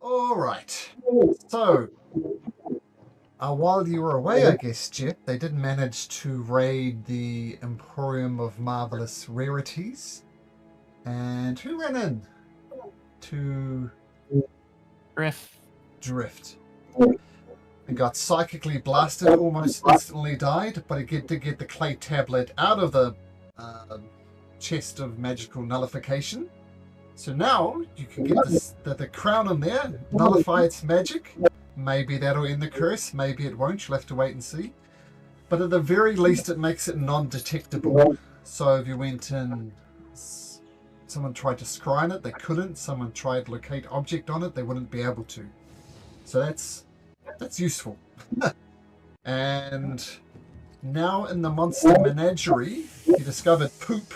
All right. So, while you were away, I guess, Jeff, they did manage to raid the Emporium of Marvelous Rarities. And who ran in to Drift? And got psychically blasted, almost instantly died, but it did get the clay tablet out of the chest of magical nullification. So now you can get the crown in there, nullify its magic. Maybe that'll end the curse, maybe it won't, you'll have to wait and see. But at the very least it makes it non-detectable. So if you went in, someone tried to scry on it, they couldn't. Someone tried to locate object on it, they wouldn't be able to. So that's useful. And now in the monster menagerie, you discovered Poop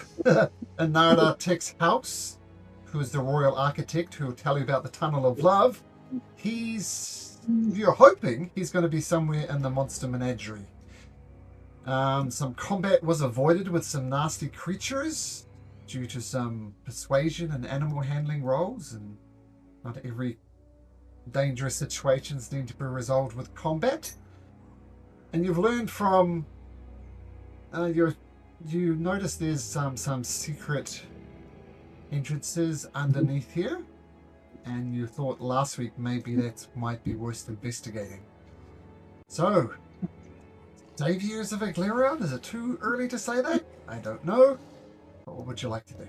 in Narada Tech's house, who is the royal architect who will tell you about the Tunnel of Love. You're hoping he's going to be somewhere in the monster menagerie. Some combat was avoided with some nasty creatures due to some persuasion and animal handling rolls, and not every dangerous situations need to be resolved with combat. And you've learned from you notice there's some secret entrances underneath here, and you thought last week maybe that might be worth investigating. So, Saviors of Aglarion, is it too early to say that? I don't know. But what would you like to do?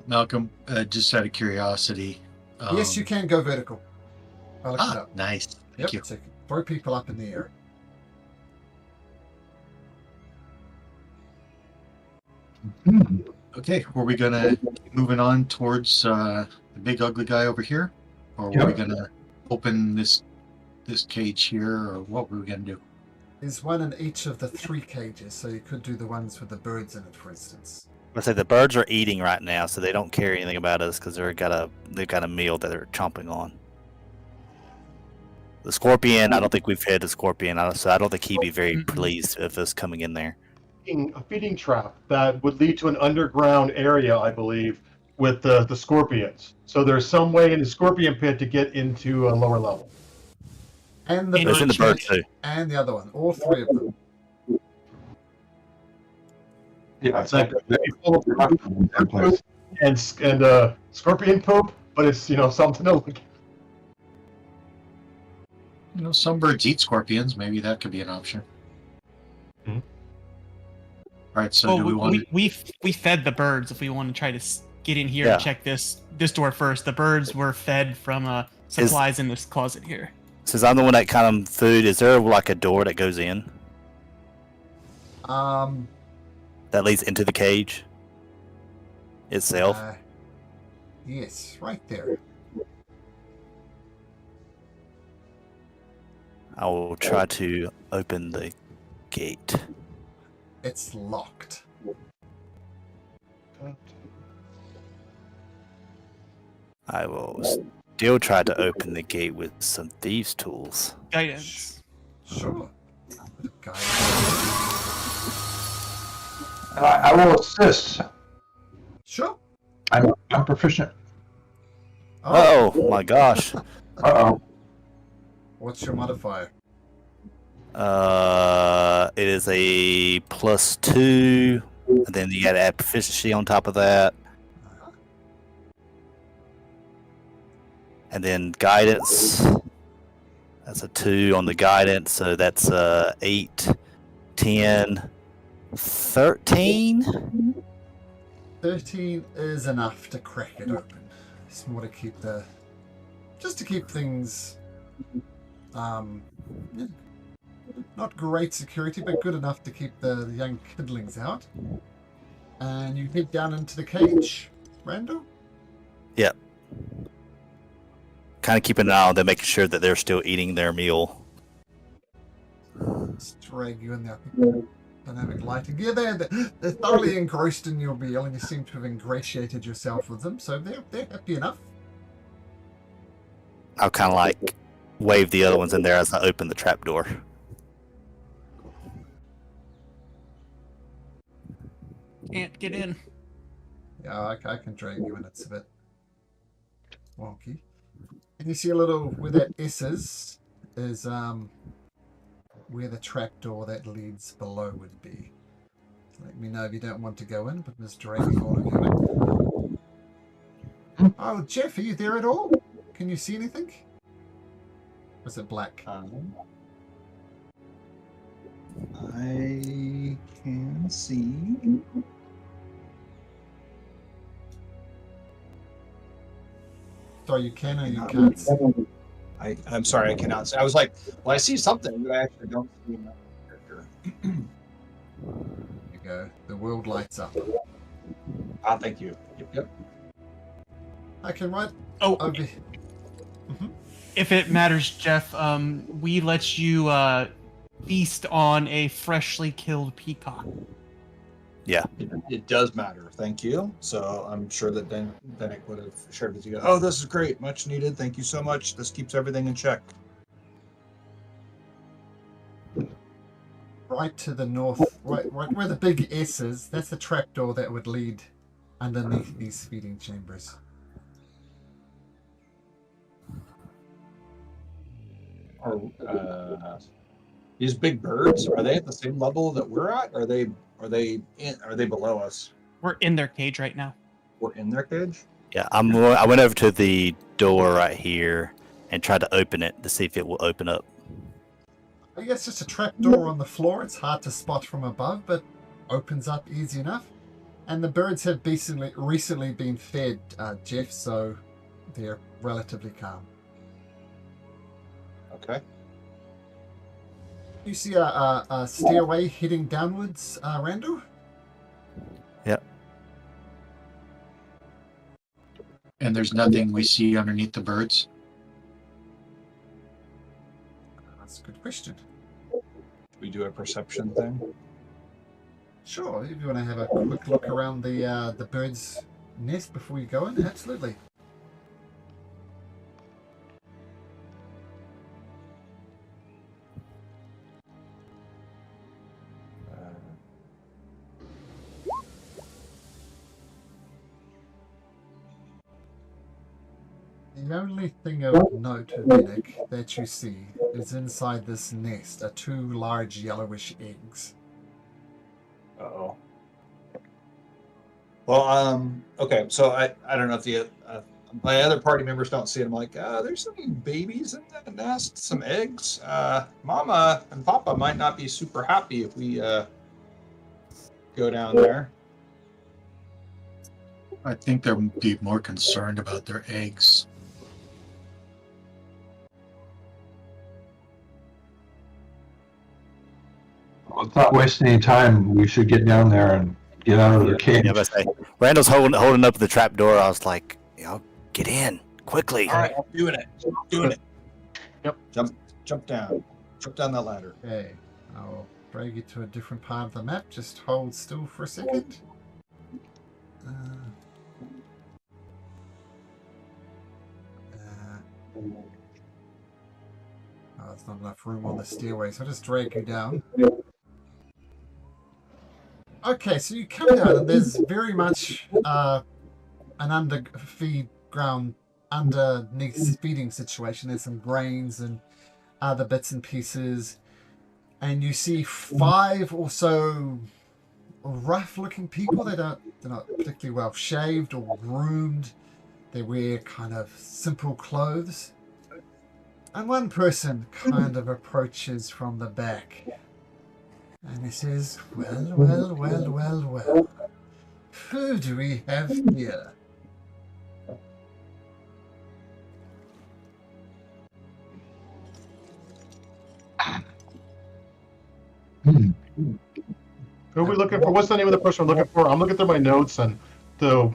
Malcolm, just out of curiosity. Yes, you can go vertical. I looked it up. Nice. Thank you. So throw people up in the air. Okay, were we gonna keep moving on towards the big ugly guy over here, or were we gonna open this cage here, or what were we gonna do? There's one in each of the 3 cages, so you could do the ones with the birds in it, for instance. I say the birds are eating right now, so they don't care anything about us because they've got a meal that they're chomping on. The scorpion, I don't think we've hit the scorpion, so I don't think he'd be very pleased if us coming in there. A feeding trap that would lead to an underground area, I believe, with the scorpions. So there's some way in the scorpion pit to get into a lower level. And the bird too. And the other one, all 3 of them. Yeah, it's like and scorpion poop, but it's something to look at. Some birds eat scorpions. Maybe that could be an option. Mm-hmm. All right, so do we want we fed the birds if we want to try to get in here and check this door first. The birds were fed from supplies in this closet here. Since I'm the one that kind of food, is there like a door that goes in? That leads into the cage itself? Yes, right there. I will try to open the gate. It's locked. I will still try to open the gate with some thieves' tools. Guidance. Sure. I will assist. Sure. I'm proficient. Oh my gosh. Uh-oh. What's your modifier? It is a +2, and then you gotta add proficiency on top of that. And then guidance. That's a 2 on the guidance, so that's 8, 10, 13? 13 is enough to crack it open. It's more to keep things not great security, but good enough to keep the young kidlings out. And you head down into the cage, Randall? Yep. Kind of keeping an eye on them, making sure that they're still eating their meal. Let's drag you in there. Dynamic lighting. Yeah, they're thoroughly engrossed in your meal, and you seem to have ingratiated yourself with them, so they're happy enough. I'll kind of like wave the other ones in there as I open the trapdoor. Can't get in. Yeah, I can drag you in. It's a bit wonky. And you see a little where that S is where the trapdoor that leads below would be. Let me know if you don't want to go in, but I'm just dragging all of you in. Oh, Jeff, are you there at all? Can you see anything? Or is it black? I can see. Sorry, you can or you can't see? I'm sorry, I cannot see. I was like, well, I see something, but I actually don't see another character. There you go. The world lights up. Thank you. Yep. Okay, right Oh, over here. if it matters, Jeff, we let you feast on a freshly killed peacock. It does matter. Thank you. So I'm sure that Benek would have shared with you. Oh, this is great. Much needed. Thank you so much. This keeps everything in check. Right to the north, right where the big S is, that's the trapdoor that would lead underneath these feeding chambers. These big birds, are they at the same level that we're at? Are they below us? We're in their cage right now. We're in their cage? Yeah, I went over to the door right here and tried to open it to see if it will open up. I guess just a trapdoor on the floor. It's hard to spot from above, but opens up easy enough. And the birds have recently been fed, Jeff, so they're relatively calm. Okay. You see a stairway heading downwards, Randall? Yep. And there's nothing we see underneath the birds. That's a good question. We do a perception thing. Sure, if you want to have a quick look around the bird's nest before you go in, absolutely. The only thing of note, Vinic, that you see is inside this nest are two large yellowish eggs. Uh-oh. Well, okay, so I don't know if the my other party members don't see it. I'm like, there's some babies in that nest, some eggs. Mama and Papa might not be super happy if we go down there. I think they'll be more concerned about their eggs. Let's not waste any time. We should get down there and get out of their cage. Yeah, but Randall's holding up the trap door. I was like, get in quickly. All right, I'm doing it. Doing it. Yep. Jump down. Jump down that ladder. Okay, I'll drag you to a different part of the map. Just hold still for a second. There's not enough room on the stairway, so I'll just drag you down. Okay, so you come down, and there's very much an underneath feeding situation. There's some grains and other bits and pieces, and you see 5 or so rough-looking people. They're not particularly well shaved or groomed. They wear kind of simple clothes. And one person kind of approaches from the back. And he says, well. Who do we have here? Who are we looking for? What's the name of the person we're looking for? I'm looking through my notes and the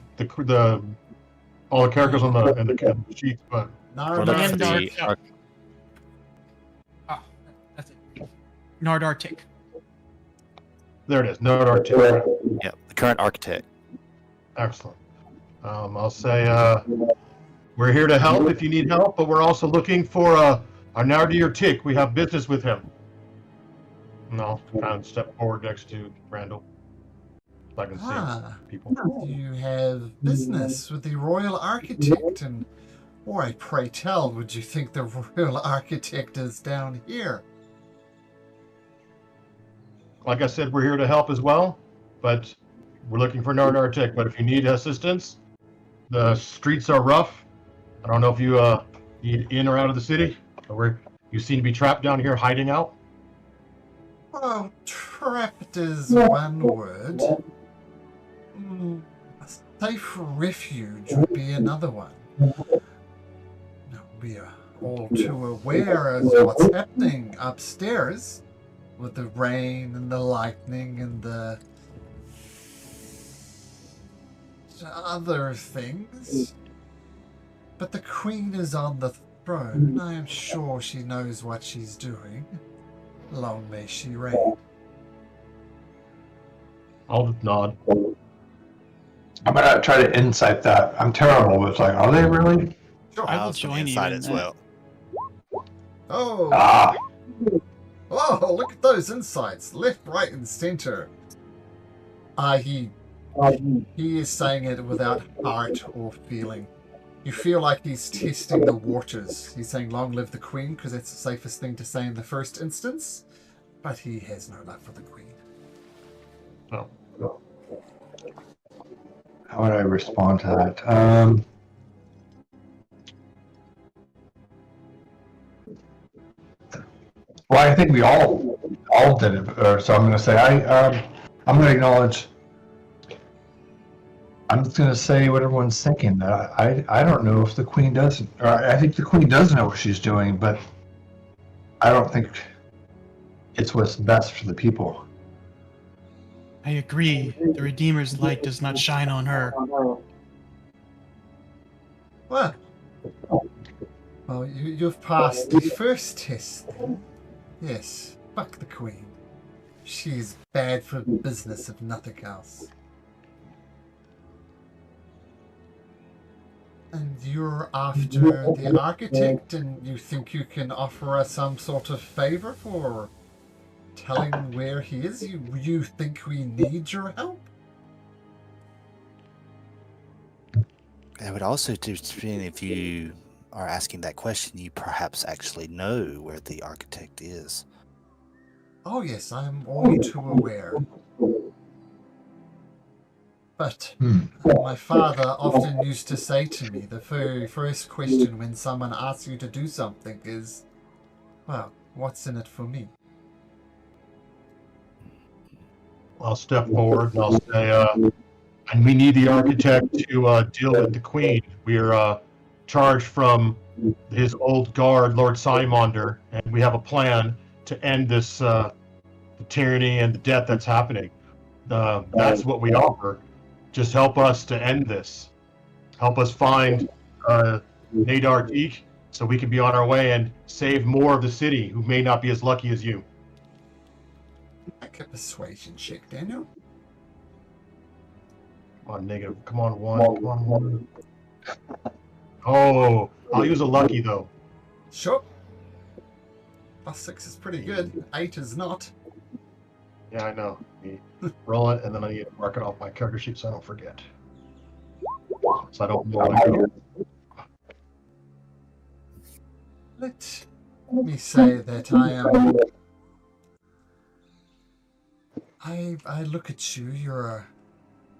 all the characters on the sheet, but We're looking for the Nardar. That's it. Nardar Tick. there it is. No articulate. yeah, the current architect. Excellent. I'll say we're here to help if you need help, but we're also looking for a Nardir Tick. We have business with him. No, kind of step forward next to Randall. So I can see people. You have business with the royal architect, and Why, pray tell, would you think the real architect is down here? Like I said, we're here to help as well, but we're looking for an architect. But if you need assistance, the streets are rough. I don't know if you need in or out of the city, or you seem to be trapped down here hiding out. Well, trapped is one word. A safe refuge would be another one. Now, we are all too aware of what's happening upstairs with the rain and the lightning and the other things. But the Queen is on the throne. I am sure she knows what she's doing. Long may she reign. I'll nod. I'm gonna try to insight that. I'm terrible, but it's like, are they really? Sure. I will was gonna join you inside in as that. well. Oh, Ah, oh! Look at those insights, left, right, and center. He is saying it without heart or feeling. You feel like he's testing the waters. He's saying, "Long live the Queen," because that's the safest thing to say in the first instance. But he has no love for the Queen. Oh. how would I respond to that? Well, I think we all did it. So I'm going to say I'm going to acknowledge. I'm just going to say what everyone's thinking. I don't know if the Queen doesn't. Or I think the Queen does know what she's doing, but I don't think it's what's best for the people. I agree. The Redeemer's light does not shine on her. Well, you've passed the first test. Then. Yes, fuck the Queen. She's bad for business, if nothing else. And you're after the architect, and you think you can offer us some sort of favor for telling where he is? You think we need your help? I would also depend if you are asking that question, you perhaps actually know where the architect is. Oh yes, I'm all too aware. But my father often used to say to me, the very first question when someone asks you to do something is, well, what's in it for me? I'll step forward and I'll say, and we need the architect to deal with the Queen. We're charged from his old guard, Lord Simonder, and we have a plan to end this the tyranny and the death that's happening. That's what we offer. Just help us to end this. Help us find Nadar Teak so we can be on our way and save more of the city who may not be as lucky as you. Make a persuasion check, Daniel. Come on, negative. Come on, one. Come on, one. Oh, I'll use a lucky though. Sure. +6 is pretty good. 8 is not. Yeah, I know. Roll it, and then I need to mark it off my character sheet so I don't forget. So I don't know what I go. Let me say that I look at you, you're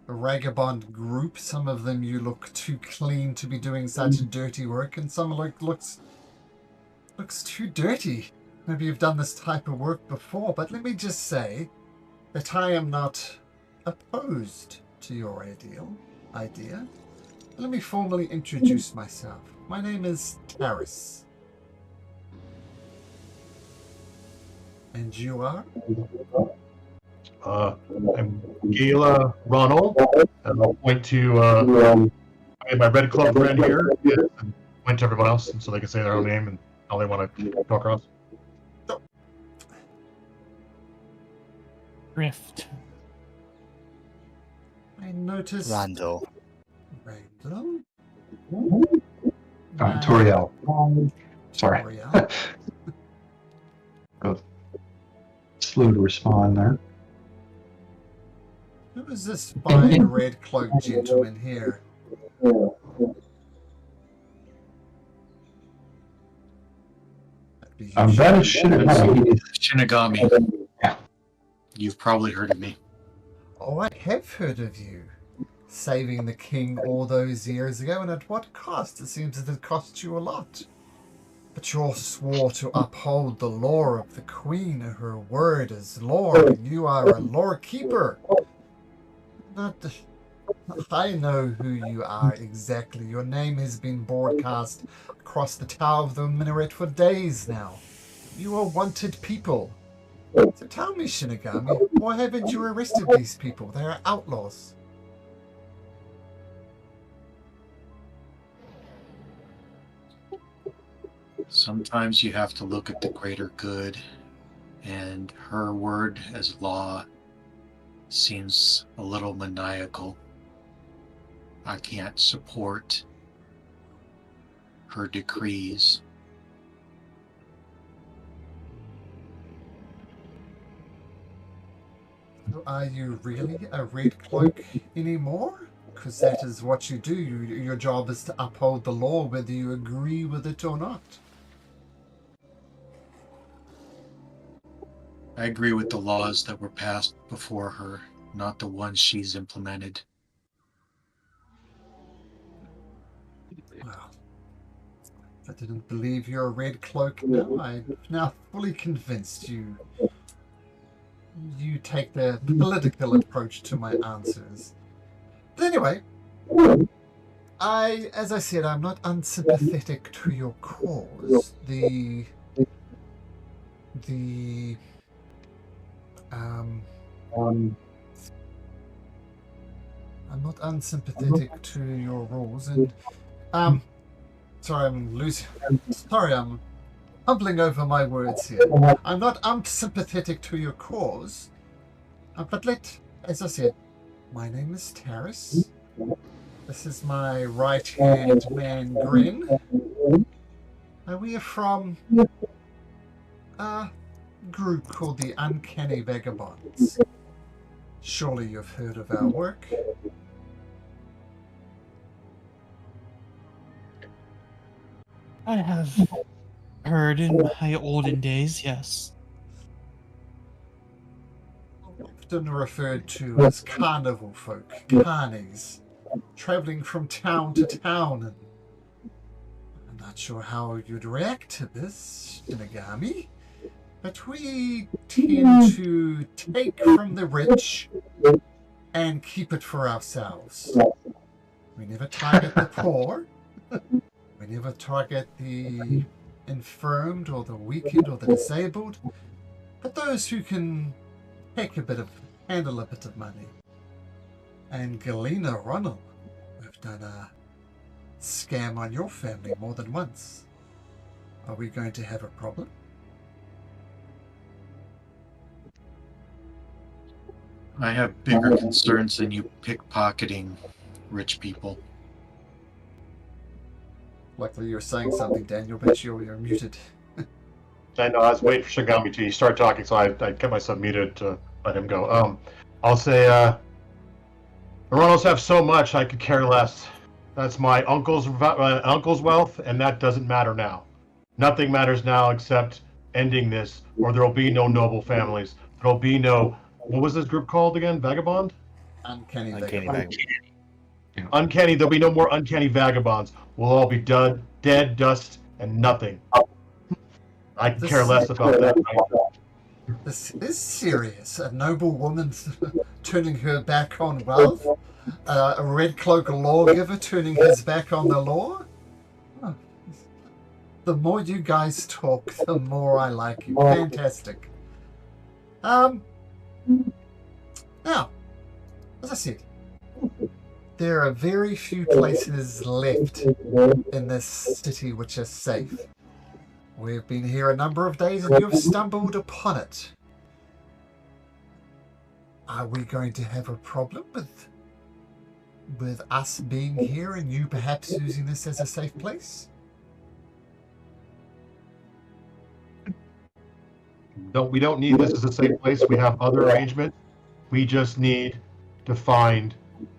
a vagabond group. Some of them you look too clean to be doing such dirty work, and some looks too dirty. Maybe you've done this type of work before, but let me just say that I am not opposed to your idea. Let me formally introduce myself. My name is Taris. And you are? I'm Gala Ronald, and I'll point to my red club friend here, and point to everyone else, so they can say their own name and how they want to go across. Rift. I noticed... Randall. Randall? Toriel. Sorry. Toriel. Slow to respond there. Who is this fine red-cloaked gentleman here? I'm better Shinigami. Shinigami. Yeah. You've probably heard of me. Oh, I have heard of you. Saving the king all those years ago, and at what cost? It seems that it cost you a lot. But you all swore to uphold the law of the queen. Her word is law, and you are a law keeper. I know who you are exactly. Your name has been broadcast across the Tower of the Minaret for days now. You are wanted people. So tell me, Shinigami, why haven't you arrested these people? They are outlaws. Sometimes you have to look at the greater good, and her word as law seems a little maniacal. I can't support her decrees. Are you really a red cloak anymore? Because that is what you do. Your job is to uphold the law, whether you agree with it or not. I agree with the laws that were passed before her, not the ones she's implemented. Well, if I didn't believe you're a red cloak now, I'm now fully convinced you take the political approach to my answers. But anyway, as I said, I'm not unsympathetic to your cause. I'm not unsympathetic to your rules, and sorry, I'm humbling over my words here. I'm not unsympathetic to your cause, but as I said, my name is Taris. This is my right-hand man, Grin. We are from a group called the Uncanny Vagabonds. Surely you've heard of our work. I have heard in my olden days, yes. Often referred to as carnival folk, carnies, traveling from town to town. And I'm not sure how you'd react to this, Shinigami, but we tend to take from the rich and keep it for ourselves. We never target the poor. We never target the infirmed or the weakened or the disabled, but those who can handle a bit of money. And Galena Ronald, we've done a scam on your family more than once. Are we going to have a problem? I have bigger concerns than you pickpocketing rich people. Luckily you're saying something, Daniel, but you're muted. I know, I was waiting for Shigami to start talking, so I kept myself muted to let him go. I'll say, the Ronalds have so much I could care less. That's my uncle's wealth, and that doesn't matter now. Nothing matters now except ending this, or there'll be no noble families. There'll be no, what was this group called again? Vagabond? Uncanny Uncanny Vagabond. Uncanny, there'll be no more uncanny vagabonds. We'll all be dead, dust, and nothing. I can care less about that. This is serious. A noble woman turning her back on wealth? A red cloak lawgiver turning his back on the law? Oh. The more you guys talk, the more I like you. Fantastic. Now, as I said, there are very few places left in this city which are safe. We've been here a number of days and you've stumbled upon it. Are we going to have a problem with us being here and you perhaps using this as a safe place? No, we don't need this as a safe place. We have other arrangements. We just need to find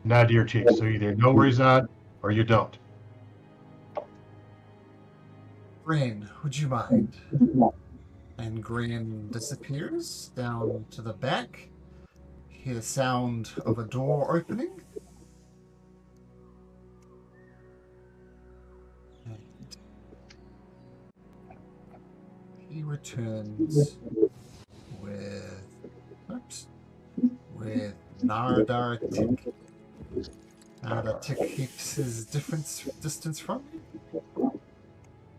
Nadir Chief. So you either know where he's at or you don't. Ren, would you mind? And Graham disappears down to the back. Hear the sound of a door opening. And he returns with Naradar Tick. Naradar Tick keeps his distance from you.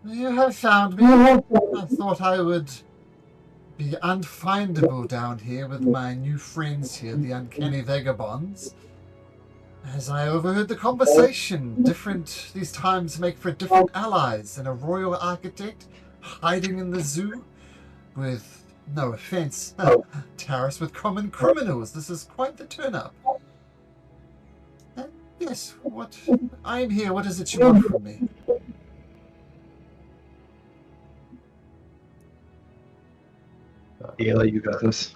You have found me. I thought I would be unfindable down here with my new friends here, the Uncanny Vagabonds. As I overheard the conversation, these times make for different allies, and a royal architect hiding in the zoo with, no offense, terrorists with common criminals. This is quite the turn-up. Yes, I am here. What is it you want from me? Ayla, you got this.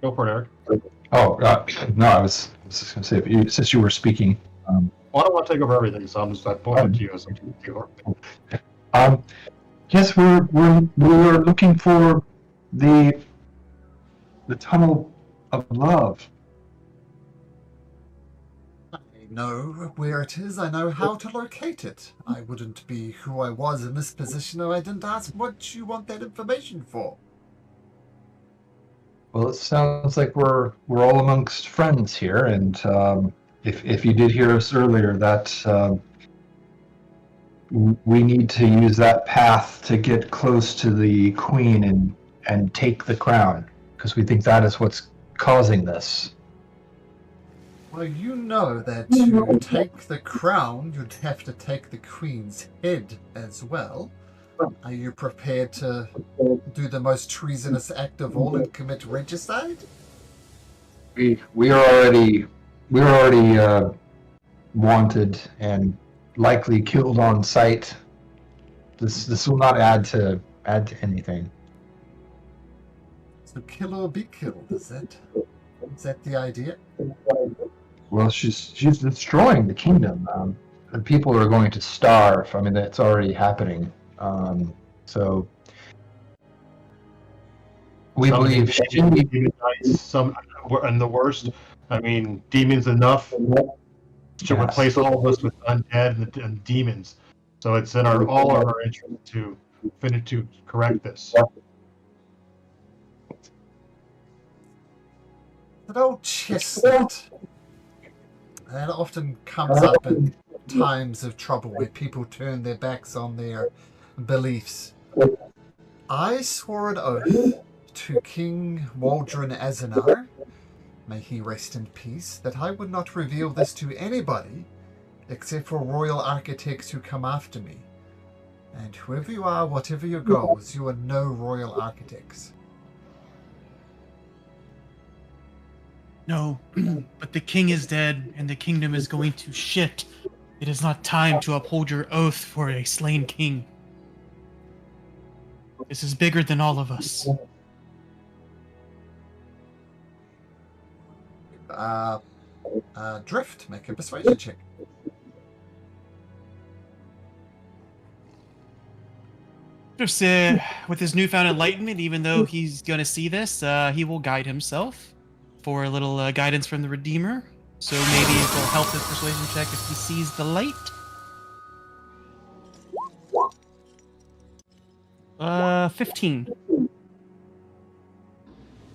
Go for it, Eric. Oh, no, I was just going to say, since you were speaking. Well, I don't want to take over everything, so I pointed to you as something to Yes, we were looking for the tunnel of love. I know where it is. I know how to locate it. I wouldn't be who I was in this position if I didn't ask what you want that information for. Well, it sounds like we're all amongst friends here, and if you did hear us earlier, that we need to use that path to get close to the queen and take the crown, because we think that is what's causing this. Well, you know that to take the crown, you'd have to take the queen's head as well. Are you prepared to do the most treasonous act of all and commit regicide? We are already wanted and likely killed on sight. This will not add to anything. So kill or be killed, is that the idea? Well, she's destroying the kingdom, and people are going to starve. I mean, that's already happening. So we believe she can be some, and the worst. I mean, demons enough to replace all of us with undead and demons. So it's in all of our interest to correct this. That old chestnut. That often comes up in times of trouble where people turn their backs on their beliefs. I swore an oath to King Waldron Azanar, may he rest in peace, that I would not reveal this to anybody except for royal architects who come after me. And whoever you are, whatever your goals, you are no royal architects. No, but the king is dead, and the kingdom is going to shit. It is not time to uphold your oath for a slain king. This is bigger than all of us. Drift, make a persuasion check. Just with his newfound enlightenment, even though he's going to see this, he will guide himself for a little guidance from the Redeemer. So maybe it will help his persuasion check if he sees the light. 15.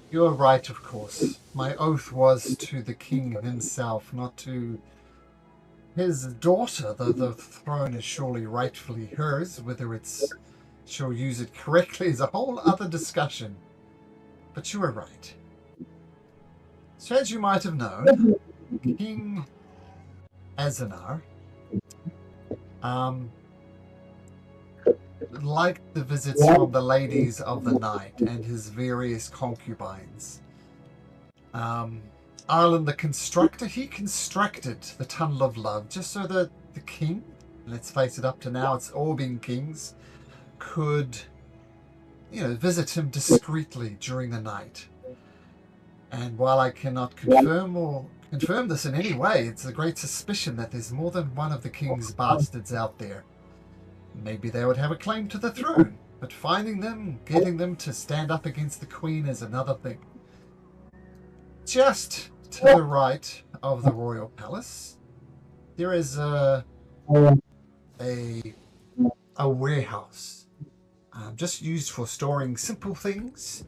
You are right, of course. My oath was to the king himself, not to his daughter, though the throne is surely rightfully hers. Whether she'll use it correctly is a whole other discussion. But you are right. So as you might have known, King Azanar liked the visits from the ladies of the night and his various concubines. Arlen the Constructor, he constructed the Tunnel of Love just so that the king, let's face it, up to now it's all been kings, could, visit him discreetly during the night. And while I cannot confirm this in any way, it's a great suspicion that there's more than one of the king's bastards out there. Maybe they would have a claim to the throne. But finding them, getting them to stand up against the Queen is another thing. Just to the right of the royal palace, there is a warehouse, just used for storing simple things.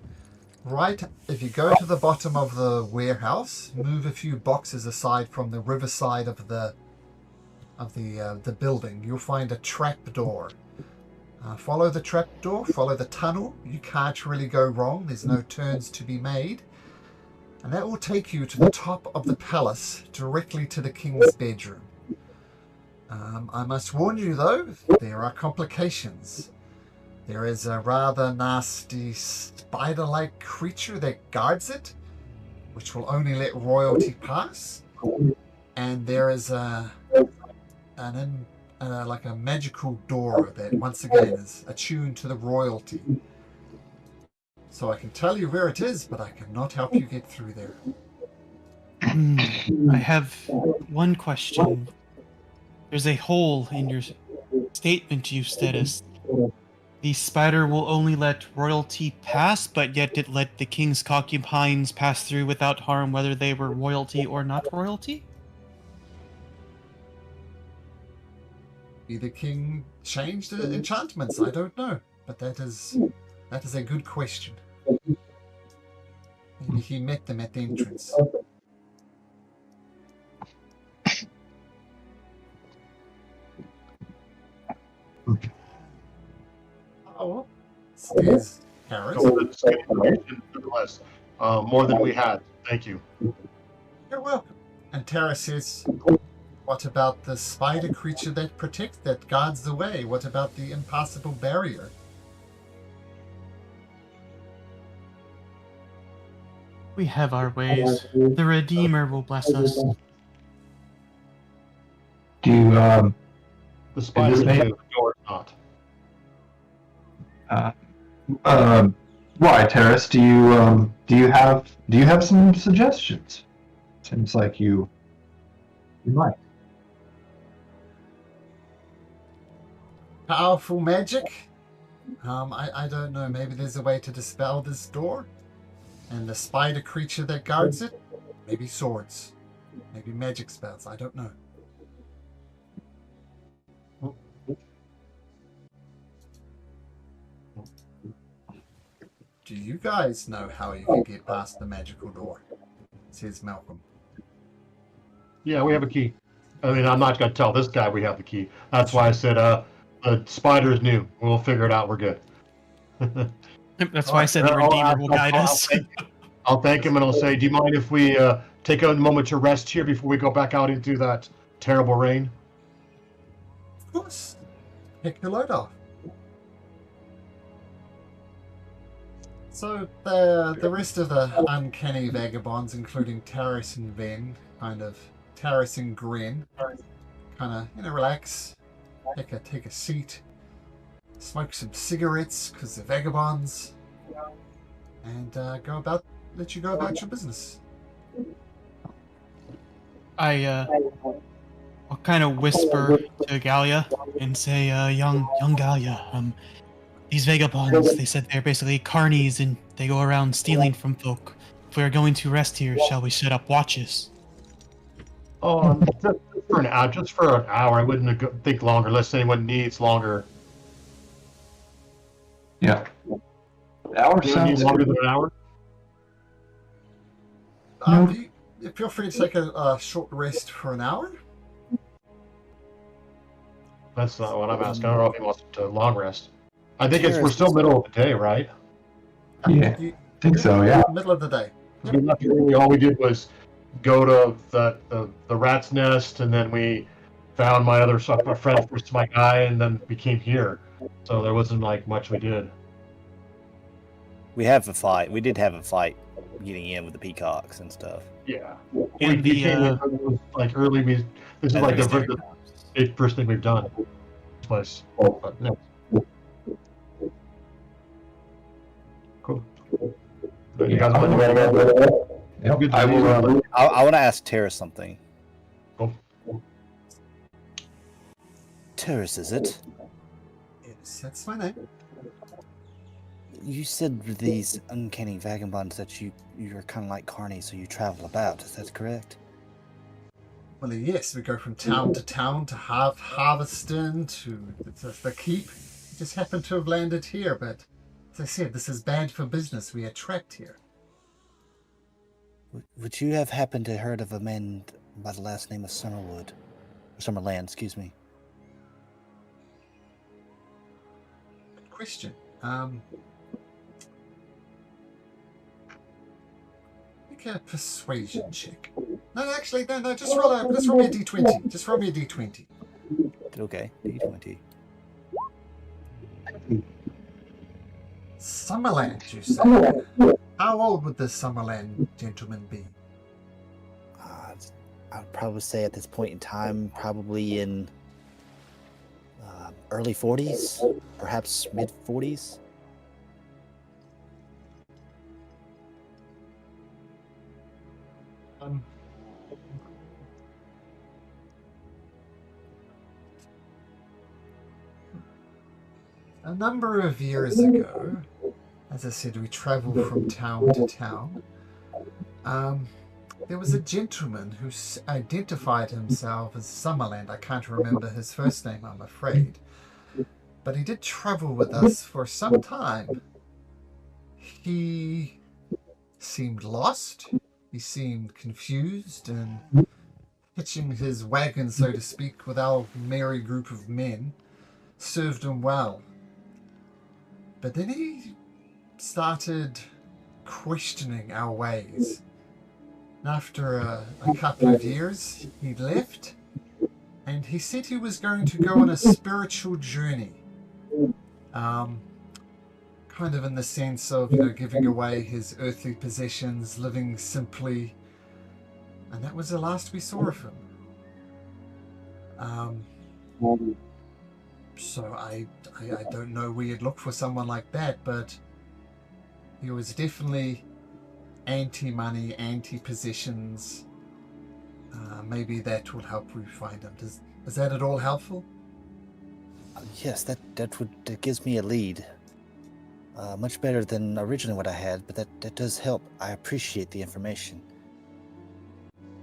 Right, if you go to the bottom of the warehouse, move a few boxes aside from the riverside of the building, you'll find a trap door. Follow the trap door, follow the tunnel. You can't really go wrong. There's no turns to be made. And that will take you to the top of the palace, directly to the king's bedroom. I must warn you, though, there are complications. There is a rather nasty spider-like creature that guards it, which will only let royalty pass. And there is like a magical door that once again is attuned to the royalty. So I can tell you where it is, but I cannot help you get through there. I have one question. There's a hole in your statement you stated. The spider will only let royalty pass, but yet it let the king's concubines pass through without harm, whether they were royalty or not royalty? Maybe the king changed the enchantments, I don't know. But that is a good question. Maybe he met them at the entrance. Oh, says Harris. That's good information, nonetheless. More than we had. Thank you. You're welcome. And Tara says, what about the spider creature that guards the way? What about the impassable barrier? We have our ways. The Redeemer will bless us. Do you, The spider is may- new, the door is not. why, Terrace? Do you have some suggestions? Seems like you might. Powerful magic? I don't know. Maybe there's a way to dispel this door? And the spider creature that guards it? Maybe swords. Maybe magic spells. I don't know. Do you guys know how you can get past the magical door? Says Malcolm. Yeah, we have a key. I mean, I'm not going to tell this guy we have the key. That's why I said the spider's new. We'll figure it out. We're good. That's why I said the Redeemer will guide us. I'll thank him and I'll say, do you mind if we take a moment to rest here before we go back out into that terrible rain? Of course. Pick your load off. So the rest of the uncanny vagabonds, including Taris and Ven, Taris and Gren, relax, take a seat, smoke some cigarettes because they're vagabonds, and let you go about your business. I'll kind of whisper to Galia and say, young Galia, these vagabonds, they said they're basically carnies and they go around stealing from folk. If we are going to rest here, shall we set up watches? Oh, just for an hour. I wouldn't think longer unless anyone needs longer. Yeah. An hour Do you need sounds longer good. than an hour? Feel free to take a short rest for an hour. That's not what I'm asking. I don't know if he wants to long rest. I think we're Terrace still is- middle of the day, right? Yeah, think so, yeah. Middle of the day. We left early. All we did was go to the rat's nest, and then we found my friend, first my guy, and then we came here. So there wasn't like much we did. We have a fight. We did have a fight getting in with the peacocks and stuff. Yeah. And we the, came in like early. This is like Pacific the first thing we've done. This place. But, no. Cool. You guys want to Yep, Good to I see will. you. I want to ask Terrace something. Cool. Terrace, is it? Yes, that's my name. You said with these uncanny vagabonds that you're kind of like Carney, so you travel about. Is that correct? Well, yes, we go from town to Harveston to the keep. We just happen to have landed here, but as I said, this is bad for business. We are trapped here. Would you have happened to heard of a man by the last name of Summerwood? Or Summerland, excuse me. Good question. Make a persuasion check. No, actually, no. Just roll me a d20. Just roll me a d20. Okay, D20. Summerland, you say? How old would this Summerland gentleman be? I would probably say at this point in time, probably in early 40s, perhaps mid 40s. A number of years ago, as I said, we traveled from town to town. There was a gentleman who identified himself as Summerland. I can't remember his first name, I'm afraid. But he did travel with us for some time. He seemed lost. He seemed confused and hitching his wagon, so to speak, with our merry group of men served him well. But then he started questioning our ways. And after a couple of years, he left, and he said he was going to go on a spiritual journey. Kind of in the sense of, giving away his earthly possessions, living simply. And that was the last we saw of him. So I don't know where you'd look for someone like that, but he was definitely anti-money, anti-possessions. Maybe that will help you find him. Is that at all helpful? Yes, that gives me a lead. Much better than originally what I had, but that does help. I appreciate the information.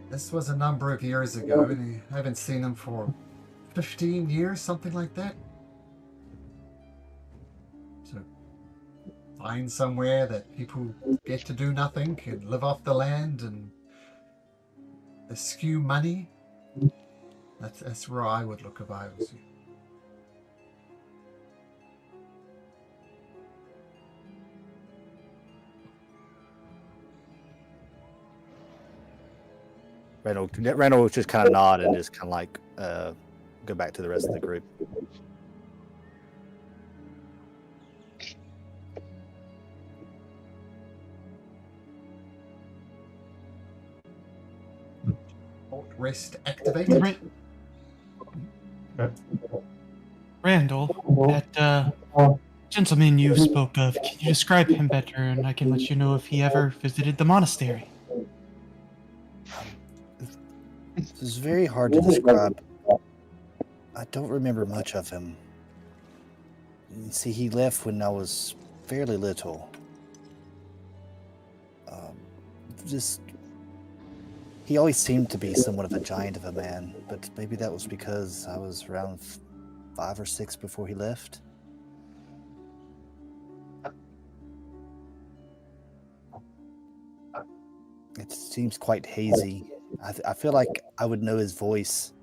This was a number of years ago, and I haven't seen him for 15 years, something like that. So find somewhere that people get to do nothing, can live off the land and eschew money. That's where I would look if I was you. Randall was just kind of nod and just kind of like go back to the rest of the group. Alt rest activated. Randall, that gentleman you spoke of, can you describe him better, and I can let you know if he ever visited the monastery? This is very hard to describe. I don't remember much of him. You see, he left when I was fairly little. He always seemed to be somewhat of a giant of a man, but maybe that was because I was around 5 or 6 before he left. It seems quite hazy. I feel like I would know his voice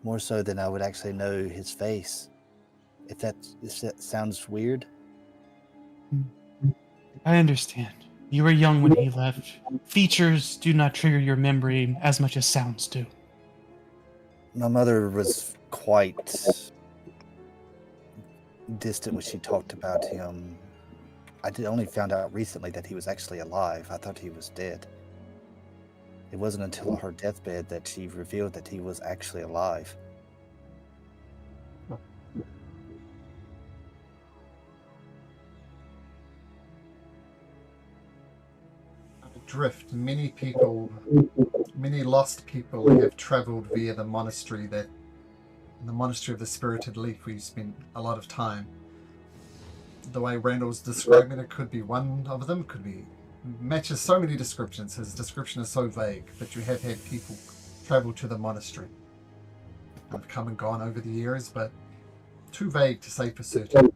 more so than I would actually know his face. If that sounds weird. I understand. You were young when he left. Features do not trigger your memory as much as sounds do. My mother was quite distant when she talked about him. I only found out recently that he was actually alive. I thought he was dead. It wasn't until her deathbed that she revealed that he was actually alive. Drift. Many lost people have traveled via the monastery of the Spirited Leaf, where you spent a lot of time. the way Randall's describing it could be one of them. Could be matches so many descriptions. His description is so vague, but you have had people travel to the monastery. I've come and gone over the years, but too vague to say for certain.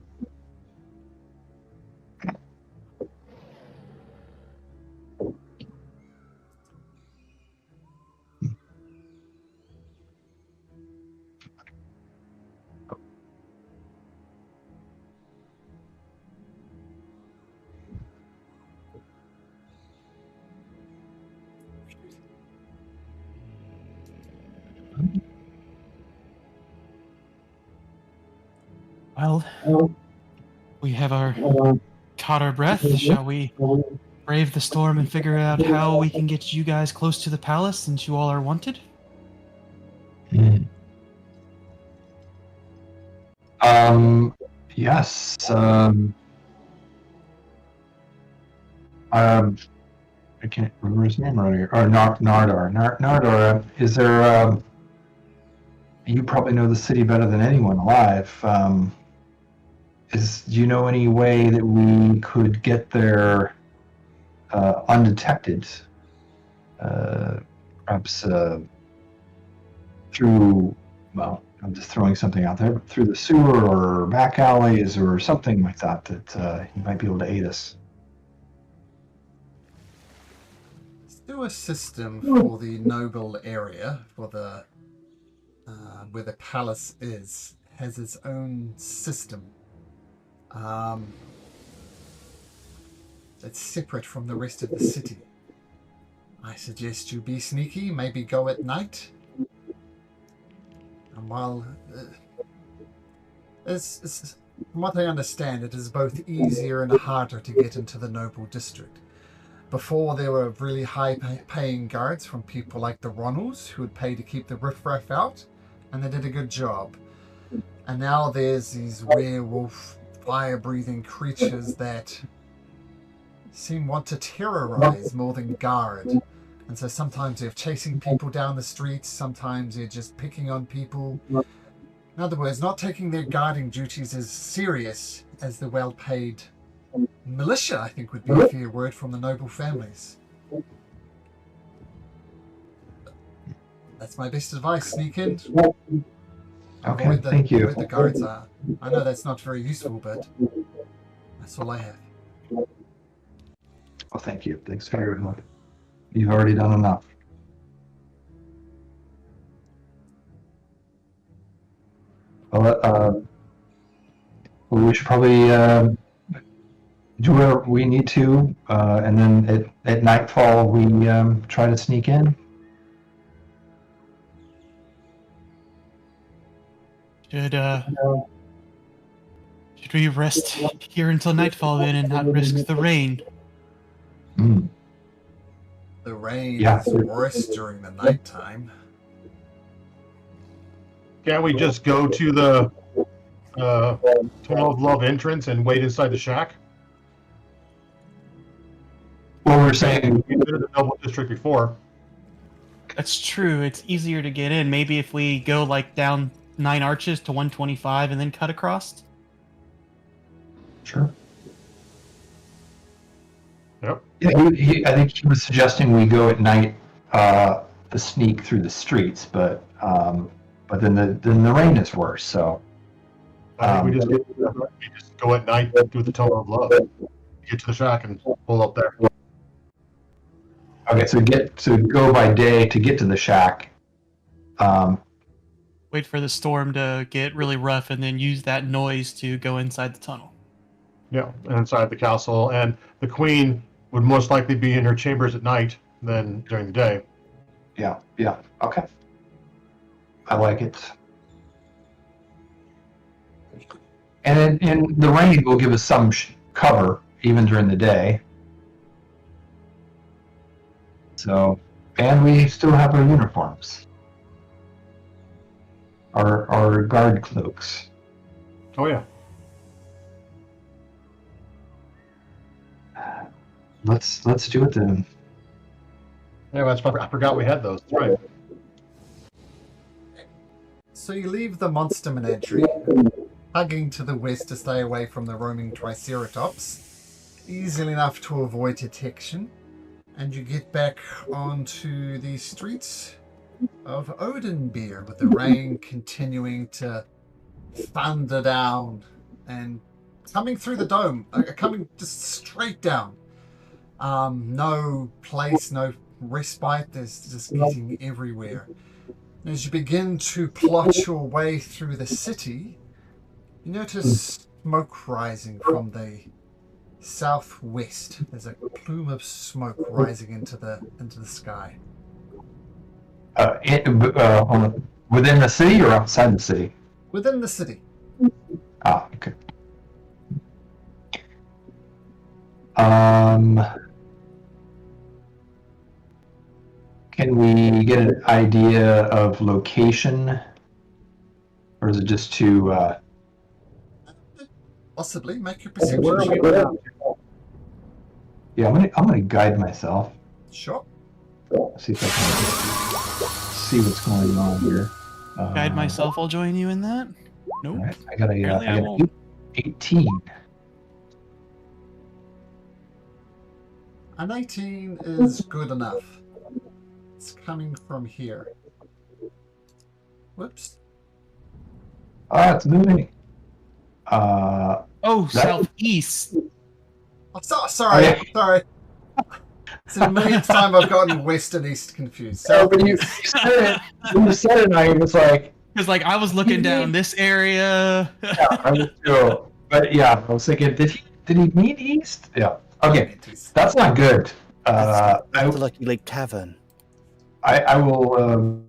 Well, we have caught our breath. Shall we brave the storm and figure out how we can get you guys close to the palace since you all are wanted? Yes. I can't remember his name right here. Or Nardar. Nardar, is there, you probably know the city better than anyone alive. Do you know any way that we could get there undetected? Perhaps through, well, I'm just throwing something out there, but through the sewer or back alleys or something like that, that you might be able to aid us. Sewer system for the noble area, for the where the palace is, has its own system. It's separate from the rest of the city. I suggest you be sneaky, maybe go at night. And while, from what I understand, it is both easier and harder to get into the noble district. Before, there were really high-paying guards from people like the Ronalds who would pay to keep the riffraff out, and they did a good job. And now there's these werewolf, fire-breathing creatures that want to terrorize more than guard. And so sometimes they're chasing people down the streets, sometimes they're just picking on people. In other words, not taking their guarding duties as serious as the well-paid militia, I think would be a fair word, from the noble families. That's my best advice. Sneak in. Okay, thank you. Where the guards are. I know that's not very useful, but that's all I have. Well, thank you. Thanks very much. You've already done enough. Well, we should probably do whatever we need to, and then at nightfall we try to sneak in. Should we rest here until nightfall then and not risk the rain? The rain is worse during the nighttime. Can't we just go to the Tunnel of Love entrance and wait inside the shack? Well, we're saying We did the Noble District before. That's true. It's easier to get in. Maybe if we go like down 9 arches to 125 and then cut across. Sure. Yep. Yeah, I think he was suggesting we go at night, the sneak through the streets, but then the rain is worse. So I think we just go at night through the Tunnel of Love, get to the shack, and pull up there. okay, so go by day to get to the shack. Wait for the storm to get really rough and then use that noise to go inside the tunnel. Yeah, inside the castle, and the queen would most likely be in her chambers at night than during the day. Yeah, okay. I like it. And the rain will give us some cover even during the day. So, and we still have our uniforms, our guard cloaks. Oh yeah. Let's do it then. Yeah, I forgot we had those. That's right. So you leave the monster menagery, hugging to the west to stay away from the roaming Triceratops, easily enough to avoid detection, and you get back onto the streets of Odenbeer with the rain continuing to thunder down and coming through the dome, coming just straight down. No place, no respite. There's just getting everywhere. As you begin to plot your way through the city, you notice smoke rising from the southwest. There's a plume of smoke rising into the sky. Within the city or outside the city? Within the city. Ah, okay. Can we get an idea of location, or is it just too? Possibly make your perception Where are we check. going? Yeah, I'm gonna guide myself. Sure. See if I can see what's going on here. Guide myself. I'll join you in that. Nope. All right, I got Apparently I a won't. 18. An 18 is good enough. It's coming from here. Whoops. Ah, it's moving. Oh, southeast. Oh, sorry. Oh, yeah. Sorry. It's the millionth time I've gotten west and east confused. So South when you said it, I was like, Because like I was looking down this area. yeah, I was too. But yeah, I was thinking, did he mean east? Yeah. Okay, that's not good. That's the Lucky Leap Tavern. I will.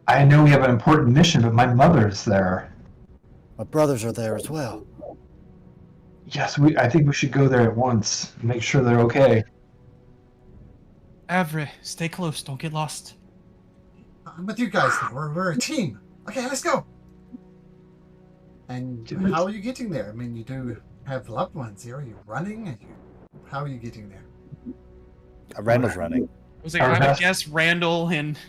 I know we have an important mission, but my mother's there. My brothers are there as well. Yes, I think we should go there at once. Make sure they're okay. Avre, stay close. Don't get lost. I'm with you guys now. We're a team. Okay, let's go. And how are you getting there? I mean, you do have loved ones here. Are you running? How are you getting there? Randall's running. I was like, I would guess Randall and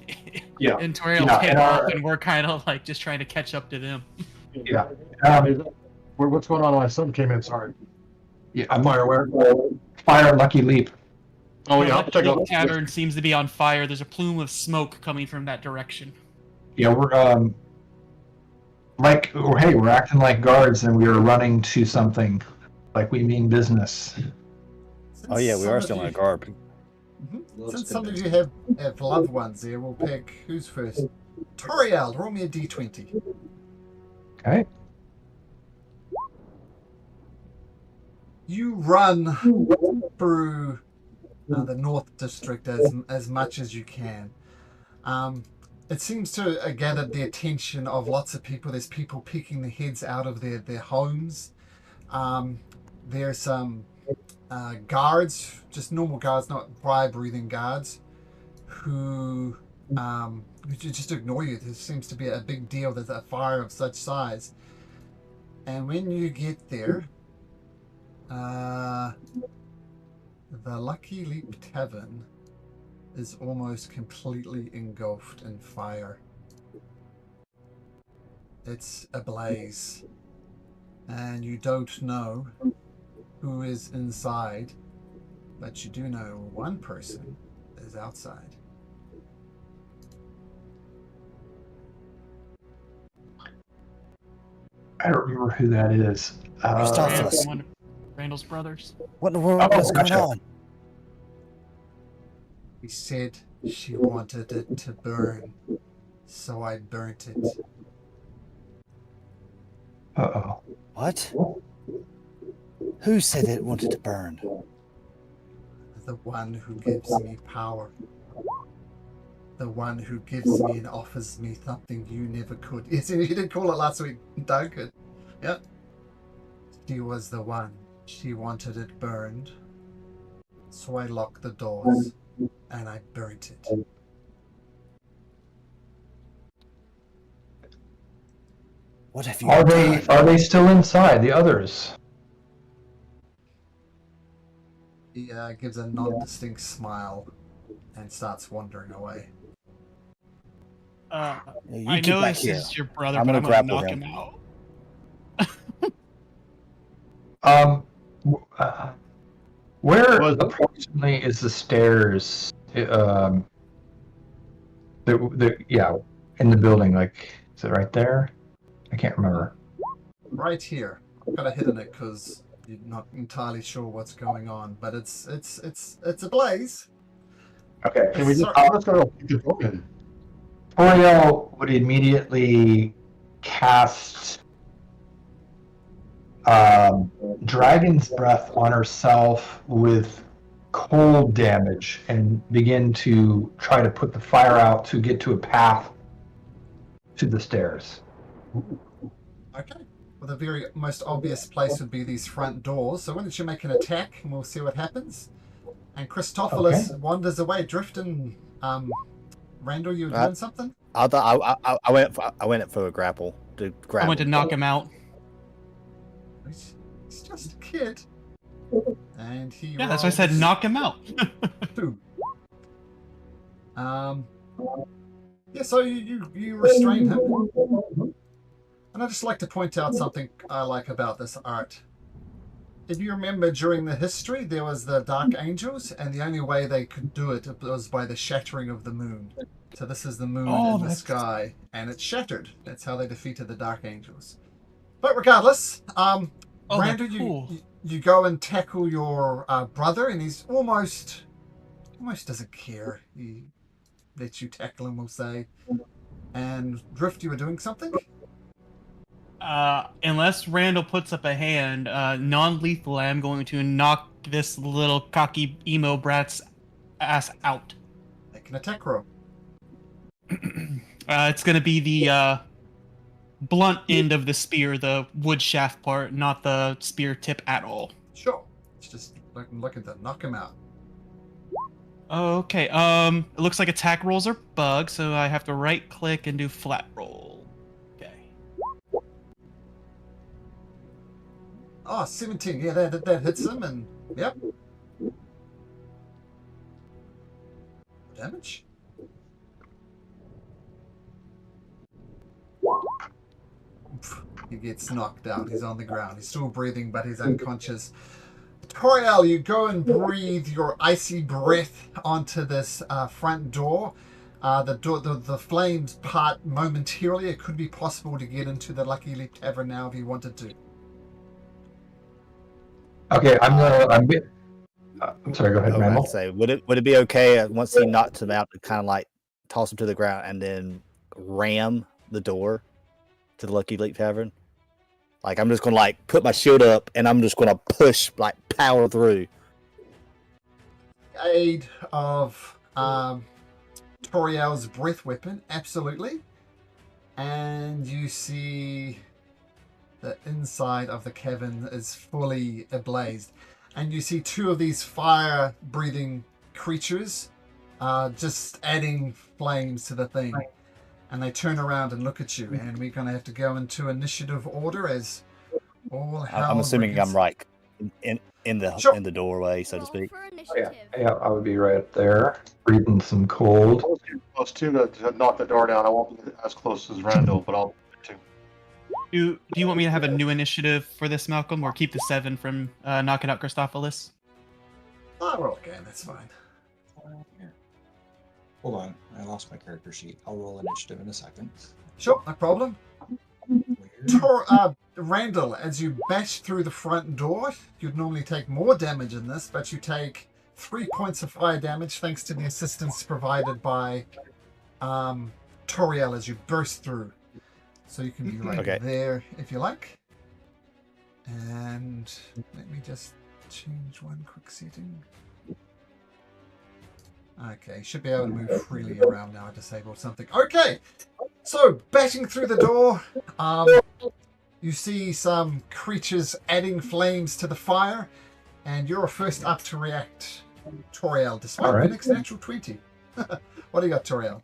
Yeah. and Toriel Yeah, came and up, and we're kind of like just trying to catch up to them. Yeah. What's going on? My son came in. Sorry. Yeah. I'm Fire where? Fire Lucky Leap. Oh The yeah. Lucky Check Leap out. Tavern seems to be on fire. There's a plume of smoke coming from that direction. Yeah, we're we're acting like guards, and we are running to something, like we mean business. Oh yeah, we are still in a garb. Since some of you have loved ones here, we'll pick who's first. Toriel, roll me a d20. Okay. You run through the North District as much as you can. It seems to gather the attention of lots of people. There's people peeking their heads out of their homes. There's some guards, just normal guards, not fire-breathing guards, who just ignore you. There seems to be a big deal. There's a fire of such size. And when you get there, the Lucky Leap Tavern is almost completely engulfed in fire. It's ablaze, and you don't know who is inside, but you do know one person is outside. I don't remember who that is. Christophilus. One of Randall's brothers. What in the world is going gotcha. on? He said she wanted it to burn, so I burnt it. Uh-oh. What? Who said it wanted to burn? The one who gives me power. The one who gives me and offers me something you never could. Yes, you did call it last week, Doug. Yep. She was the one. She wanted it burned. So I locked the doors and I burnt it. What have you Are done? they still inside, the others? He gives a non-distinct smile and starts wandering away. You I get know back this here. is your brother, I'm but gonna I'm gonna grapple knock him. him out. Where Was- approximately is the stairs? Yeah, in the building. Like, is it right there? I can't remember. Right here. I've got a hit in it because you're not entirely sure what's going on, but it's ablaze. Okay. Can we just? Sorry. I'm just gonna keep it going. Toriel would immediately cast Dragon's Breath on herself with cold damage and begin to try to put the fire out to get to a path to the stairs. Okay. Well, the very most obvious place would be these front doors. So why don't you make an attack and we'll see what happens. And Christophilus wanders away, drifting. Randall, you were doing something? I went for a grapple to grab. I went to knock him out. He's just a kid. And he Yeah, that's why I said rolls knock him out. 2. Yeah, so you restrain him. And I'd just like to point out something I like about this art. If you remember, during the history, there was the Dark Angels, and the only way they could do it was by the shattering of the moon. So this is the moon in the sky, and it's shattered. That's how they defeated the Dark Angels. But regardless, Randall, cool. you go and tackle your brother, and he's almost doesn't care. He lets you tackle him, we'll say. And Drift, you were doing something? Unless Randall puts up a hand, non-lethal, I'm going to knock this little cocky emo brat's ass out. Make an attack roll. It's going to be the blunt end of the spear, the wood shaft part, not the spear tip at all. Sure. It's just looking to knock him out. Okay, it looks like attack rolls are bugged, so I have to right-click and do flat roll. Okay. Oh, 17. Yeah, that hits him, and yep. Damage? He gets knocked out. He's on the ground. He's still breathing, but he's unconscious. Toriel, you go and breathe your icy breath onto this front door. The flames part momentarily. It could be possible to get into the Lucky Leap Tavern now if you wanted to. Okay, I'm sorry. Go ahead, I Randall. would say, would it be okay once he knocks him out to kind of like toss him to the ground and then ram the door to the Lucky Leap Tavern? Like, I'm just gonna like put my shield up and I'm just gonna push, like, power through. Aid of Toriel's breath weapon, absolutely. And you see the inside of the cavern is fully ablaze. And you see 2 of these fire-breathing creatures just adding flames to the thing. And they turn around and look at you. And we're going to have to go into initiative order as all hell I'm assuming breaks. I'm right in Sure. the doorway, so to speak. Yeah, I would be right there, breathing some cold. Close to knock the door down. I won't be as close as Randall, but I'll do. Do you want me to have a new initiative for this, Malcolm, or keep the 7 from knocking out Christophilus? Oh, roll again, that's fine. Hold on, I lost my character sheet. I'll roll initiative in a second. Sure, no problem. Randall, as you bash through the front door, you'd normally take more damage in this, but you take 3 points of fire damage thanks to the assistance provided by Toriel as you burst through. So you can be right there if you like. And let me just change one quick setting. Okay, should be able to move freely around now. I disabled something. Okay, so bashing through the door, you see some creatures adding flames to the fire, and you're first up to react, Toriel, despite All right. Phoenix natural 20. What do you got, Toriel?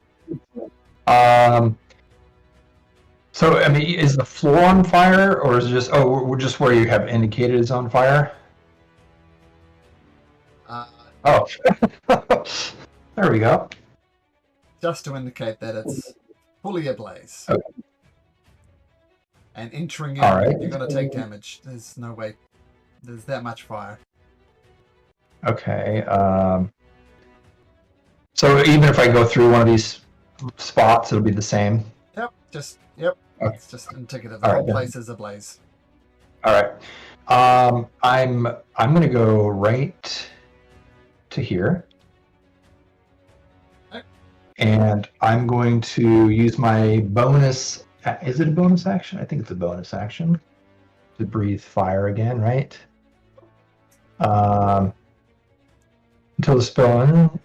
So, I mean, is the floor on fire, or is it just we're just where you have indicated is on fire? Uh, Oh, there we go. just to indicate that it's fully ablaze. Okay. And entering in, All right. you're going to take damage. There's no way. There's that much fire. Okay. So even if I go through one of these spots, it'll be the same. Yep. Okay. It's just indicative. The All whole right, place is ablaze. All right. I'm going to go right to here. Okay. And I'm going to use my bonus. Is it a bonus action? I think it's a bonus action to breathe fire again, right? Until the spell.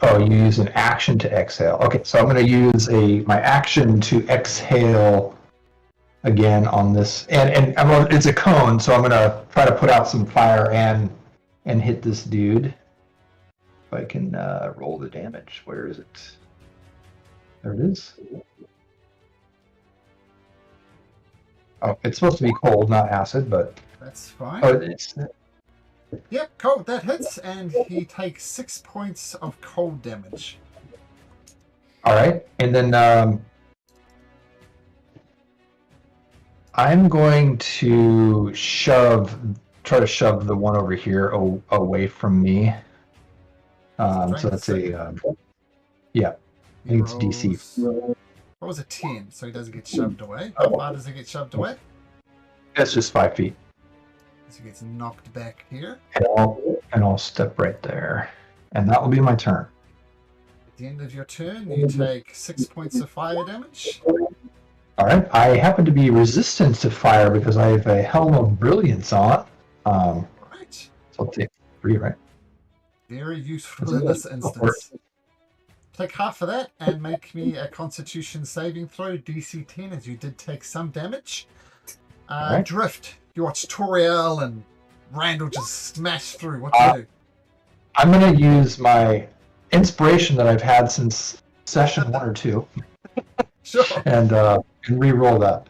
Oh, you use an action to exhale. Okay, so I'm going to use my action to exhale again on this, and it's a cone, so I'm going to try to put out some fire and hit this dude. If I can roll the damage. Where is it? There it is. Oh, it's supposed to be cold, not acid, but That's fine. oh, it's Yep, cold. That hits, and he takes 6 points of cold damage. all right. And then I'm going to try to shove the one over here away from me. So that's yeah, I think it's DC. What was a 10? So he doesn't get shoved away. How far does he get shoved away? That's just 5 feet. So he gets knocked back here. And I'll step right there. And that will be my turn. At the end of your turn, you take 6 points of fire damage. All right. I happen to be resistant to fire because I have a Helm of Brilliance on. Right. So I'll take 3, right? Very useful in this instance. Take half of that and make me a Constitution saving throw, DC 10, as you did take some damage. Right. Drift. You watch Toriel and Randall just smash through. What do you do? I'm going to use my inspiration that I've had since session 1 or 2 Sure. and re-roll that.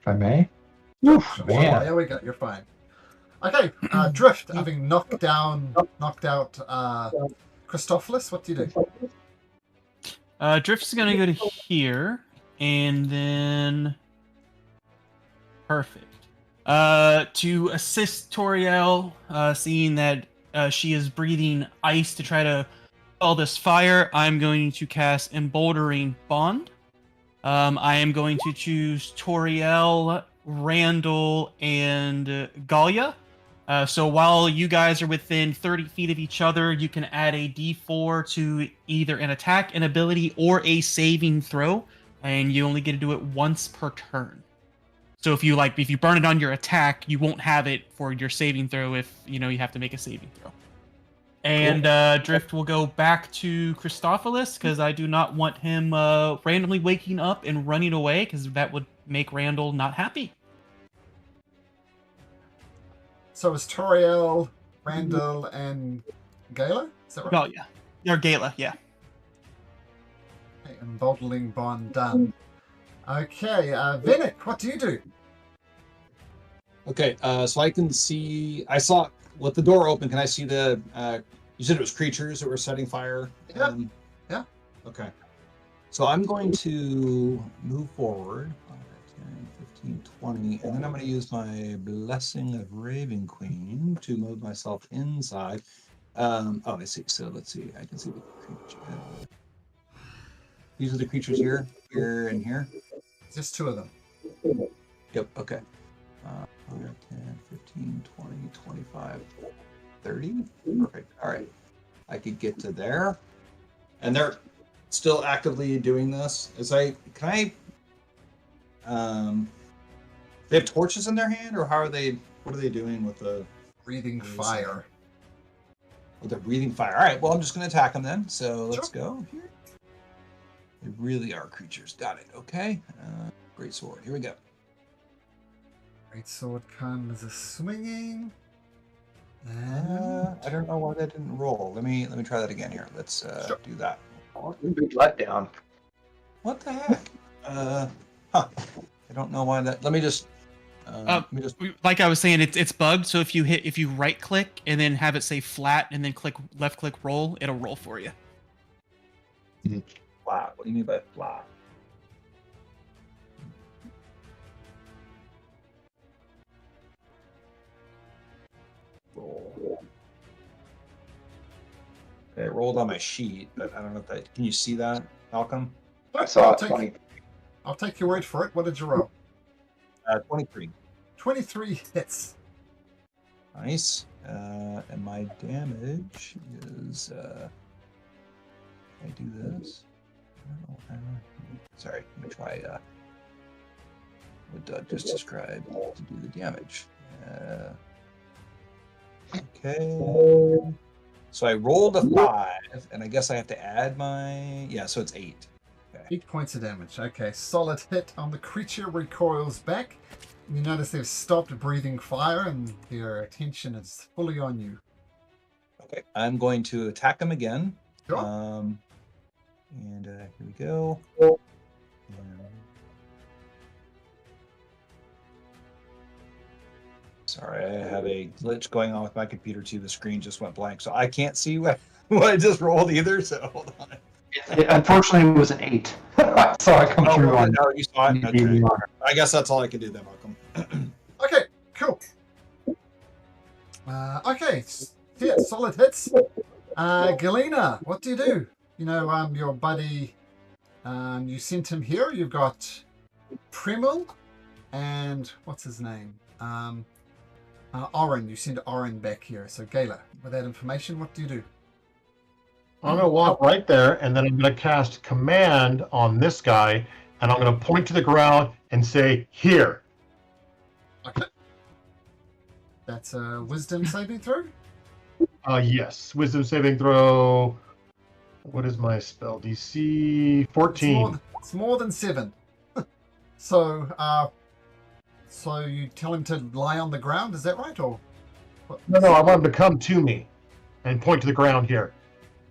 If I may. Oof, Sure. man. There we go. You're fine. Okay. Drift. Having knocked out Christophilus, what do you do? Drift's gonna go to here, and then perfect. To assist Toriel, seeing that she is breathing ice to try to all this fire, I'm going to cast Emboldering Bond. I am going to choose Toriel, Randall, and Galia. So while you guys are within 30 feet of each other, you can add a d4 to either an attack, an ability, or a saving throw, and you only get to do it once per turn. So if you burn it on your attack, you won't have it for your saving throw if you have to make a saving throw. And Drift will go back to Christophilus because I do not want him randomly waking up and running away because that would make Randall not happy. So it's Toriel, Randall, and Gala? Is that right? Oh, yeah. Or Gala, yeah. Okay, Emboldering Bond done. Okay, Venick, what do you do? Okay, so I can see. I saw with the door open. Can I see the? You said it was creatures that were setting fire. Yeah. Yeah. Okay. So I'm going to move forward 5, 10, 15, 20, and then I'm going to use my Blessing of Raven Queen to move myself inside. I see. So let's see. I can see the creature. These are the creatures here, and here. Just 2 of them. Yep. Okay. 5, 10, 15, 20, 25, 30. Perfect. All right. I could get to there. And they're still actively doing this. They have torches in their hand, or what are they doing with the Breathing fire. With the breathing fire? All right. Well, I'm just going to attack them then. So let's go here. They really are creatures. Got it. Okay. Great sword. Here we go. Great sword comes a swinging. I don't know why that didn't roll. Let me try that again here. Let's do that. Big letdown. What the heck? I don't know why that. Let me just. Like I was saying, it's bugged. So if you right click and then have it say flat and then left click roll, it'll roll for you. flat? What do you mean by flat? Roll. Okay, it rolled on my sheet, but I don't know if that. Can you see that, Malcolm? I saw I'll it. 20. I'll take your word for it. What did you roll? 23. 23 hits. Nice. And my damage is. Can I do this? I don't know. Sorry, let me try what Doug just described to do the damage. Okay. So I rolled a 5, and I guess I have to add my. Yeah, so it's 8. 8 points of damage. Okay, solid hit on the creature, recoils back. You notice they've stopped breathing fire and their attention is fully on you. Okay, I'm going to attack him again. Sure. And here we go. Sorry, I have a glitch going on with my computer too. The screen just went blank, so I can't see what I just rolled either. So hold on. Unfortunately, it was an 8. I saw it come through on. No, you saw it. Okay. DVR. I guess that's all I can do then, Malcolm. Okay, cool. Okay, yeah, solid hits. Galena, what do you do? You know, your buddy, you sent him here. You've got Premel and what's his name? Oren. You send Oren back here. So, Gala, with that information, what do you do? I'm going to walk right there, and then I'm going to cast command on this guy, and I'm going to point to the ground and say, here. Okay. That's a wisdom saving throw? Yes. Wisdom saving throw. What is my spell? DC 14. It's more than 7. So you tell him to lie on the ground, is that right? Or what? No, I want him to come to me and point to the ground here.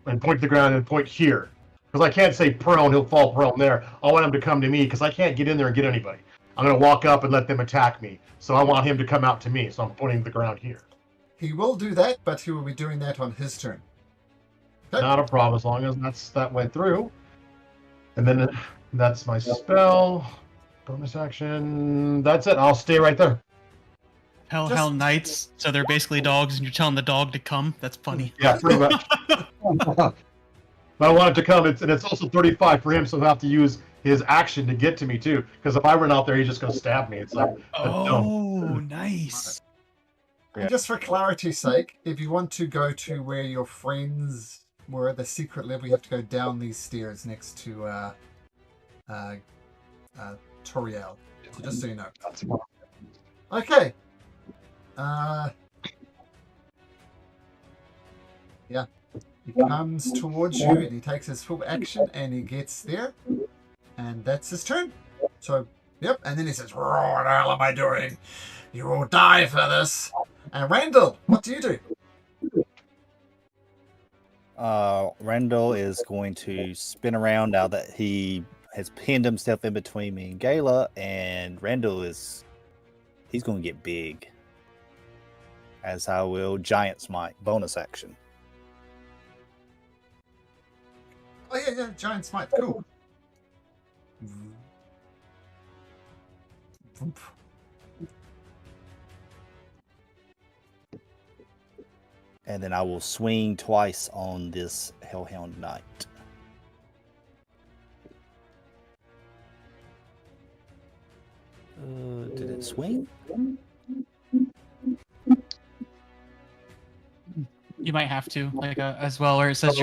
And point to the ground and point here. Because I can't say prone, he'll fall prone there. I want him to come to me because I can't get in there and get anybody. I'm going to walk up and let them attack me. So I want him to come out to me. So I'm pointing to the ground here. He will do that, but he will be doing that on his turn. Okay. Not a problem as long as that went through. And then that's my spell. Bonus action. That's it. I'll stay right there. Hell Knights. So they're basically dogs, and you're telling the dog to come. That's funny. Yeah, pretty much. But I want it to come. And it's also 35 for him, so he'll have to use his action to get to me too. Because if I run out there, he's just going to stab me. It's like, oh, nice. And just for clarity's sake, if you want to go to where your friends were at the secret level, you have to go down these stairs next to Toriel. So just so you know. Okay. Yeah. He comes towards you and he takes his full action and he gets there. And that's his turn. So, yep. And then he says, what the hell am I doing? You will die for this. And Randall, what do you do? Randall is going to spin around now that he has pinned himself in between me and Gala, and Randall he's going to get big. As I will Giant Smite, bonus action. Oh, yeah, Giant Smite, cool. And then I will swing twice on this Hellhound Knight. Did it swing? You might have to, like, as well, or it says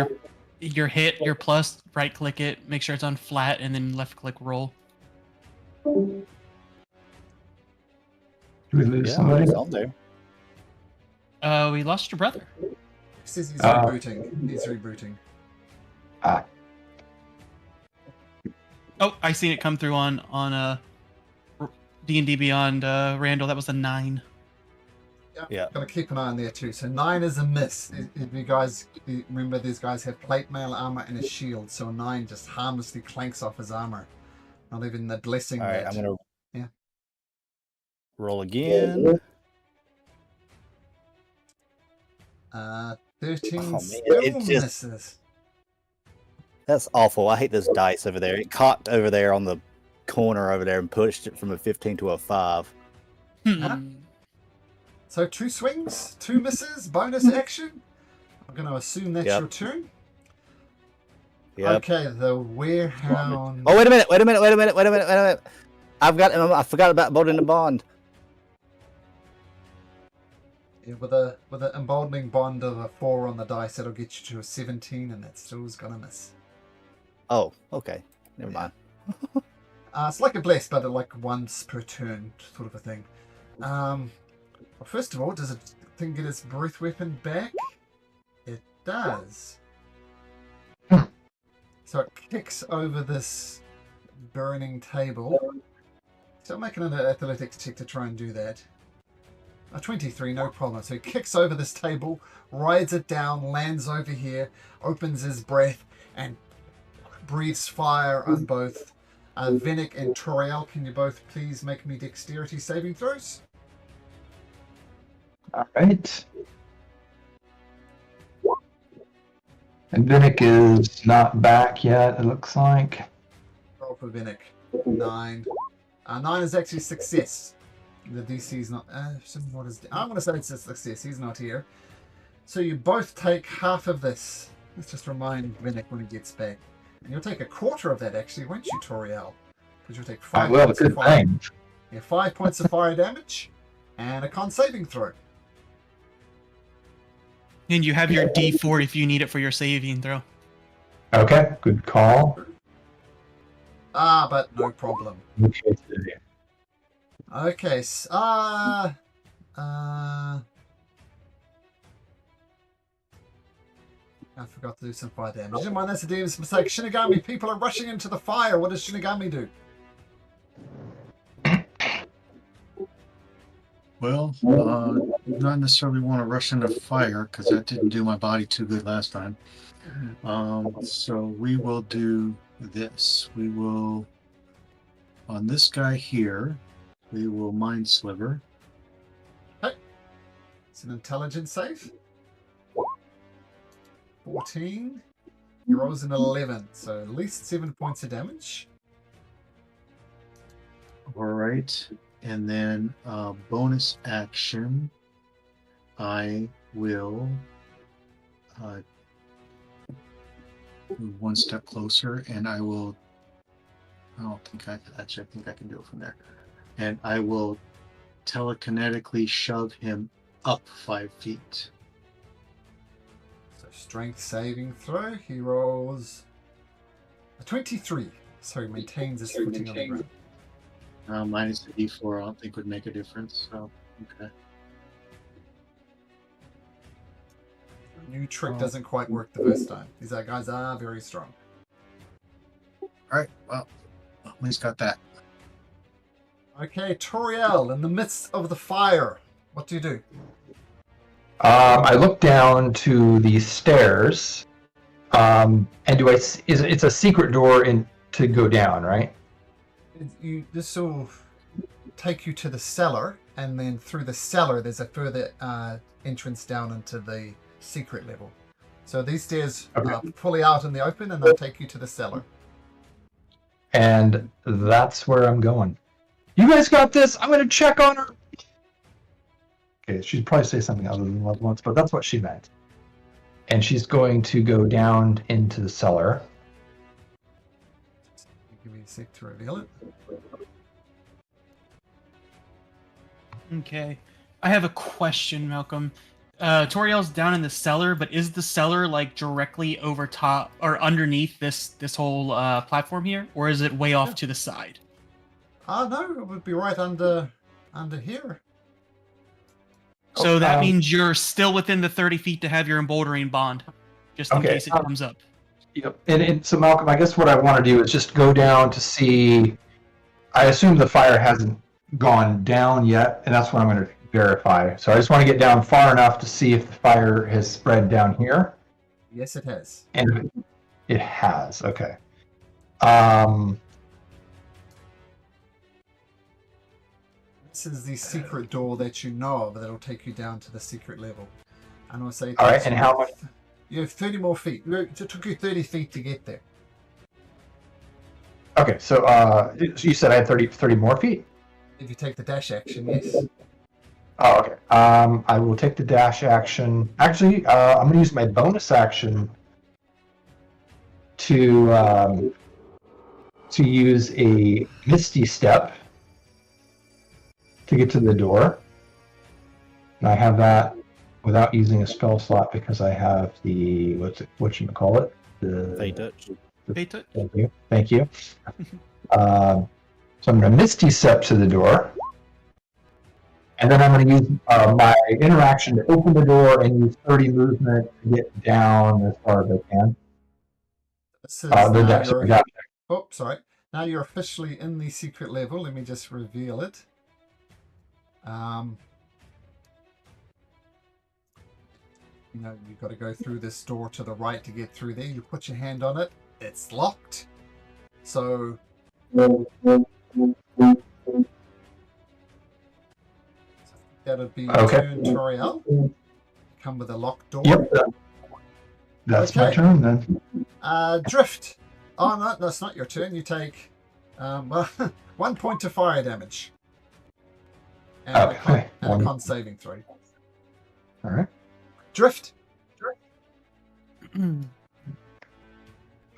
your hit, your plus, right click it, make sure it's on flat, and then left click roll. Do we lose Yeah, somebody? it's on there. We lost your brother. He says he's rebooting. He's rebooting. Oh, I seen it come through on D&D Beyond, Randall. That was a 9. Yeah. Gotta keep an eye on there too. So 9 is a miss. If you guys remember, these guys have plate mail armor and a shield, so a 9 just harmlessly clanks off his armor. Not even the blessing. All right, that. I'm going to Yeah. roll again. 13 Oh, man, still it just- misses. That's awful. I hate this dice over there. It cocked over there on the corner over there and pushed it from a 15 to a 5. Huh? So 2 swings, 2 misses, bonus action. I'm going to assume that's Yep. your turn. Yep. Okay, the Werehound. Oh, wait a minute. I forgot about building the bond. Yeah, with a emboldening bond of a 4 on the dice, that'll get you to a 17, and that still is going to miss. Oh, okay. Never mind. It's like a bless, but like once per turn, sort of a thing. Well, first of all, does it thing get its breath weapon back? It does. So it kicks over this burning table. So I'm making an athletics check to try and do that. A 23, no problem. So he kicks over this table, rides it down, lands over here, opens his breath, and breathes fire on both Vinnick and Toriel. Can you both please make me dexterity saving throws? All right. And Vinnick is not back yet, it looks like. Roll for Vinnick. 9. 9 is actually success. The DC is not. What is? I'm going to say it's a success. He's not here. So you both take half of this. Let's just remind Vinnick when he gets back. And you'll take a quarter of that, actually, won't you, Toriel? Because you'll take 5 Well, points good of fire. thing. Yeah, 5 points of fire damage and a con saving throw. And you have your D4 if you need it for your saving throw. Okay, good call. But no problem. Okay, Okay, I forgot to do some fire damage. Never mind, that's a demon's mistake. Shinigami, people are rushing into the fire. What does Shinigami do? Well, not necessarily want to rush into fire because that didn't do my body too good last time. So we will do this. We will, on this guy here, we will Mind Sliver. Okay. It's an intelligence save. 14. He rolls an 11, so at least 7 points of damage. All right. And then bonus action, I will move 1 step closer, and I will. I don't think I actually. I think I can do it from there, and I will telekinetically shove him up 5 feet. So strength saving throw. He rolls a 23, so he maintains his footing on the ground. Minus the D4, I don't think would make a difference. So okay. New trick doesn't quite work the first time. These guys are very strong. All right. Well, at least got that. Okay, Toriel, in the midst of the fire, what do you do? I look down to the stairs, and it's a secret door in to go down, right? This will take you to the cellar, and then through the cellar, there's a further entrance down into the secret level. So these stairs pull out in the open, and they'll take you to the cellar. And that's where I'm going. You guys got this. I'm going to check on her. Okay, she'd probably say something other than loved ones, but that's what she meant. And she's going to go down into the cellar. Give me a sec to reveal it. Okay. I have a question, Malcolm. Toriel's down in the cellar, but is the cellar like directly over top or underneath this whole platform here, or is it way off to the side? No, it would be right under here. So that means you're still within the 30 feet to have your emboldening bond, just in case it comes up. Yep. And so, Malcolm, I guess what I want to do is just go down to see. I assume the fire hasn't gone down yet, and that's what I'm going to verify. So I just want to get down far enough to see if the fire has spread down here. Yes, it has. And it has. Okay. This is the secret door that you know of that'll take you down to the secret level. And I'll say, all right. And how much? You have 30 more feet. It took you 30 feet to get there. Okay, so you said I had 30 more feet? If you take the dash action, yes. Oh, okay. I will take the dash action. Actually, I'm going to use my bonus action to use a Misty Step to get to the door. And I have that without using a spell slot because I have the whatchamacallit? The Fey touch. Fate it. Thank you. Thank you. So I'm going to Misty Step to the door. And then I'm going to use my interaction to open the door and use 30 movement to get down as far as I can. This is The now dash, you're, dash. oh, sorry. Now you're officially in the secret level. Let me just reveal it. You've got to go through this door to the right to get through there. You put your hand on it. It's locked. So that'll be your Okay. turn, Toriel. Come with a locked door. Yep. That's my Okay. turn then. Drift. Oh, no, that's not your turn. You take 1 point to fire damage. And, Okay. a con saving throw. All right. Drift.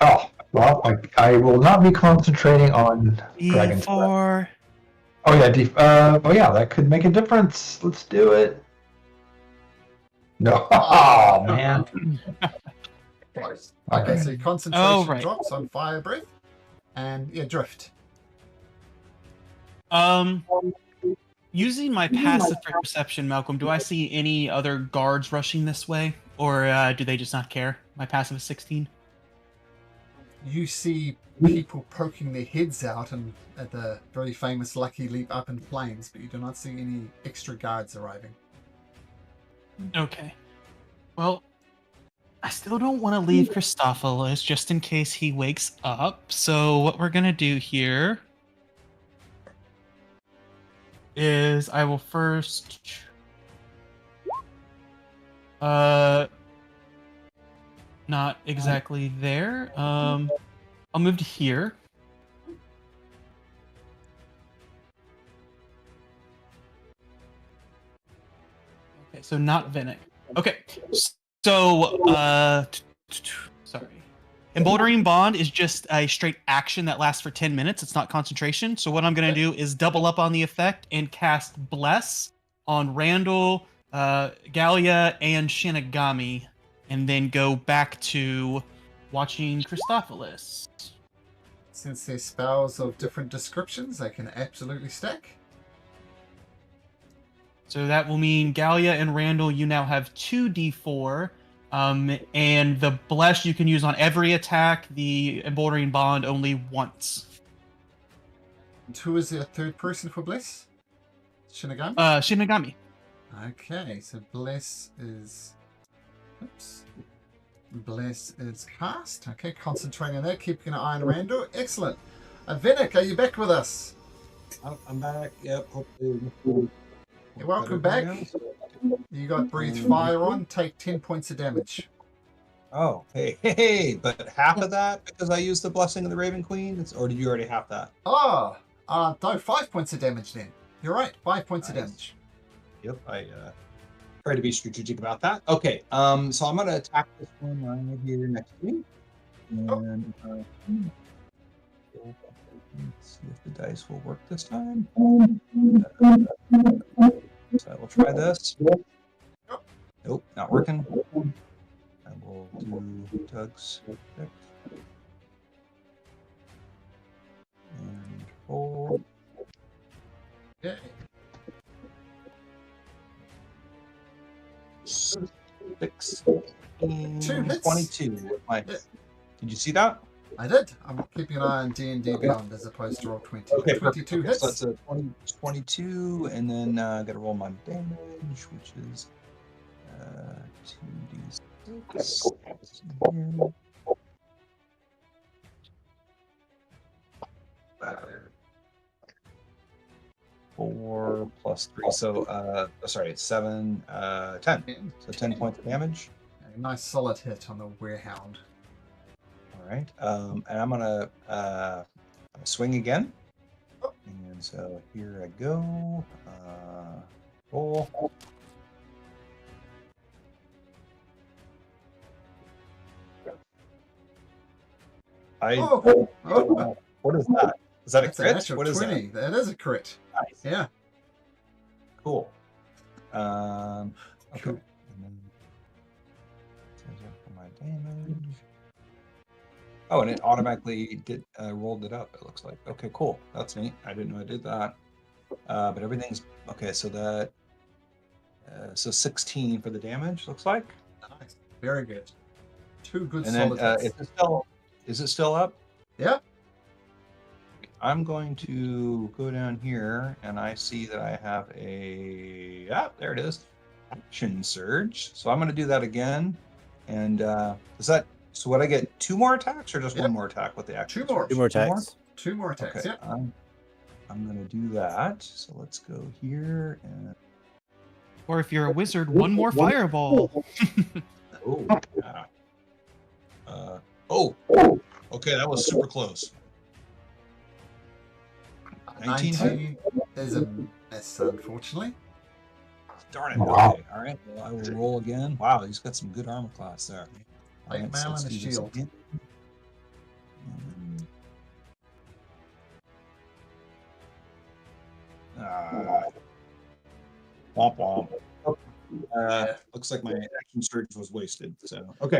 Oh, well, I will not be concentrating on Dragon's Breath. E4. Oh, yeah. Oh, yeah, that could make a difference. Let's do it. No. Oh, man. Close. Okay, so your concentration Oh, right. drops on fire breath. And yeah, drift. Using my passive perception, Malcolm, do I see any other guards rushing this way? Or do they just not care? My passive is 16. You see people poking their heads out and at the very famous Lucky Leap up in flames, but you do not see any extra guards arriving. Okay. Well, I still don't want to leave Christophilus just in case he wakes up. So what we're going to do here is I will first... not exactly there. I'll move to here. Okay, so not Venic. Okay, so sorry. Emboldening Bond is just a straight action that lasts for 10 minutes. It's not concentration. So what I'm going to do is double up on the effect and cast Bless on Randall, Gallia, and Shinigami, and then go back to watching Christophilus. Since they're spells of different descriptions, they can absolutely stack. So that will mean Gallia and Randall, you now have 2d4. And the Bless you can use on every attack, the Emboldening Bond only once. And who is the third person for Bless? Shinigami? Shinigami. Okay, so Bless is... Oops. Bless is cast. Okay, concentrating on that, keeping an eye on Randall. Excellent. Venick, are you back with us? I'm back. Yep. Hopefully. You're welcome back. You got Breathe Fire on. Take 10 points of damage. Oh, hey, but half of that because I used the Blessing of the Raven Queen? Or did you already have that? Oh, no, 5 points of damage then. You're right, 5 points of Nice. damage. Yep, I try to be strategic about that. Okay, so I'm going to attack this one right here next to me. And let's see if the dice will work this time. So I will try this. Nope, not working. I will do Doug's pick. And roll. Okay. 6, 2 hits. 22. With my... Yeah. Did you see that? I did. I'm keeping an eye on D&D Beyond as opposed to Roll20. Okay, 22 hits. So that's a 22, and then I got to roll my damage, which is 2d6. Four plus 3, so sorry, 7, 10. So 10 points of damage. A nice solid hit on the Werehound. All right, and I'm gonna I swing again. And so here I go. Roll. Oh, What is that? Is that a that's a crit? natural What is 20. That is a crit. Nice. Yeah. Cool. Okay. Cool. And then for my damage. Oh, and it automatically did rolled it up. It looks like. Okay, cool. That's neat. I didn't know I did that. But everything's okay. So that so 16 for the damage. Looks like. Nice. Very good. 2 good And then solid hits. is it still up? Yeah. I'm going to go down here, and I see that I have a there it is, action surge. So I'm going to do that again. And is that so? Would I get 2 more attacks or just Yep. 1 more attack with the action? 2 more. surge? 2 more attacks. 2 more attacks. Okay, Yeah. I'm going to do that. So let's go here and Or if you're a wizard, 1 more fireball. oh yeah. Okay, that was super close. 19 hit? 19 is a miss, unfortunately. Darn it. Wow. Okay. All right. Well, I will roll again. Wow, he's got some good armor class there. All Light right, mail let's and a do this shield. again. Womp womp. Looks like my action surge was wasted. So okay.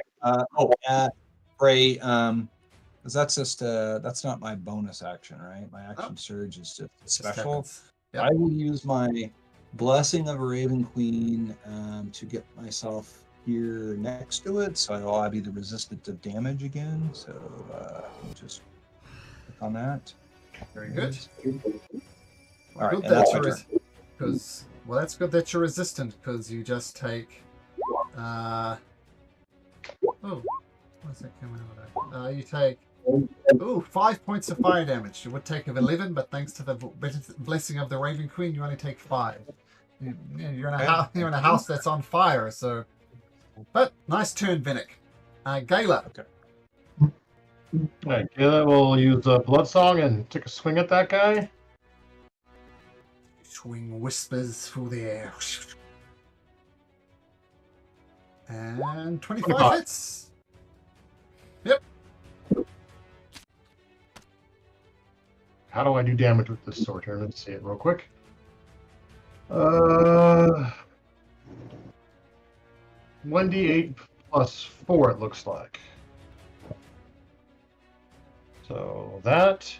Bray. Because that's just that's not my bonus action, right? My action surge is just Just special. happens. Yep. I will use my blessing of a Raven Queen to get myself here next to it, so I'll be the resistant to damage again. So we'll just click on that. Very good. All right, Good and that's my that turn. you're well, that's good that you're resistant because you just take. Oh, what's that coming out of? You take. 5 points of fire damage. You would take of 11, but thanks to the blessing of the Raven Queen, you only take 5. You're in a house that's on fire, so. But nice turn, Vinnick. Gala. Alright, Gila will use Bloodsong and take a swing at that guy. Swing whispers through the air. And 25 hits. Yep. How do I do damage with this sword here? Let's see it real quick. 1d8 plus 4, it looks like. So that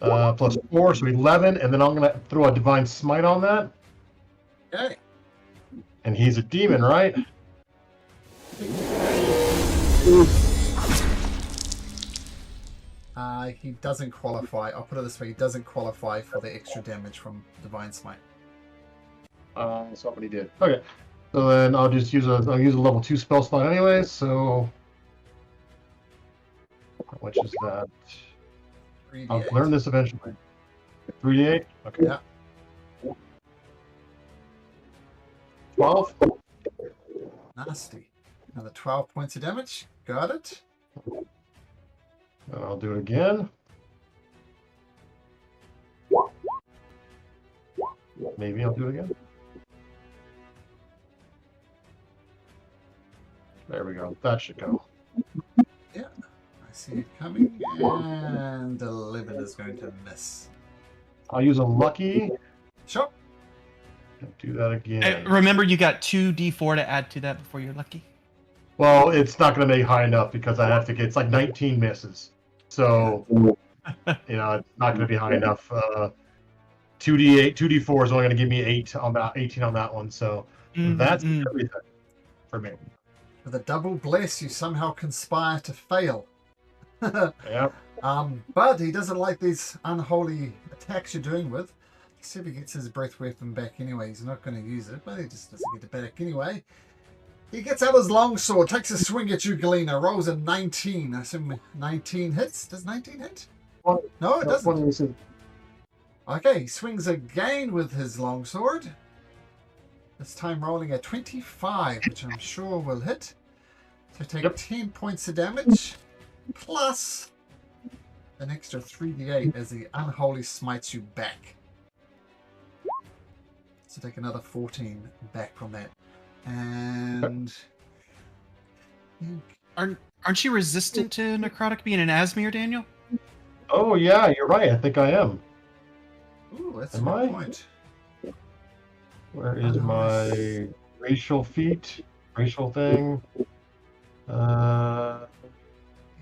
plus 4, so 11, and then I'm gonna throw a divine smite on that. Okay. And he's a demon, right? He doesn't qualify. I'll put it this way: he doesn't qualify for the extra damage from Divine Smite. That's what he did. Okay. So then I'll just use a level 2 spell slot anyways, so which is that? 3d8. I'll learn this eventually. 3d8? Okay. Yeah. 12? Nasty. Another 12 points of damage. Got it. And I'll do it again. Maybe I'll do it again. There we go. That should go. I see it coming, and 11 is going to miss. I'll use a lucky. Sure. Do that again. Remember, you got 2d4 to add to that before you're lucky. Well, it's not going to make high enough because I have to get, it's like 19 misses. So, it's not going to be high enough. 2d8, 2d4 is only going to give me 18 on that one. So that's everything for me. With a double bless, you somehow conspire to fail. Yep. But he doesn't like these unholy attacks you're doing with. Let's see if he gets his breath weapon back anyway. He's not going to use it, but he just doesn't get it back anyway. He gets out his longsword, takes a swing at you, Galena, rolls a 19. I assume 19 hits. Does 19 hit? No, it doesn't. Okay, he swings again with his longsword. This time rolling a 25, which I'm sure will hit. So take 10 points of damage, plus an extra 3d8 as the unholy smites you back. So take another 14 back from that. And Aren't you resistant to necrotic being an Asmir, Daniel? Oh yeah, you're right. I think I am. ooh, that's a Am good I? point. Where is my racial feat? Racial thing?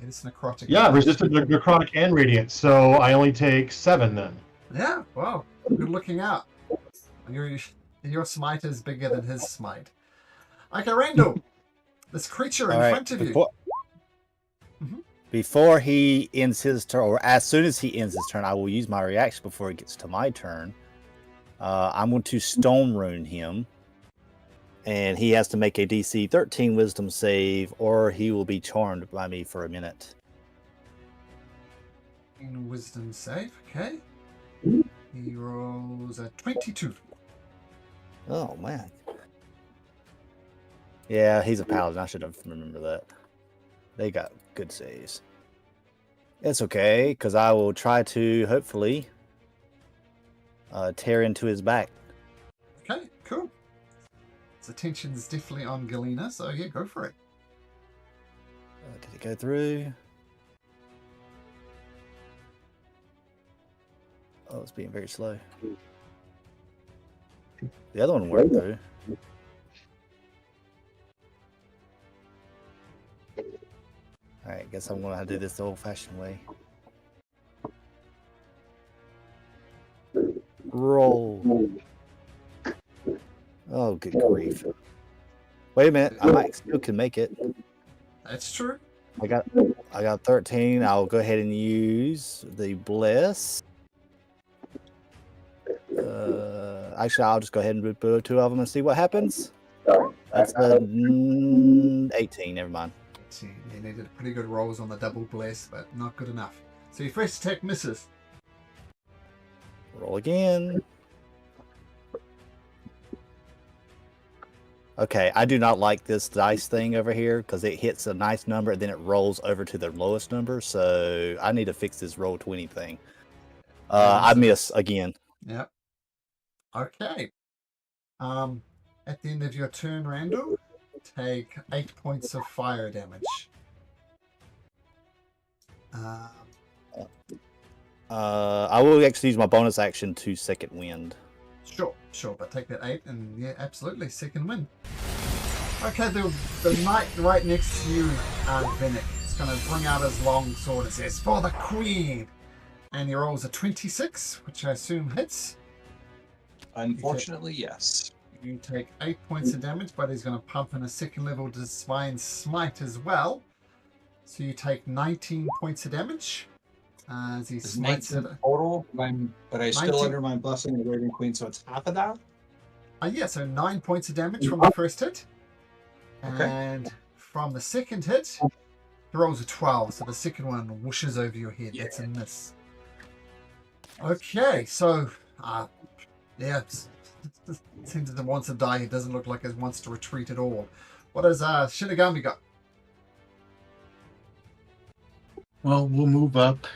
It's necrotic. Yeah, resistant to necrotic and radiant. So I only take 7 then. Yeah, wow. Good looking out. Your smite is bigger than his smite. Okay, Randall. This creature in All right, front of you. Before he ends his turn, or as soon as he ends his turn, I will use my reaction before it gets to my turn. I'm going to Stone Rune him. And he has to make a DC 13 Wisdom save, or he will be charmed by me for a minute. In wisdom save, okay. He rolls a 22. Oh, man. Yeah, he's a paladin. I should have remembered that. They got good saves. It's okay, because I will try to, hopefully, tear into his back. Okay, cool. His attention's definitely on Galena, so yeah, go for it. Did it go through? Oh, it's being very slow. The other one worked, though. Alright, guess I'm gonna have to do this the old-fashioned way. Roll. Oh, good grief. Wait a minute, I might still can make it. That's true. I got 13. I'll go ahead and use the bless. Actually, I'll just go ahead and do 2 of them and see what happens. That's 18. Never mind. See, you needed pretty good rolls on the double bless, but not good enough. So your first attack misses. Roll again. Okay, I do not like this dice thing over here because it hits a nice number and then it rolls over to the lowest number. So I need to fix this roll 20 thing. I miss again. Yep. Okay. At the end of your turn, Randall, take 8 points of fire damage. I will actually use my bonus action to second wind. Sure, but take that 8 and yeah, absolutely, second win. Okay, the knight right next to you, Vinnick, is going to bring out his long sword and says, "For the Queen!" And he rolls a 26, which I assume hits. Unfortunately, yes. You take 8 points of damage, but he's going to pump in a second level Divine Smite as well. So you take 19 points of damage. As he It's smites 19 it. total, but I still 19. under my blessing of the Raven Queen, so it's half of that. Yeah, so 9 points of damage from the first hit. Okay. And from the second hit, he rolls a 12, so the second one whooshes over your head. That's a miss. Okay, so, yeah, since it wants to die, it doesn't look like it wants to retreat at all. What does Shinigami got? Well, we'll move up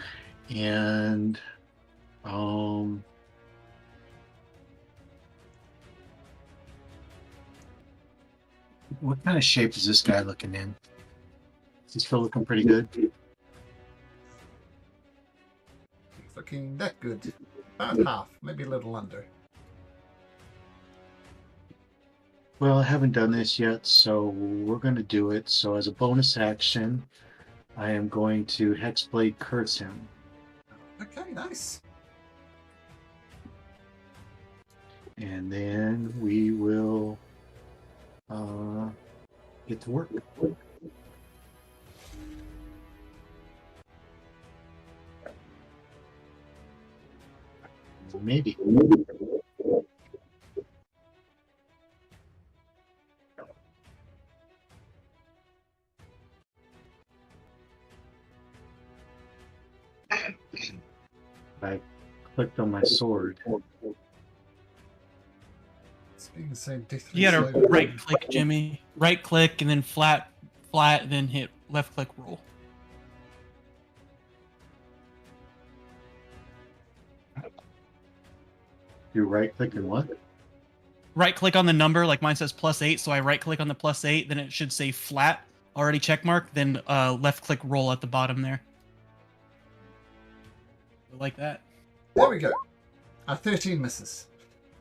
and what kind of shape is this guy looking in? Is he still looking pretty good? He's looking that good. About half, maybe a little under. Well, I haven't done this yet, so we're going to do it. So as a bonus action, I am going to Hexblade Curse him. Okay, nice. And then we will get to work. Maybe. I clicked on my sword. It's being the same death. You gotta right click, Jimmy. Right click and then flat, then hit left click roll. You right click and what? Right click on the number, like mine says +8, so I right click on the +8, then it should say flat, already check mark, then left click roll at the bottom there. Like that. There we go. 13 misses.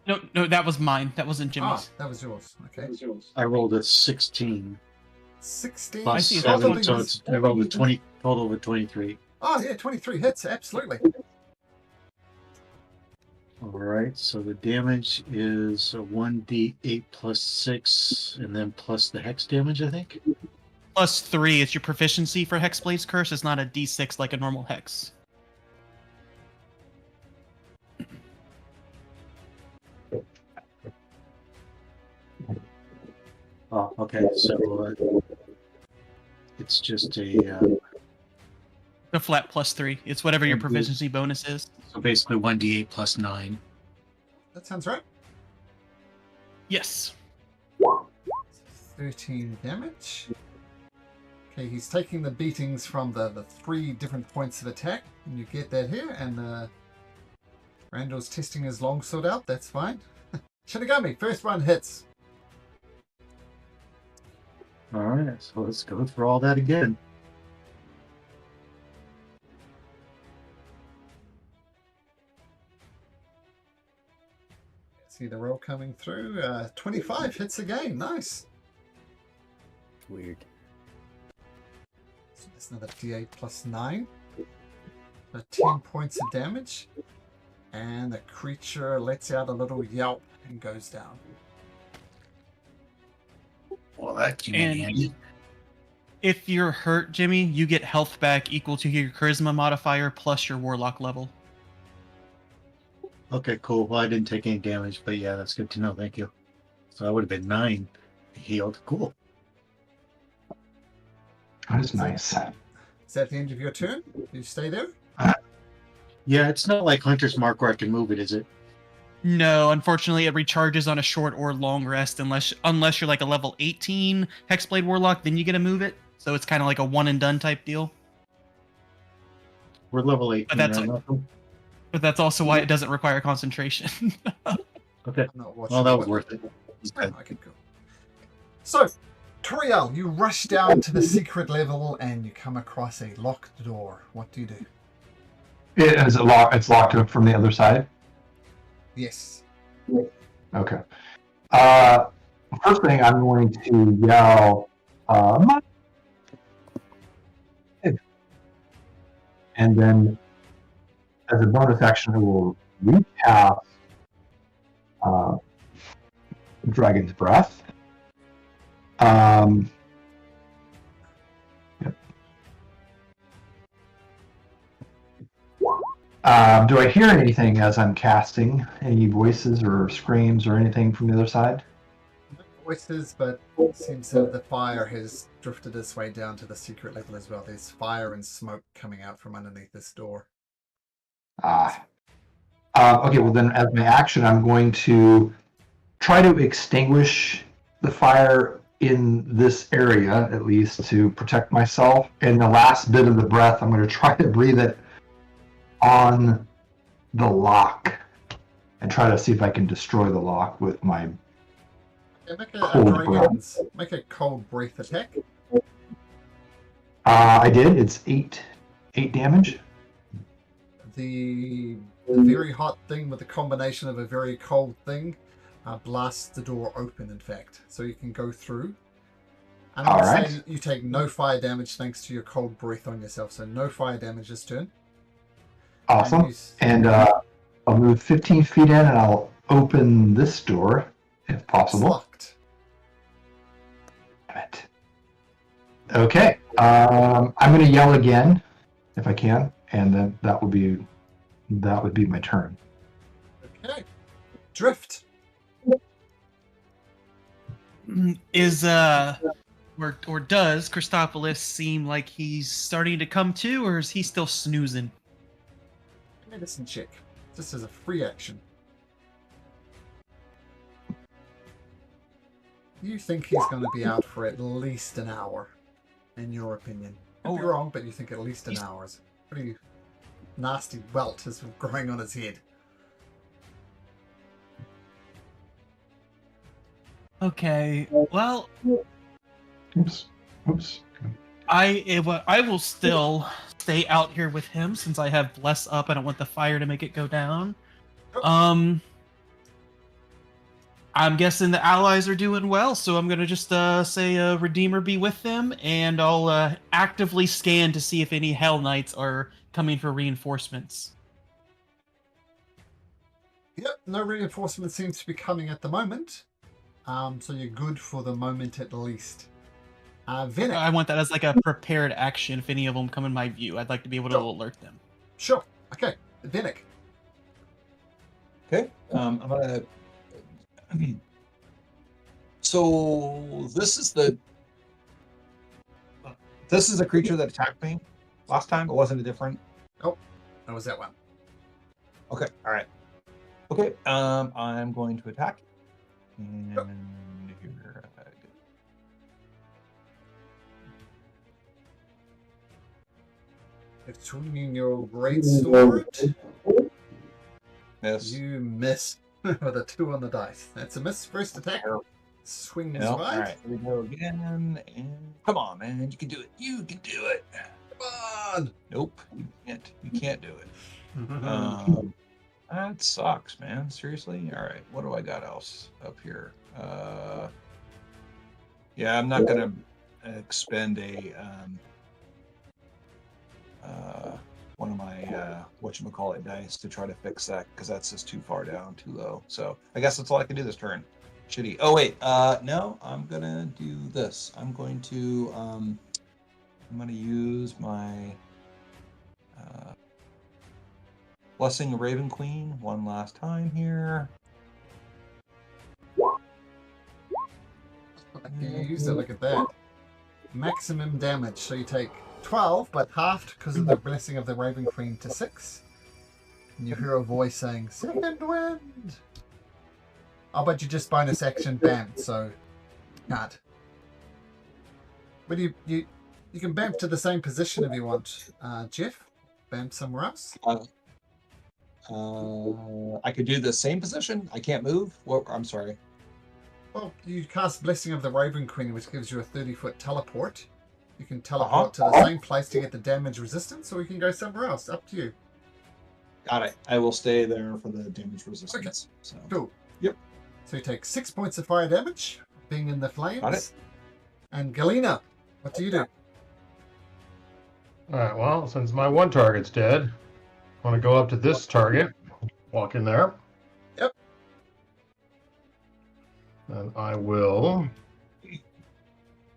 No, that was mine. That wasn't Ah, Jimmy's. that was yours. Okay. I rolled a 16 16. plus see, 7, so it's, I rolled a 20 total of 23. Oh, yeah, 23 hits. Absolutely. All right, so the damage is a 1d8 plus 6, and then plus the hex damage, I think. +3 is your proficiency for Hexblade's Curse. It's not a d6 like a normal hex. Oh, okay, so it's just a A flat +3. It's whatever your proficiency bonus is. so basically 1d8 plus 9. That sounds right. Yes. 13 damage. Okay, he's taking the beatings from the 3 different points of attack, and you get that here, and Randall's testing his longsword out, that's fine. Shinigami, first one hits. All right, so let's go through all that again. See the roll coming through. 25 hits again, nice. Weird. So that's another d8 plus 9. 10 points of damage. And the creature lets out a little yelp and goes down. Well, that came in And- handy. If you're hurt, Jimmy, you get health back equal to your charisma modifier plus your warlock level. Okay, cool. Well, I didn't take any damage, but yeah, that's good to know. Thank you. So I would have been 9 healed. Cool. That is nice. Is that the end of your turn? You stay there? Yeah, it's not like Hunter's Mark where I can move it, is it? No, unfortunately, it recharges on a short or long rest unless you're like a level 18 Hexblade Warlock, then you get to move it. So it's kind of like a one and done type deal. We're level 18 But that's right, Malcolm? But that's also why it doesn't require concentration. Okay. I'm not watching Well, that was what- worth it. It's good. Okay, cool. So, Toriel, you rush down to the secret level and you come across a locked door. What do you do? Is it locked? It's locked up from the other side. Yes. Okay. First thing, I'm going to yell, and then as a bonus action, I will recast Dragon's Breath. Yep. Do I hear anything as I'm casting? Any voices or screams or anything from the other side? No voices, but it seems that the fire has drifted its way down to the secret level as well. There's fire and smoke coming out from underneath this door. Okay, well then as my action, I'm going to try to extinguish the fire in this area, at least, to protect myself. And the last bit of the breath, I'm going to try to breathe it on the lock and try to see if I can destroy the lock with my... Okay, make a Cold dragon's, make a cold breath attack. I did. It's 8 damage. The very hot thing with a combination of a very cold thing blasts the door open, in fact. So you can go through. And I'm going to say you take no fire damage thanks to your cold breath on yourself. So no fire damage this turn. Awesome. And I'll move 15 feet in and I'll open this door if It's possible. locked. Damn it. Okay. I'm going to yell again if I can, and then that would be my turn. Okay. Drift. Is or does Christopolis seem like he's starting to come to, or is he still snoozing? Medicine check. This is a free action. You think he's going to be out for at least an hour, in your opinion. Could be wrong, but you think at least an hour. It's a pretty nasty welt is growing on his head. Okay. Well, Oops. Oops. I will still stay out here with him since I have bless up. I don't want the fire to make it go down. I'm guessing the allies are doing well, so I'm gonna just say Redeemer be with them, and I'll actively scan to see if any Hell Knights are coming for reinforcements. Yep, no reinforcement seems to be coming at the moment. So you're good for the moment at least. Vinnick. I want that as like a prepared action if any of them come in my view. I'd like to be able to Sure. alert them. Sure. Okay. Vinnick. Okay. I'm gonna. So this is the creature that attacked me last time. It wasn't a different. Oh, that was that one. Okay. All right. Okay. I'm going to attack. And here I go. It's swinging your great sword. Miss. You miss with a 2 on the dice. That's a miss. First attack. Swings No. All wide. right. Here we go again. And come on, man. You can do it. You can do it. Come on. Nope. You can't. You can't do it. Mm-hmm. That sucks, man. Seriously? All right. What do I got else up here? Yeah, I'm not gonna expend a one of my whatchamacallit dice to try to fix that because that's just too far down, too low. So I guess that's all I can do this turn. Shitty. Oh wait, no, I'm gonna do this. I'm gonna use my Blessing the Raven Queen one last time here. You use it, look at that. Maximum damage, so you take 12, but halved because of the Blessing of the Raven Queen to 6. And you hear a voice saying, Second Wind! Oh, but you just bonus action bamf, so can't. But you can bamf to the same position if you want, Jeff. Bamf somewhere else. I could do the same position. I can't move. Well, I'm sorry. Well, you cast Blessing of the Raven Queen, which gives you a 30-foot teleport. You can teleport to the same place to get the damage resistance, or you can go somewhere else. Up to you. Got it. I will stay there for the damage resistance. Okay. So. Cool. Yep. So you take 6 points of fire damage, being in the flames. Got it. And Galena, what do you do? All right. Well, since my one target's dead, I want to go up to this target. Walk in there. Yep. And I will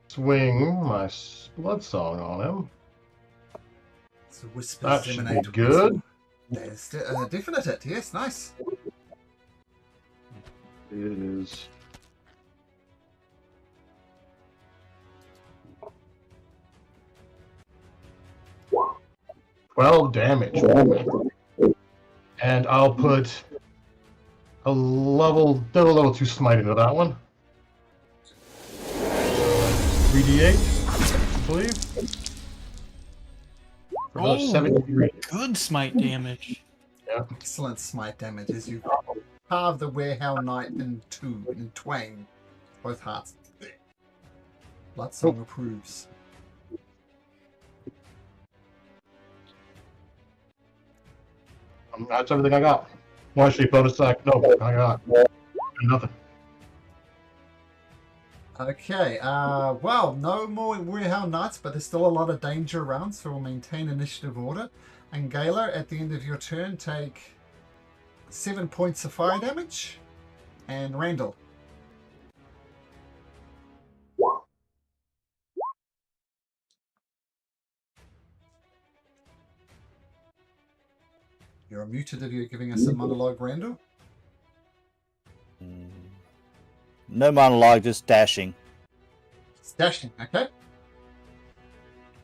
swing my blood song on him. So whispers That should be emanate good. There's definite hit. Yes, nice. It is. Well, damage. And I'll put a level 2 smite into that one. 3d8, I believe. For another 73. Good smite damage. Yeah. Excellent smite damage as you carve the Werehell Knight in twain. Both hearts. Bloodsong approves. That's everything I got. Well, actually, bonus attack. No, I got nothing. Okay, well, no more Werehell Knights, but there's still a lot of danger around, so we'll maintain initiative order. And Gala, at the end of your turn, take 7 points of fire damage. And Randall. You're muted if you're giving us a monologue, Randall. No monologue, just dashing. It's dashing, okay.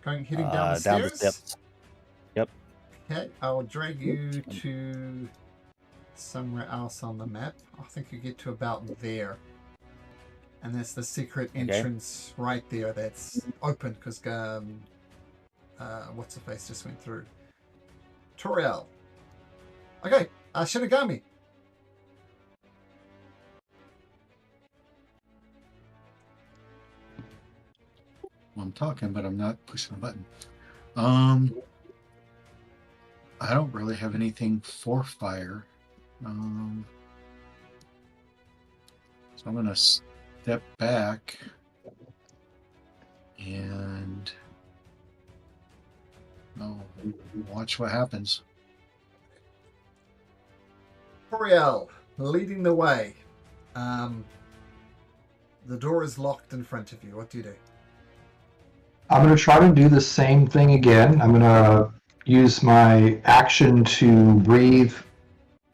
Heading down the stairs. Down the steps. Yep. Okay, I'll drag you to somewhere else on the map. I think you get to about there. And there's the secret entrance right there that's open because what's the face just went through. Toriel. Okay, Shinigami. Well, I'm talking, but I'm not pushing a button. I don't really have anything for fire. So I'm gonna step back and watch what happens. Toriel, leading the way. The door is locked in front of you. What do you do? I'm going to try to do the same thing again. I'm going to use my action to breathe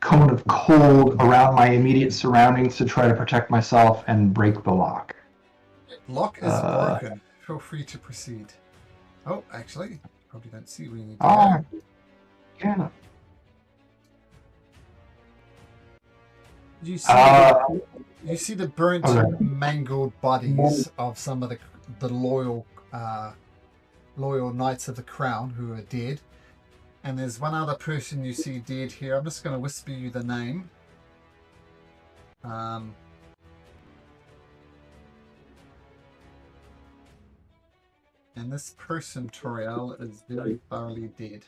cone of cold around my immediate surroundings to try to protect myself and break the lock. Lock is broken. Feel free to proceed. Oh, actually, probably don't see where you need to Oh, go. yeah. You see the burnt, Okay. mangled bodies of some of the loyal knights of the crown who are dead, and there's one other person you see dead here. I'm just going to whisper you the name. And this person, Toriel, is very thoroughly dead.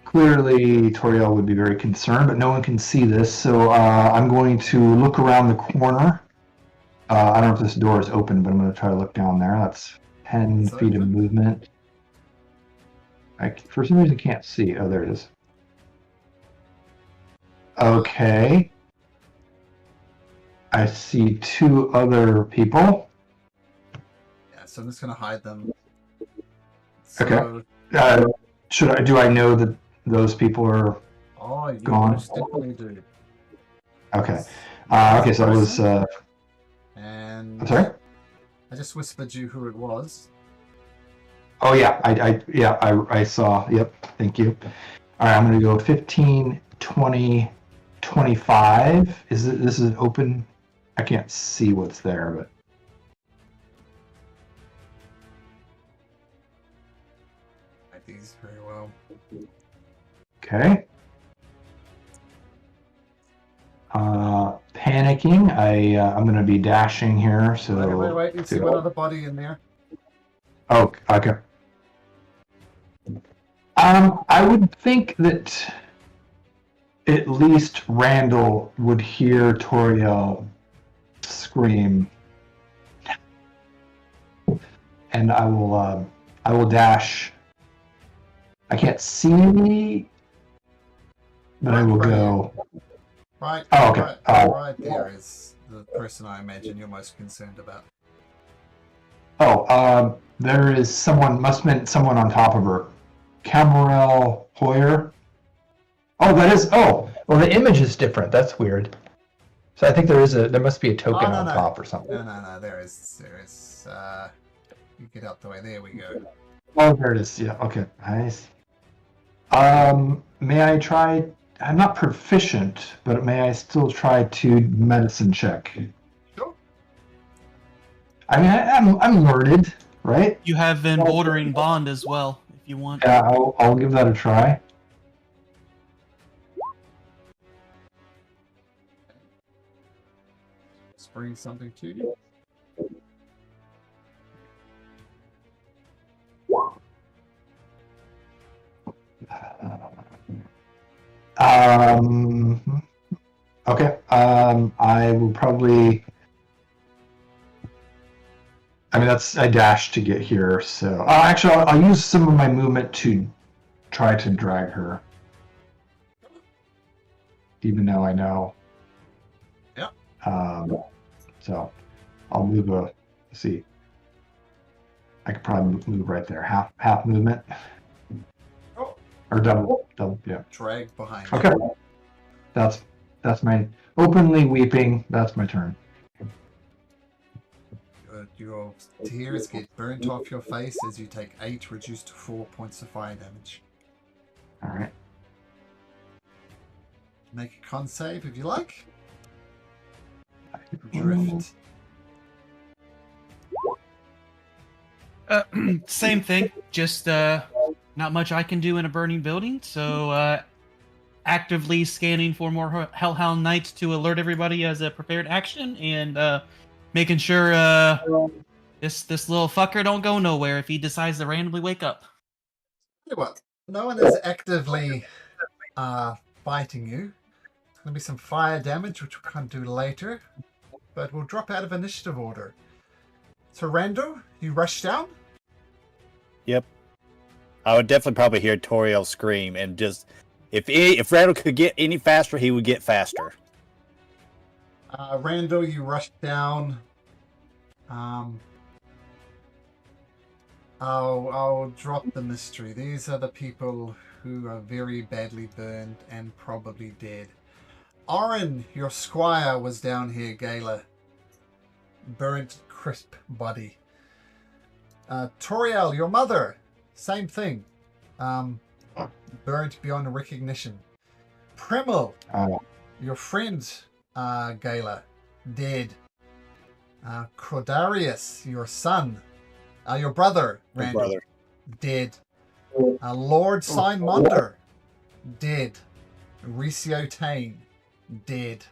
Clearly Toriel would be very concerned, but no one can see this, so I'm going to look around the corner. I don't know if this door is open, but I'm going to try to look down there. That's 10 It's feet of open. movement. For some reason, can't see. Oh, there it is. Okay. I see two other people. Yeah, so I'm just going to hide them. So, Okay. Do I know that those people are oh, you gone? most definitely do. Okay. Okay, so it was. And I'm sorry? I just whispered you who it was. Oh, yeah. I saw. Yep. Thank you. All right, I'm going to go 15, 20, 25. This is open? I can't see what's there, but. These very well. Okay. Panicking. I'm going to be dashing here. So. Wait. You see one other body in there? Oh, okay. I would think that at least Randall would hear Toriel scream, and I will dash. I can't see, but I will go. Right. Oh, okay. Right there is the person I imagine you're most concerned about. Oh, there is someone. Must have been someone on top of her. Camarel Hoyer. Oh, that is. Oh, well, the image is different. That's weird. So I think there must be a token on top or something. No. There is. You get out the way. There we go. Oh, there it is. Yeah. Okay. Nice. May I try? I'm not proficient, but may I still try to medicine check? Sure. I mean, I'm learned, right? You have Emboldering Bond as well, if you want. Yeah, I'll give that a try. Bring something to you. Okay. I will probably. I mean, I dashed to get here, so actually, I'll use some of my movement to try to drag her, even though I know. Yeah. So I'll move let's see. I could probably move right there, half movement. Oh. Or double, yeah. Drag behind. Okay. That's my openly weeping. That's my turn. Your tears get burnt off your face as you take 8 reduced to 4 points of fire damage. All right. Make a con save if you like. Drift. Same thing. Just not much I can do in a burning building. So actively scanning for more Hellhound Knights to alert everybody as a prepared action, and making sure this little fucker don't go nowhere if he decides to randomly wake up. Tell you what, no one is actively fighting you. There's going to be some fire damage, which we can't do later, but we'll drop out of initiative order. So, Rando, you rush down? Yep. I would definitely probably hear Toriel scream, and just if Randall could get any faster, he would get faster. Rando, you rush down. I'll drop the mystery. These are the people who are very badly burned and probably dead. Oren, your squire, was down here, Gala. Burnt, crisp body. Toriel, your mother, same thing. Burnt beyond recognition. Primal, your friend, Gala, dead. Crodarius, your son, your brother, Randall, dead. Lord Simonder, dead. Ricio Tane, dead.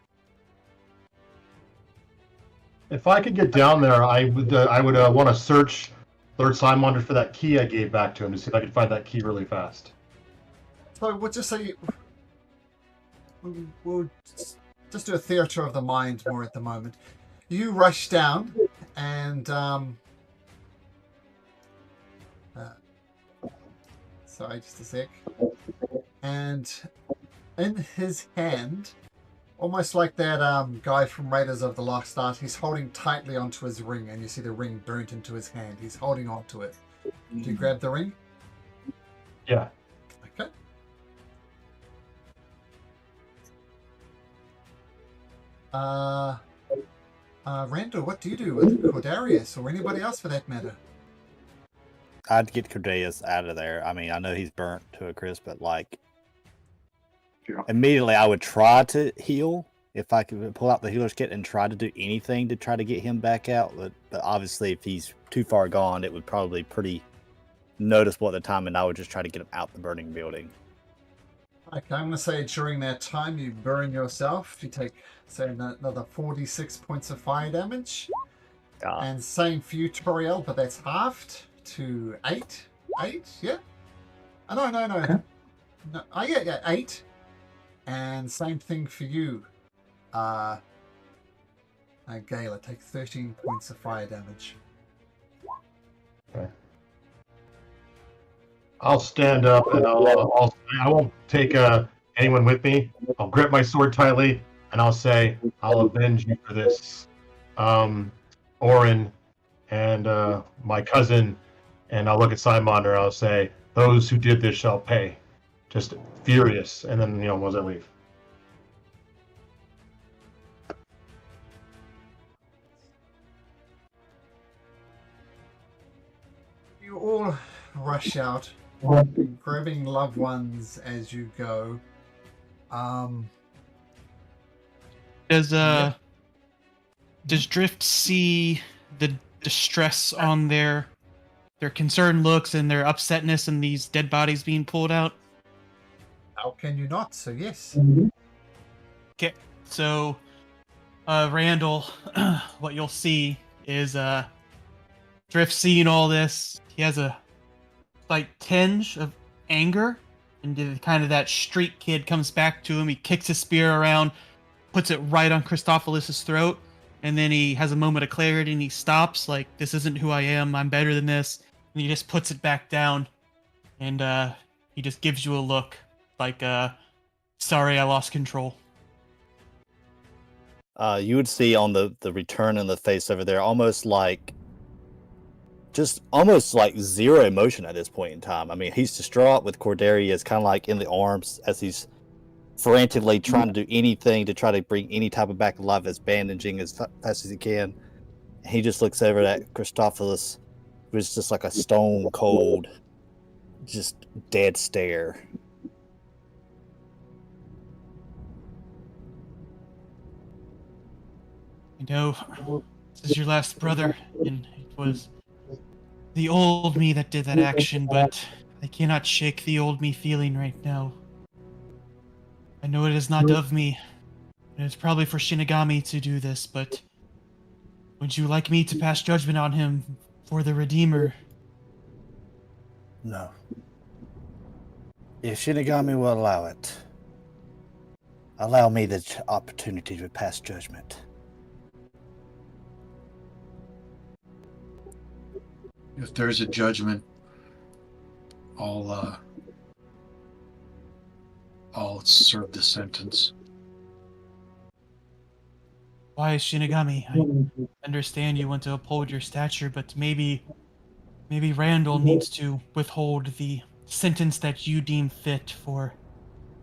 If I could get down there, I would want to search Lord Simonder for that key I gave back to him to see if I could find that key really fast. So we'll just say we'll just do a theater of the mind more at the moment. You rush down and sorry, just a sec. And in his hand, almost like that guy from Raiders of the Lost Ark, he's holding tightly onto his ring, and you see the ring burnt into his hand. He's holding onto it. Do you grab the ring? Yeah. Okay. Randall, what do you do with Cordarius, or anybody else for that matter? I'd get Cordarius out of there. I mean, I know he's burnt to a crisp, but like immediately I would try to heal if I could pull out the healer's kit and try to do anything to try to get him back out. But obviously, if he's too far gone, it would probably be pretty noticeable at the time, and I would just try to get him out the burning building. Okay, I'm going to say during that time you burn yourself. You take, say, another 46 points of fire damage. And same for you, Toriel, but that's halved to 8. 8, yeah? Oh, no. Okay. No. Oh, yeah, 8. And same thing for you, Gala. Take 13 points of fire damage. Okay. I'll stand up and I won't take anyone with me. I'll grip my sword tightly and I'll say, I'll avenge you for this. Orin and my cousin, and I'll look at Simonder and I'll say, those who did this shall pay. Just furious. And then, once I leave. You all rush out, grabbing loved ones as you go. Does Drift see the distress on their concerned looks and their upsetness and these dead bodies being pulled out? How can you not? So yes. Okay, so Randall, what you'll see is Drift seeing all this. He has a slight tinge of anger, and kind of that street kid comes back to him. He kicks his spear around, puts it right on Christophelus's throat, and then he has a moment of clarity and he stops, like, this isn't who I am, I'm better than this. And he just puts it back down, and he just gives you a look like, sorry, I lost control. You would see on the return in the face over there almost like zero emotion at this point in time. I mean, he's distraught with Cordarius kind of like in the arms as he's frantically trying to do anything to try to bring any type of back to life, as bandaging as fast as he can. He just looks over at Christophilus, who's just like a stone cold, just dead stare. I know this is your last brother, and it was the old me that did that action, but I cannot shake the old me feeling right now. I know it is not of me, and it's probably for Shinigami to do this, but would you like me to pass judgment on him for the Redeemer? No. If Shinigami will allow it, allow me the opportunity to pass judgment. If there's a judgment, I'll serve the sentence. Why, Shinigami? I understand you want to uphold your stature, but maybe Randall needs to withhold the sentence that you deem fit for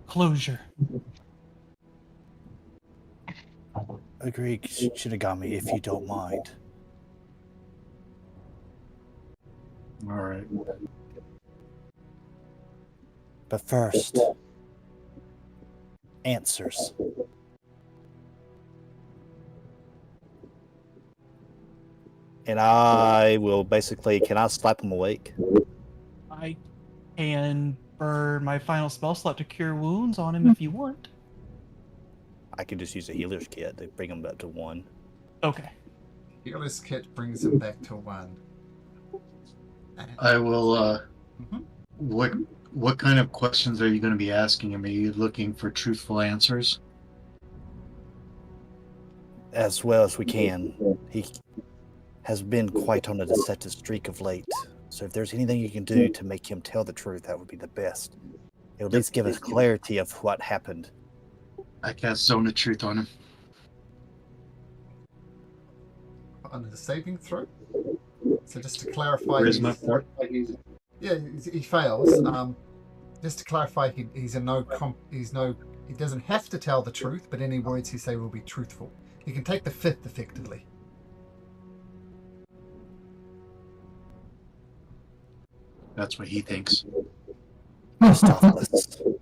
closure. Agree, Shinigami, if you don't mind. All right. But first, answers. And I will basically, can I slap him awake? I can burn my final spell slot to cure wounds on him if you want. I could just use a healer's kit to bring him up to 1. Okay. Healer's kit brings him back to 1. I will. Mhm. What kind of questions are you going to be asking him? Are you looking for truthful answers? As well as we can. He has been quite on a deceptive streak of late. So if there's anything you can do to make him tell the truth, that would be the best. It would at least give us clarity of what happened. I cast Zone of Truth on him. On the saving throw. So just to clarify, Charisma. he fails. Just to clarify, he doesn't have to tell the truth, but any words he say will be truthful. He can take the 5th effectively. That's what he thinks. Christophilus.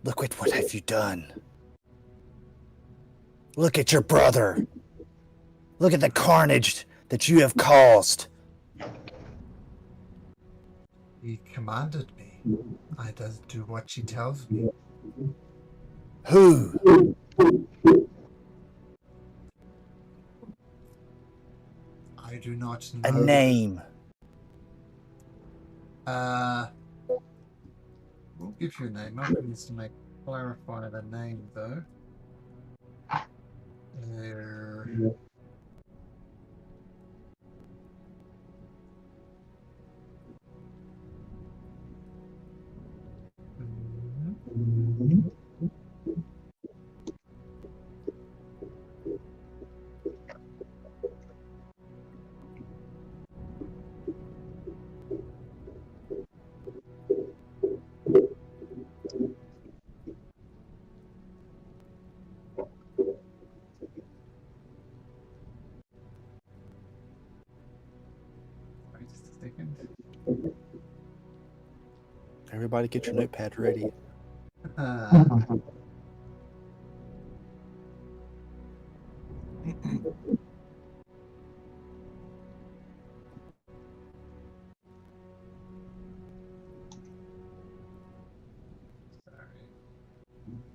Look at what have you done. Look at your brother. Look at the carnage that you have caused. He commanded me. I does do what she tells me. Who? I do not know. A name. We'll give you a name. I need to clarify the name though. There. Wait just a second. Everybody get your notepad ready. Sorry.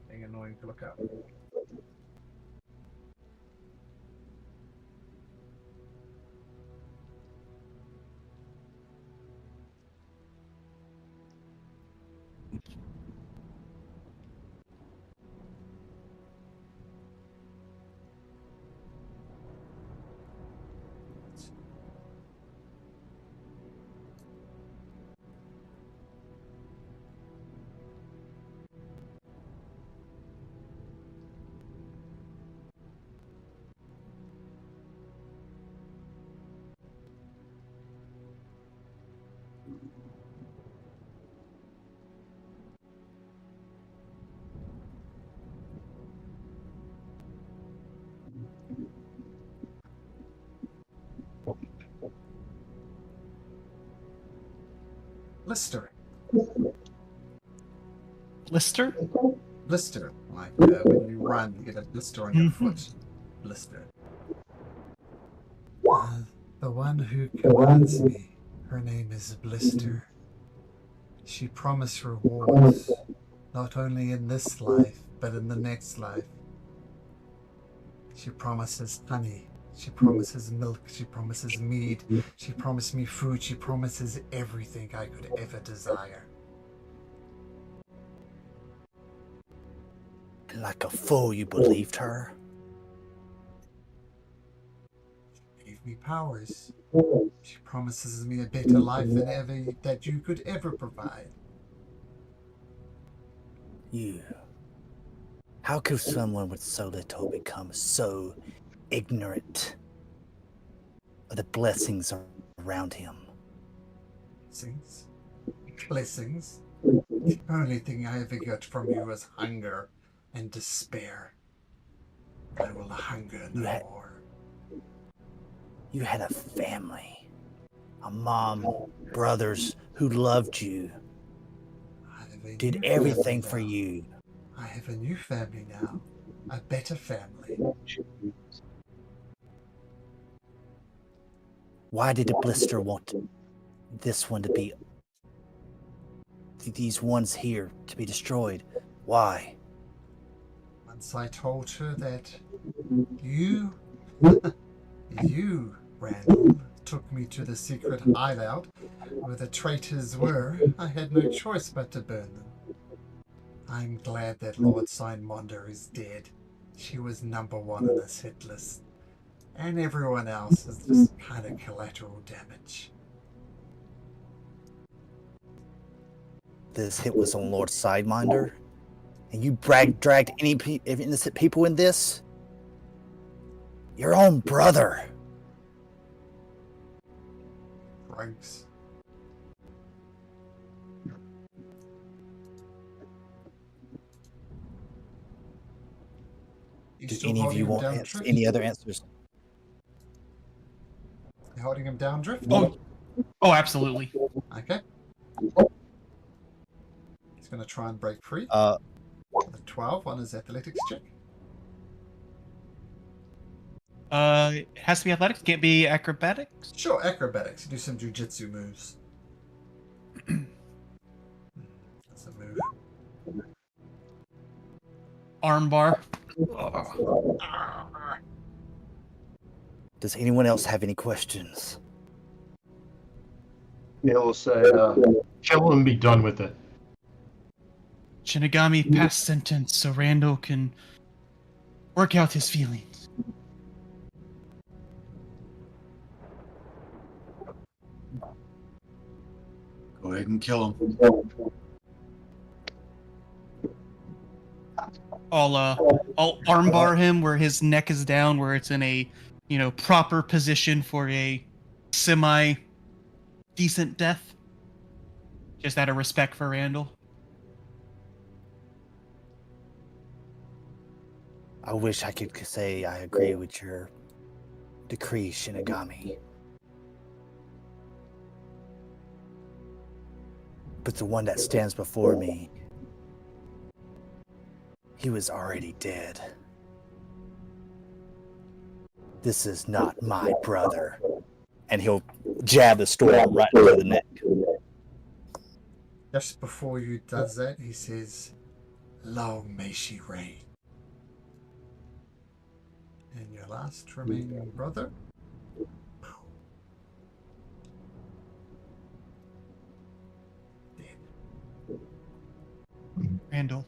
Being annoying to look up. Blister. Blister? Blister. Like when you run, you get a blister on your foot. Blister. The one who commands me, her name is Blister. She promised rewards, not only in this life, but in the next life. She promises honey. She promises milk. She promises mead. She promised me food. She promises everything I could ever desire. And like a fool, you believed her? Gave me powers. She promises me a better life than ever that you could ever provide. You. How could someone with so little become so ignorant of the blessings around him? Blessings. Blessings. The only thing I ever got from you was hunger and despair. I will hunger no more. You had a family, a mom, brothers who loved you, did everything for you. I have a new family now, a better family. Why did the blister want this one to be, these ones here to be destroyed? Why? Once I told her that you, Randall, took me to the secret hideout where the traitors were, I had no choice but to burn them. I'm glad that Lord Signmonder is dead. She was number one on this hit list. And everyone else is just kind of collateral damage. This hit was on Lord Sideminder? And you dragged any innocent people in this? Your own brother. Drugs. Do any of you want any other answers? You holding him down, Drift? Oh, absolutely. Okay. He's going to try and break free. With a 12 on his athletics check. It has to be athletics. Can't be acrobatics. Sure, acrobatics. You do some jujitsu moves. That's a move. Armbar. Does anyone else have any questions? He'll say, kill him and be done with it. Shinigami passed sentence so Randall can work out his feelings. Go ahead and kill him. I'll armbar him where his neck is down, where it's in a, proper position for a semi-decent death. Just out of respect for Randall. I wish I could say I agree with your decree, Shinigami. But the one that stands before me, he was already dead. This is not my brother. And he'll jab the storm right into the neck. Just before you does that, he says, "Long may she reign." And your last remaining brother? Randall,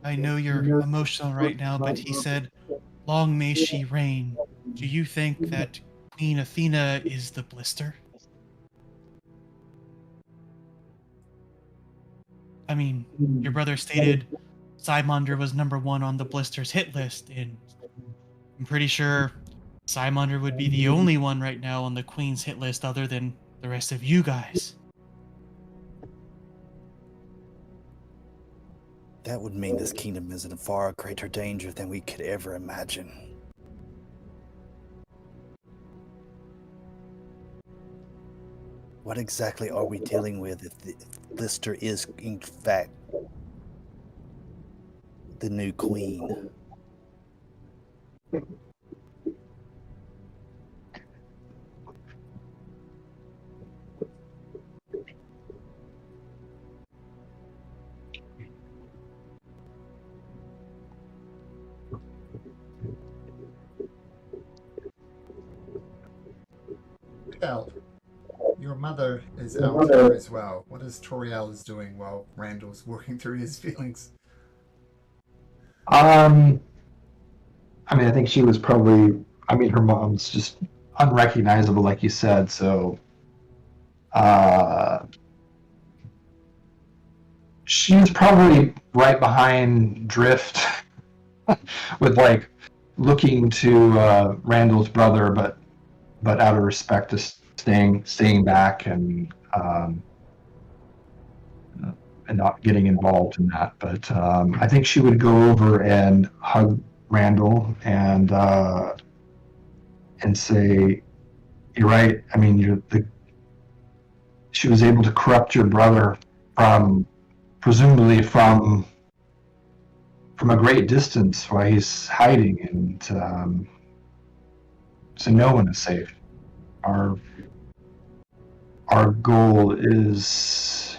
I know you're emotional right now, but he said, "Long may she reign." Do you think that Queen Athena is the blister? I mean, your brother stated Simonder was number one on the blister's hit list, and I'm pretty sure Simonder would be the only one right now on the Queen's hit list other than the rest of you guys. That would mean this kingdom is in far greater danger than we could ever imagine. What exactly are we dealing with if the blister is, in fact, the new queen? Toriel, your mother is out here as well. What is Toriel is doing while Randall's working through his feelings? I mean, I think she was probably. I mean, her mom's just unrecognizable, like you said. So, she's probably right behind Drift, with like looking to Randall's brother, but out of respect, to staying back and not getting involved in that. But I think she would go over and hug Randall and say, "You're right. I mean, she was able to corrupt your brother presumably from a great distance while he's hiding, and so no one is safe. Our goal is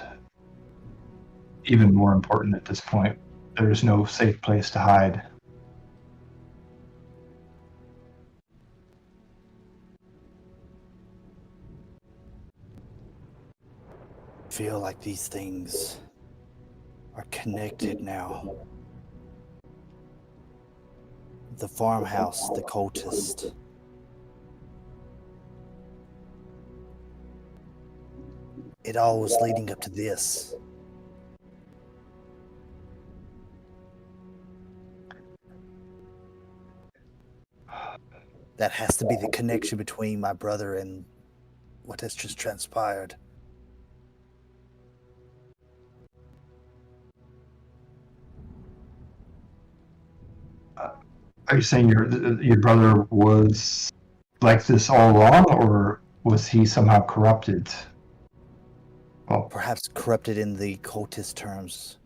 even more important at this point. There's no safe place to hide." I feel like these things are connected now. The farmhouse, the cultist. It all was leading up to this. That has to be the connection between my brother and what has just transpired. Are you saying your brother was like this all along, or was he somehow corrupted? Well, Perhaps corrupted in the cultist terms.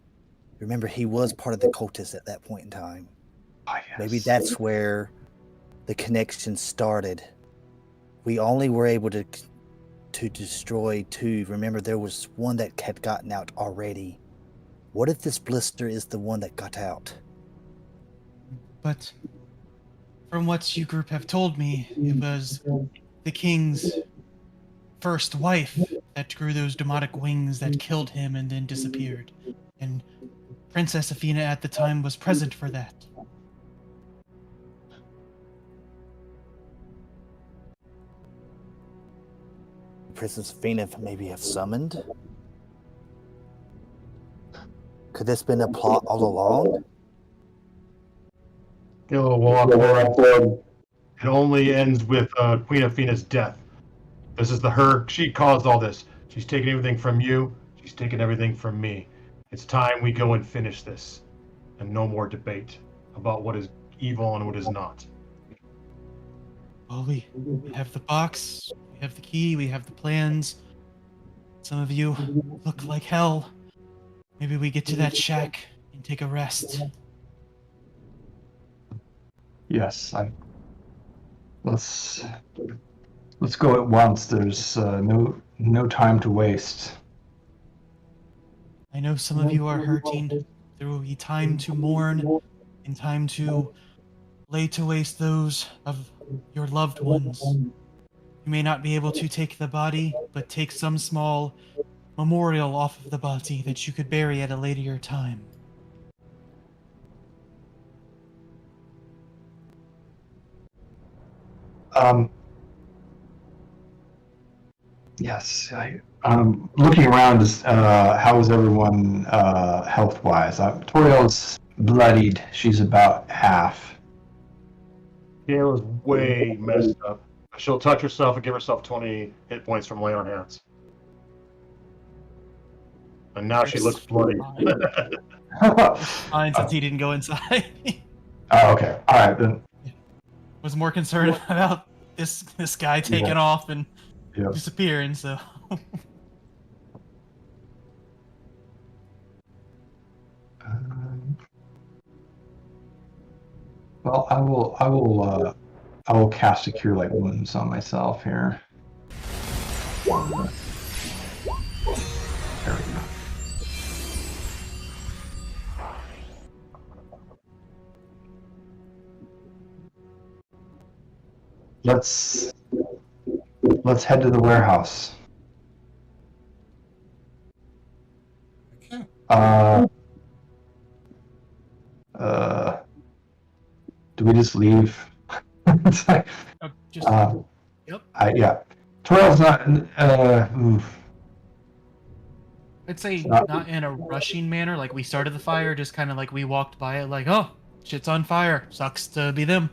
Remember, he was part of the cultist at that point in time. yes. Maybe that's where the connection started. We only were able to destroy two. Remember, there was one that had gotten out already. What if this blister is the one that got out? But from what you group have told me, it was the king's first wife that grew those demonic wings that killed him and then disappeared. And Princess Athena at the time was present for that. Princess Athena maybe have summoned? Could this been a plot all along? He'll walk forward. It only ends with Queen Athena's death. This is she caused all this. She's taken everything from you. She's taken everything from me. It's time we go and finish this. And no more debate about what is evil and what is not. Well, we have the box, we have the key, we have the plans. Some of you look like hell. Maybe we get to that shack and take a rest. Yes, let's go at once. There's no time to waste. I know some of you are hurting. There will be time to mourn and time to lay to waste those of your loved ones. You may not be able to take the body, but take some small memorial off of the body that you could bury at a later time. Yes, looking around, how is everyone health-wise? Toriel's bloodied. She's about half. Gail is way messed up. She'll touch herself and give herself 20 hit points from lay on hands. And now she looks bloody. Fine, since he didn't go inside. Oh, okay. All right, then. Was more concerned about this guy taking off and Yep. disappearing, so. Well, I will cast a Cure Light Wounds on myself here. There we go. let's head to the warehouse. Okay. Do we just leave? It's like, Just yep. yeah. Toriel's not. Oof. I'd say not in a rushing manner, like we started the fire, just kind of like we walked by it, like, oh, shit's on fire. Sucks to be them.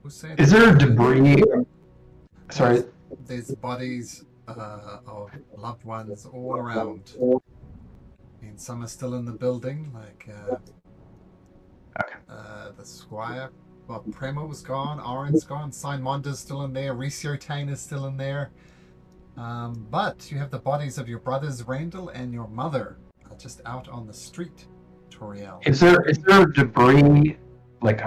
Who said Is there debris? Sorry. There's bodies of loved ones all around. I mean, some are still in the building, like the Squire. Well, Premo's gone, Oren's gone, Simonda's still in there, Riciotain is still in there. But you have the bodies of your brothers, Randall, and your mother just out on the street, Toriel. Is there debris? Like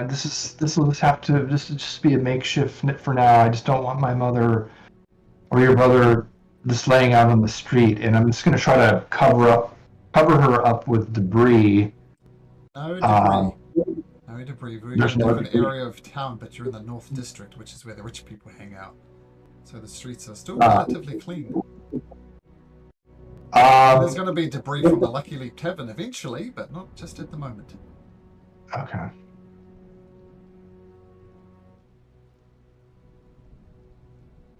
this will just have to just be a makeshift for now. I just don't want my mother or your brother just laying out on the street, and I'm just gonna try to cover her up with debris. No debris. No debris. We're in a There's no different debris. area of town, but you're in the North District, which is where the rich people hang out. So the streets are still relatively clean. There's going to be debris from the Lucky Leap Tavern eventually, but not just at the moment. Okay.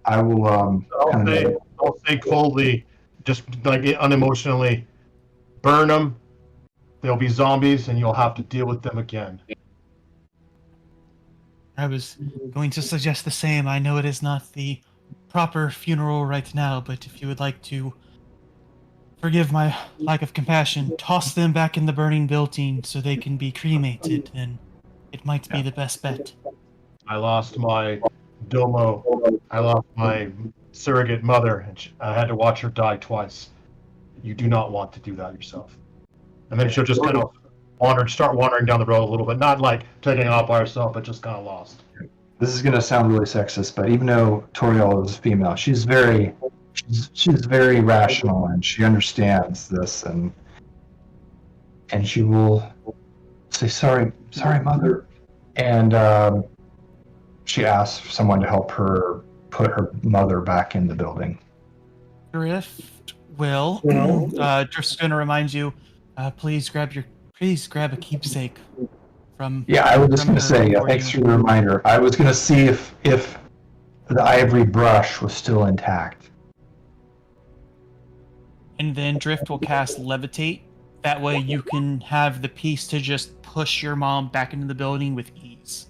I will I'll say coldly, just like unemotionally, burn them. They'll be zombies, and you'll have to deal with them again. I was going to suggest the same. I know it is not the proper funeral right now, but if you would like to forgive my lack of compassion, toss them back in the burning building so they can be cremated, and it might be the best bet. I lost my domo. I lost my surrogate mother, and I had to watch her die twice. You do not want to do that yourself. And then she'll just kind of start wandering down the road a little bit, not like taking off by herself, but just kind of lost. This is going to sound really sexist, but even though Toriel is female, she's very rational, and she understands this, and she will say, sorry, mother. And she asks someone to help her put her mother back in the building. Drift will. Drift's going to remind you, please grab a keepsake from. Yeah, I was just going to say, thanks for the reminder. I was going to see if the ivory brush was still intact. And then Drift will cast Levitate. That way you can have the piece to just push your mom back into the building with ease.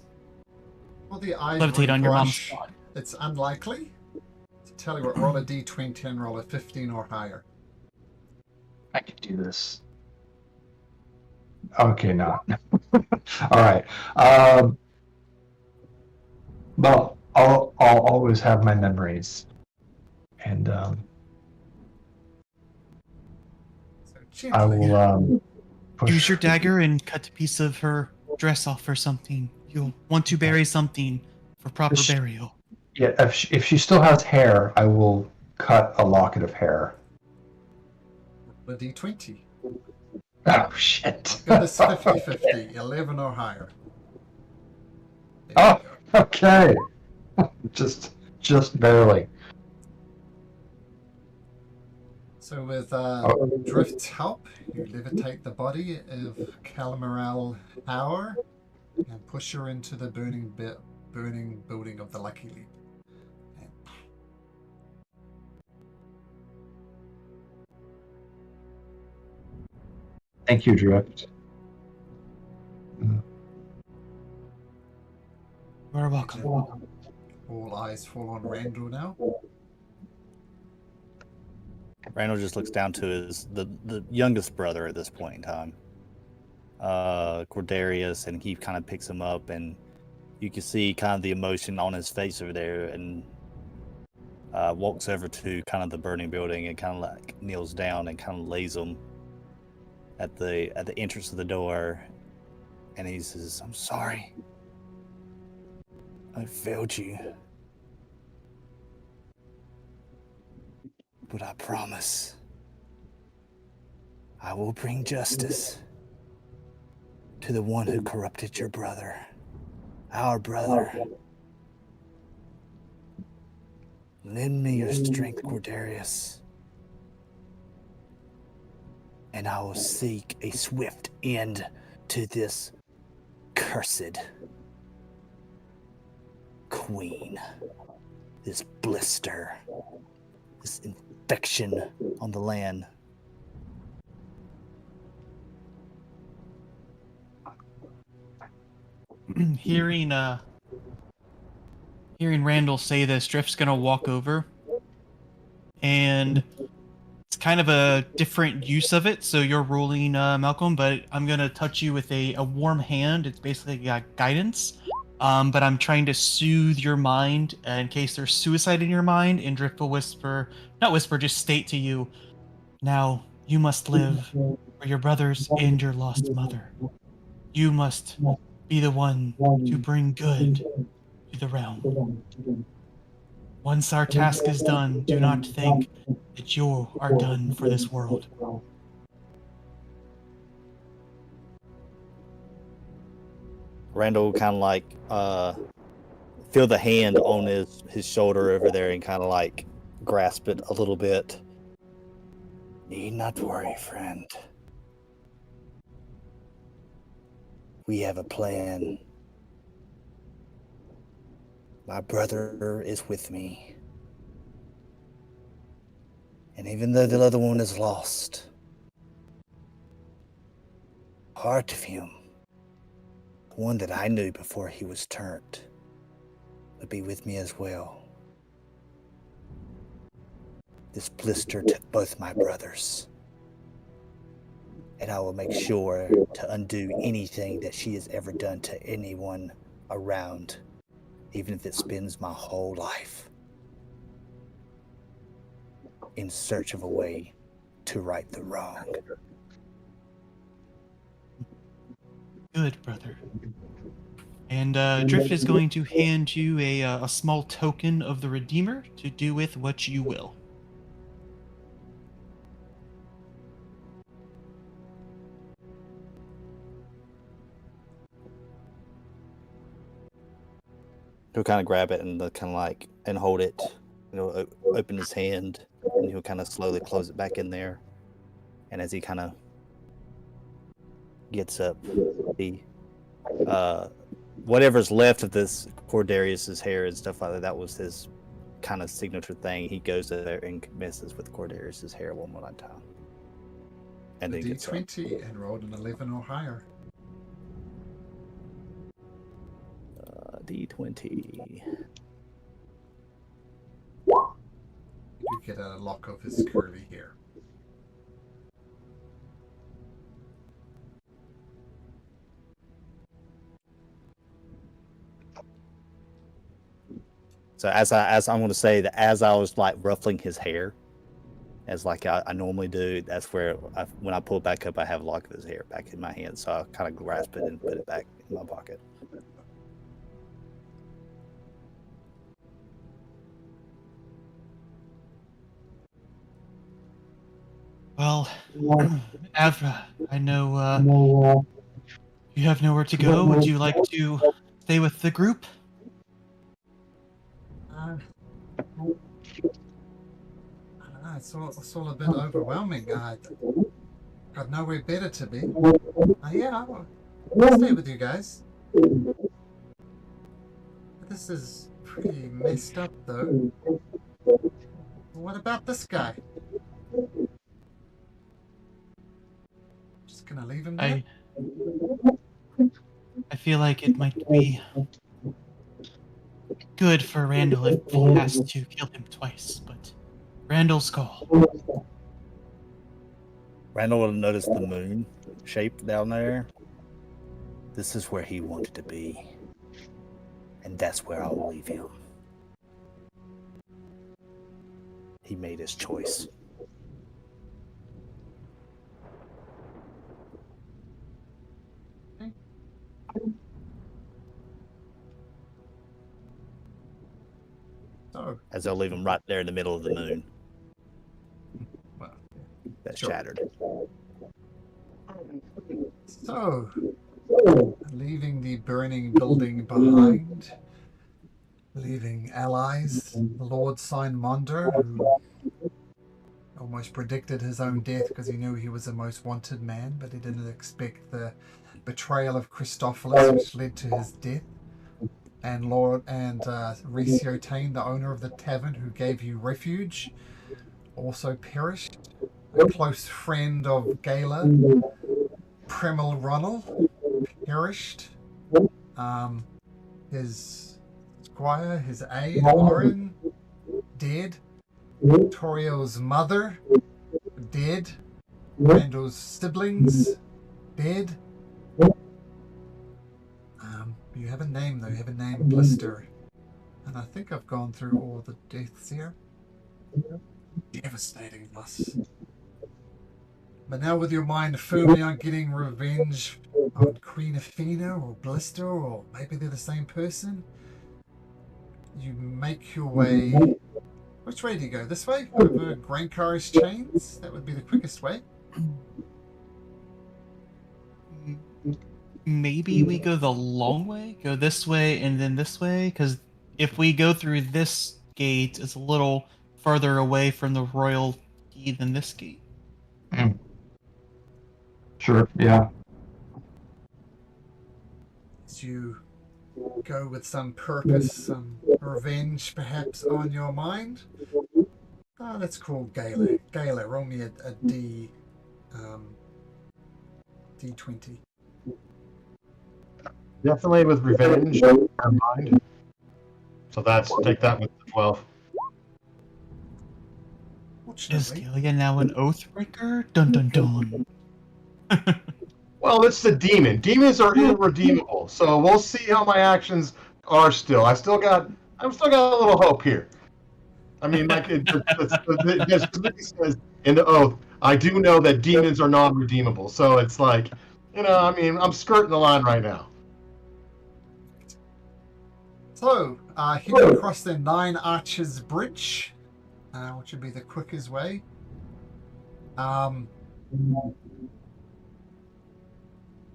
Well, the ivory Levitate on your mom's brush, spot. it's unlikely. To tell you what, roll a d20 and roll a 15 or higher. I could do this. Okay, no. All right. Well, I'll always have my memories, and So I gently. will push. Use your dagger and cut a piece of her dress off or something. You'll want to bury something for proper burial. Yeah, if she still has hair, I will cut a locket of hair. Roll a d20. Oh shit! Give this 50-50, 11 or higher. There Oh, you go. okay. just barely. So with Drift's help, you levitate the body of Calamaral Power and push her into the burning building of the Lucky Leap. And Thank you, Drift. You're welcome. all eyes fall on Randall now. Randall just looks down to the youngest brother at this point in time, Cordarius, and he kind of picks him up, and you can see kind of the emotion on his face over there, and walks over to kind of the burning building and kind of like kneels down and kind of lays him at the entrance of the door, and he says, "I'm sorry. I failed you. But I promise I will bring justice To the one who corrupted your brother, our brother. Lend me your strength, Cordarius, and I will seek a swift end to this cursed queen, this blister, this infection on the land. Hearing Randall say this, Drift's gonna walk over, and it's kind of a different use of it. So you're ruling, Malcolm, but I'm gonna touch you with a warm hand. It's basically guidance, but I'm trying to soothe your mind in case there's suicide in your mind. And Drift will just state to you, now you must live for your brothers and your lost mother. You must be the one to bring good to the realm. Once our task is done, do not think that you are done for this world. Randall kind of like feel the hand on his shoulder over there and kind of like grasp it a little bit. Need not worry, friend. We have a plan. My brother is with me. And even though the other one is lost, part of him, the one that I knew before he was turned, would be with me as well. This blister took both my brothers. And I will make sure to undo anything that she has ever done to anyone around, even if it spends my whole life in search of a way to right the wrong. Good, brother. And Drift is going to hand you a small token of the Redeemer to do with what you will. He'll kind of grab it and kind of like and hold it. Open his hand, and he'll kind of slowly close it back in there. And as he kind of gets up, the whatever's left of this Cordarius's hair and stuff like that, that was his kind of signature thing. He goes there and messes with Cordarius's hair one more time, and The then gets up. D20 and rolled an 11 or higher. D20. You get a lock of his curly hair. So as I'm going to say that as I was like ruffling his hair, as like I normally do, that's where when I pull it back up, I have a lock of his hair back in my hand. So I kind of grasp it and put it back in my pocket. Well, Avra, I know you have nowhere to go. Would you like to stay with the group? I don't know, it's all a bit overwhelming. I got nowhere better to be. Yeah, I'll stay with you guys. This is pretty messed up, though. What about this guy? Just gonna leave him there? I feel like it might be good for Randall if he has to kill him twice, but Randall's call. Randall will notice the moon shape down there. This is where he wanted to be. And that's where I'll leave him. He made his choice. So, As they'll leave him right there in the middle of the moon well, that's Sure. shattered. so leaving the burning building behind, leaving allies, Lord Signmonder, who almost predicted his own death because he knew he was the most wanted man, but he didn't expect the betrayal of Christophilus, which led to his death. And Riccio Tane, the owner of the tavern who gave you refuge, also perished. A close friend of Gala, Premel Ronald, perished. His squire, his aide, Oren, dead. Torio's mother, dead. Randall's siblings, dead. You have a name, though. You have a name, Blister. And I think I've gone through all the deaths here. Devastating loss. But now with your mind firmly on getting revenge on Queen Athena or Blister, or maybe they're the same person, you make your way... Which way do you go? This way? Over Grankar's chains? That would be the quickest way. Maybe we go the long way? Go this way and then this way? Because if we go through this gate, it's a little farther away from the royalty than this gate. Sure, yeah. As you go with some purpose, some revenge perhaps on your mind. Let's call Gala. Gala, roll me a D20. Definitely with revenge in our mind. So take that with the 12. Is Gillian now an Oathbreaker? Dun dun dun. Well, it's the demon. Demons are irredeemable. So we'll see how my actions are still. I'm still got a little hope here. I mean, like it says in the oath, I do know that demons are non-redeemable. So it's like, I mean, I'm skirting the line right now. So, heading across the Nine Arches Bridge, which would be the quickest way.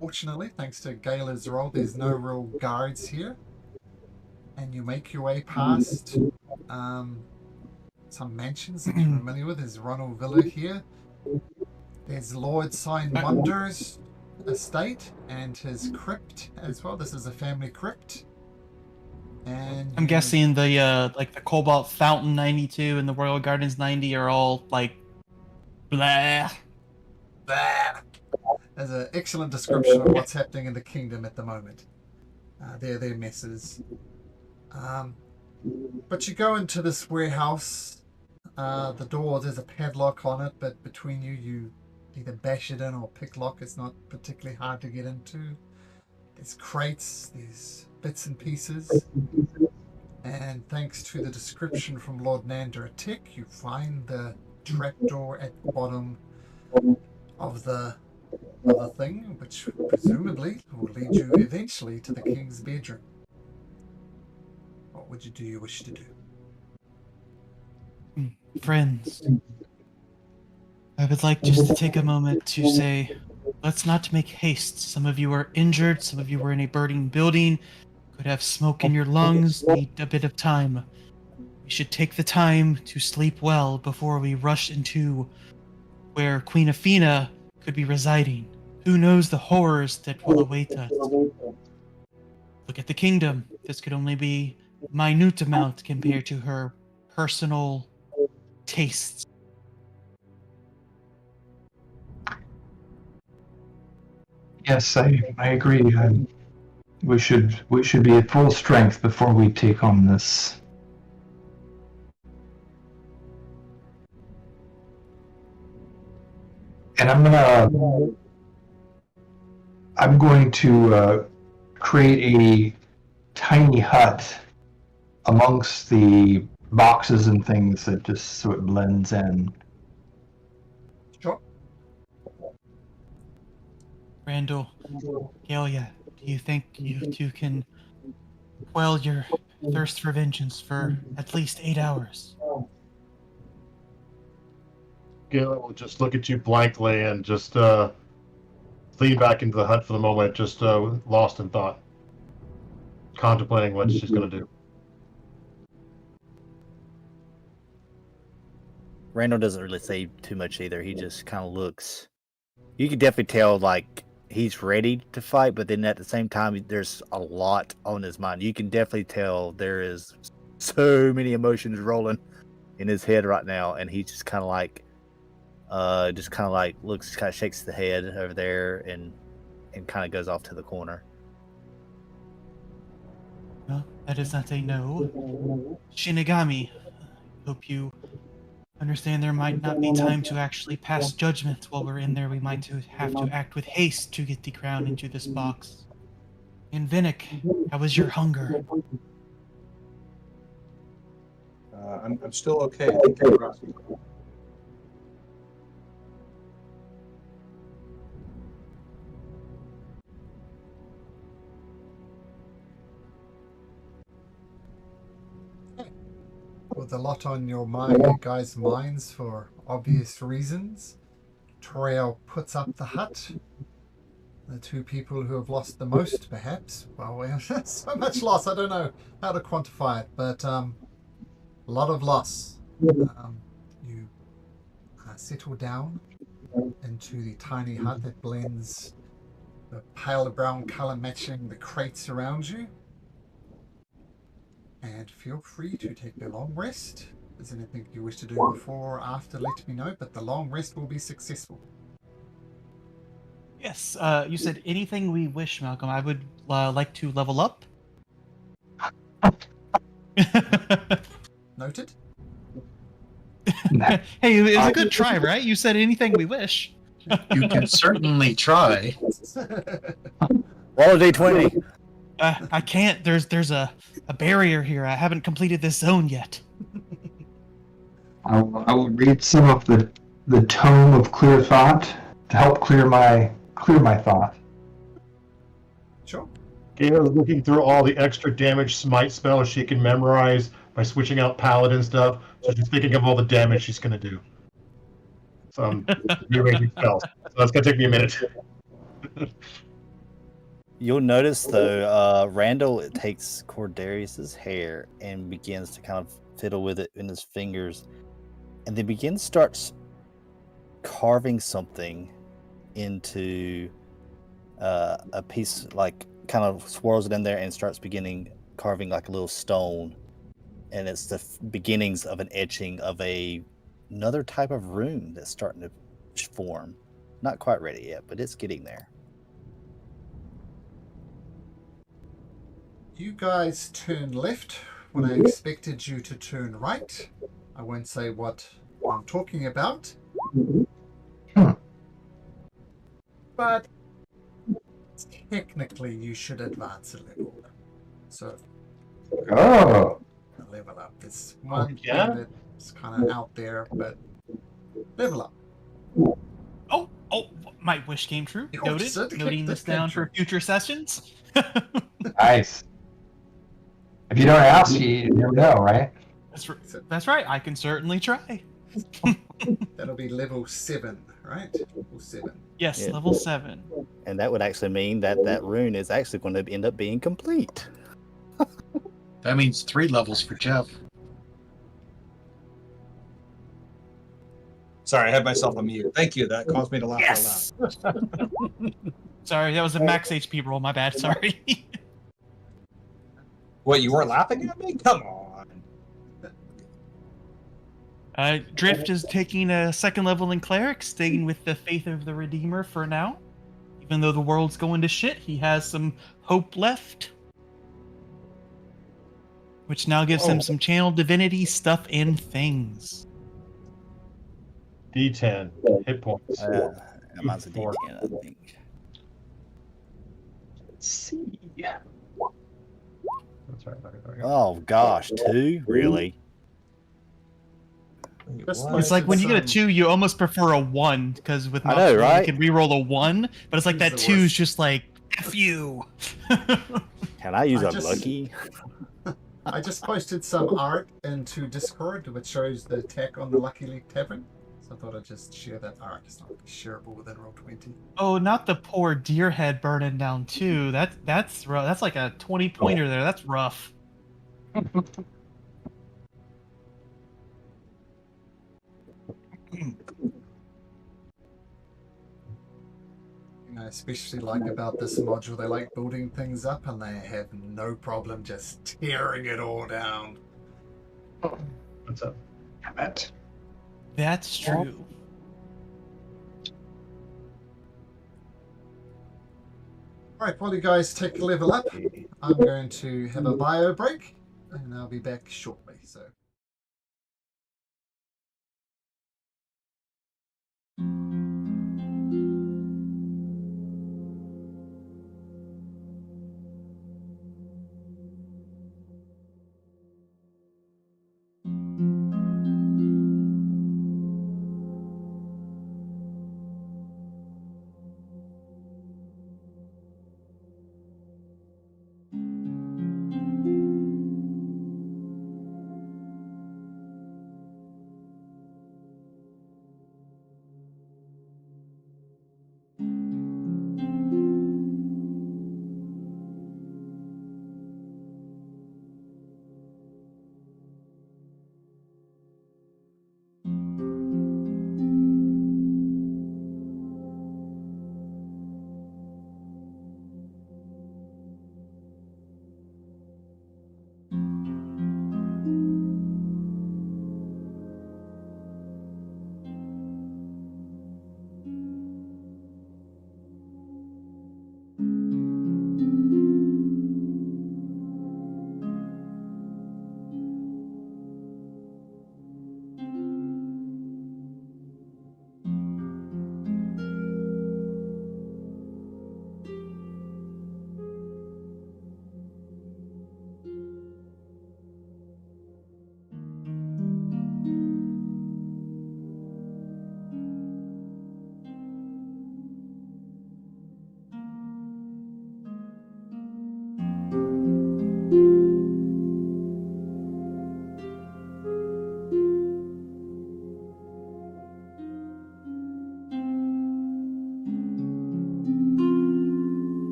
Fortunately, thanks to Gala's roll, there's no real guards here. And you make your way past some mansions that you're familiar with. There's Ronald Villa here. There's Lord Signmunder's estate and his crypt as well. This is a family crypt. And I'm guessing the like the Cobalt Fountain 92 and the Royal Gardens 90 are all like blah. Blah. There's an excellent description of what's happening in the kingdom at the moment. They're messes. But you go into this warehouse. The door, there's a padlock on it, but between you either bash it in or pick lock. It's not particularly hard to get into. There's crates, there's bits and pieces. And thanks to the description from Lord Nander Tick, you find the trapdoor at the bottom of the thing, which presumably will lead you eventually to the king's bedroom. What would you wish to do? Friends, I would like just to take a moment to say, let's not make haste. Some of you are injured, some of you are in a burning building, could have smoke in your lungs, need a bit of time. We should take the time to sleep well before we rush into where Queen Athena could be residing. Who knows the horrors that will await us? Look at the kingdom. This could only be a minute amount compared to her personal tastes. Yes, I agree. We should be at full strength before we take on this. And I'm going to create a tiny hut amongst the boxes and things that just so it blends in. Sure. Randall, Galia, do you think you two can quell your thirst for vengeance for at least 8 hours? Galen will just look at you blankly and just lean back into the hut for the moment, just lost in thought, contemplating what she's going to do. Randall doesn't really say too much either. He just kind of looks. You can definitely tell, like, he's ready to fight, but then at the same time, there's a lot on his mind. You can definitely tell there is so many emotions rolling in his head right now, and he just kind of like, looks, kind of shakes the head over there, and kind of goes off to the corner. Well, that is not a no. Shinigami, hope you understand there might not be time to actually pass judgment while we're in there. We might have to act with haste to get the crown into this box. And Vinnick, how is your hunger? I'm still okay. Thank you for asking. With a lot on your mind, you guys' minds for obvious reasons, Betrayal puts up the hut. The two people who have lost the most, perhaps. Well, we have so much loss, I don't know how to quantify it, but a lot of loss. You settle down into the tiny hut that blends the pale brown color matching the crates around you. And feel free to take a long rest. If there's anything you wish to do before or after, let me know, but the long rest will be successful. Yes, you said anything we wish, Malcolm. I would like to level up. Noted? Hey, it was a good try, right? You said anything we wish. You can certainly try. Roll a d20. I can't. There's a barrier here. I haven't completed this zone yet. I will read some of the tome of clear thought to help clear my thought. Sure. Gator's looking through all the extra damage smite spells she can memorize by switching out paladin stuff. So she's thinking of all the damage she's going to do. Some rearranging spells. So that's going to take me a minute. You'll notice, though, Randall takes Cordarius's hair and begins to kind of fiddle with it in his fingers, and then starts carving something into a piece, like kind of swirls it in there and starts carving like a little stone, and it's the beginnings of an etching of another type of rune that's starting to form. Not quite ready yet, but it's getting there. You guys turn left when I expected you to turn right. I won't say what I'm talking about. But technically you should advance a level. So Oh, level up. There's one yeah? thing that's kind of out there, but level up. Oh, my wish came true. You Noted. said it Noting came this down true. for future sessions. nice. If you don't ask, you never know, right? That's right. I can certainly try. That'll be level 7, right? Level 7. Yes, Yeah. level 7. And that would actually mean that rune is actually going to end up being complete. That means 3 levels for Jeff. Sorry, I had myself on mute. Thank you. That caused me to laugh Yes. out loud. Sorry, that was a max HP roll. My bad. Sorry. What, you weren't laughing at me? Come on. Drift is taking a second level in cleric, staying with the faith of the Redeemer for now. Even though the world's going to shit, he has some hope left. Which now gives him some channel divinity stuff and things. D10 hit points. Mine's a D10, I think. Let's see. That's right. Oh gosh, 2? Really? Just What? It's like when you get a 2, you almost prefer a 1, because with I know, Moxley, right? you can reroll a 1, but it's like He's that the 2 is worst. just like, F you. Can I use I a just- lucky? I just posted some art into Discord which shows the attack on the Lucky League Tavern. So I thought I'd just share that. Alright, it's not shareable within Roll20. Oh, not the poor deer head burning down too. That's rough. That's like a 20 pointer there. That's rough. I especially like about this module, they like building things up and they have no problem just tearing it all down. What's up? Damn it. That's true. Alright, while you guys take a level up, I'm going to have a bio break and I'll be back shortly. So.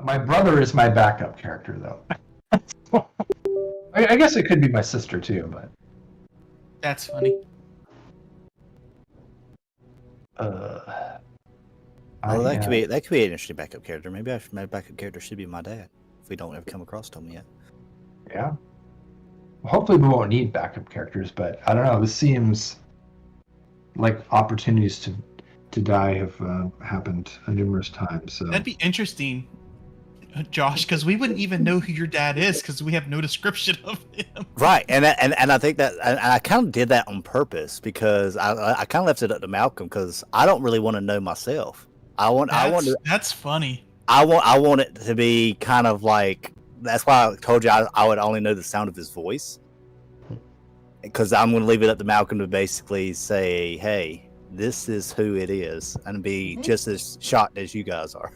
My brother is my backup character, though. I guess it could be my sister too, but That's funny. Well, I, that could be an interesting backup character. Maybe my backup character should be my dad. If we don't ever come across him yet. yeah. Hopefully, we won't need backup characters, but I don't know. This seems like opportunities to die have happened numerous times. So That'd be interesting, Josh, because we wouldn't even know who your dad is because we have no description of him. Right, and I think that and I kind of did that on purpose because I kind of left it up to Malcolm because I don't really want to know myself. That's funny. I want it to be kind of like that's why I told you I would only know the sound of his voice because I'm going to leave it up to Malcolm to basically say, "Hey, this is who it is," and be just as shocked as you guys are.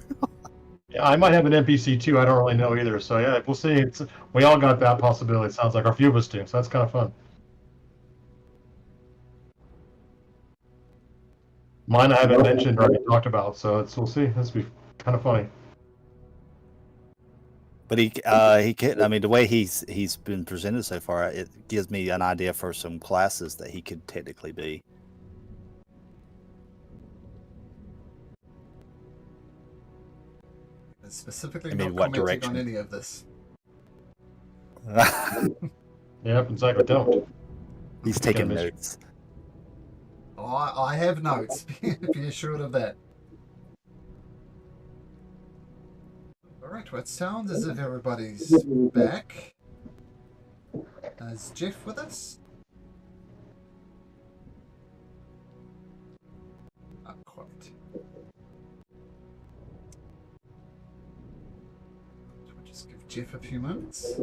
Yeah, I might have an NPC too. I don't really know either. So yeah, we'll see. We all got that possibility. It sounds like our few of us do. So that's kind of fun. Mine I haven't mentioned or already talked about. So we'll see. This will be kind of funny. But he can. I mean, the way he's been presented so far, it gives me an idea for some classes that he could technically be. Specifically I mean, not what commenting direction? on any of this. Yep, exactly. Don't. He's taking notes. Oh, I have notes. Be assured of that. Alright, well, it sounds as if everybody's back. Is Jeff with us? Not quite. Should we just give Jeff a few moments?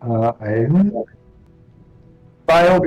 I filed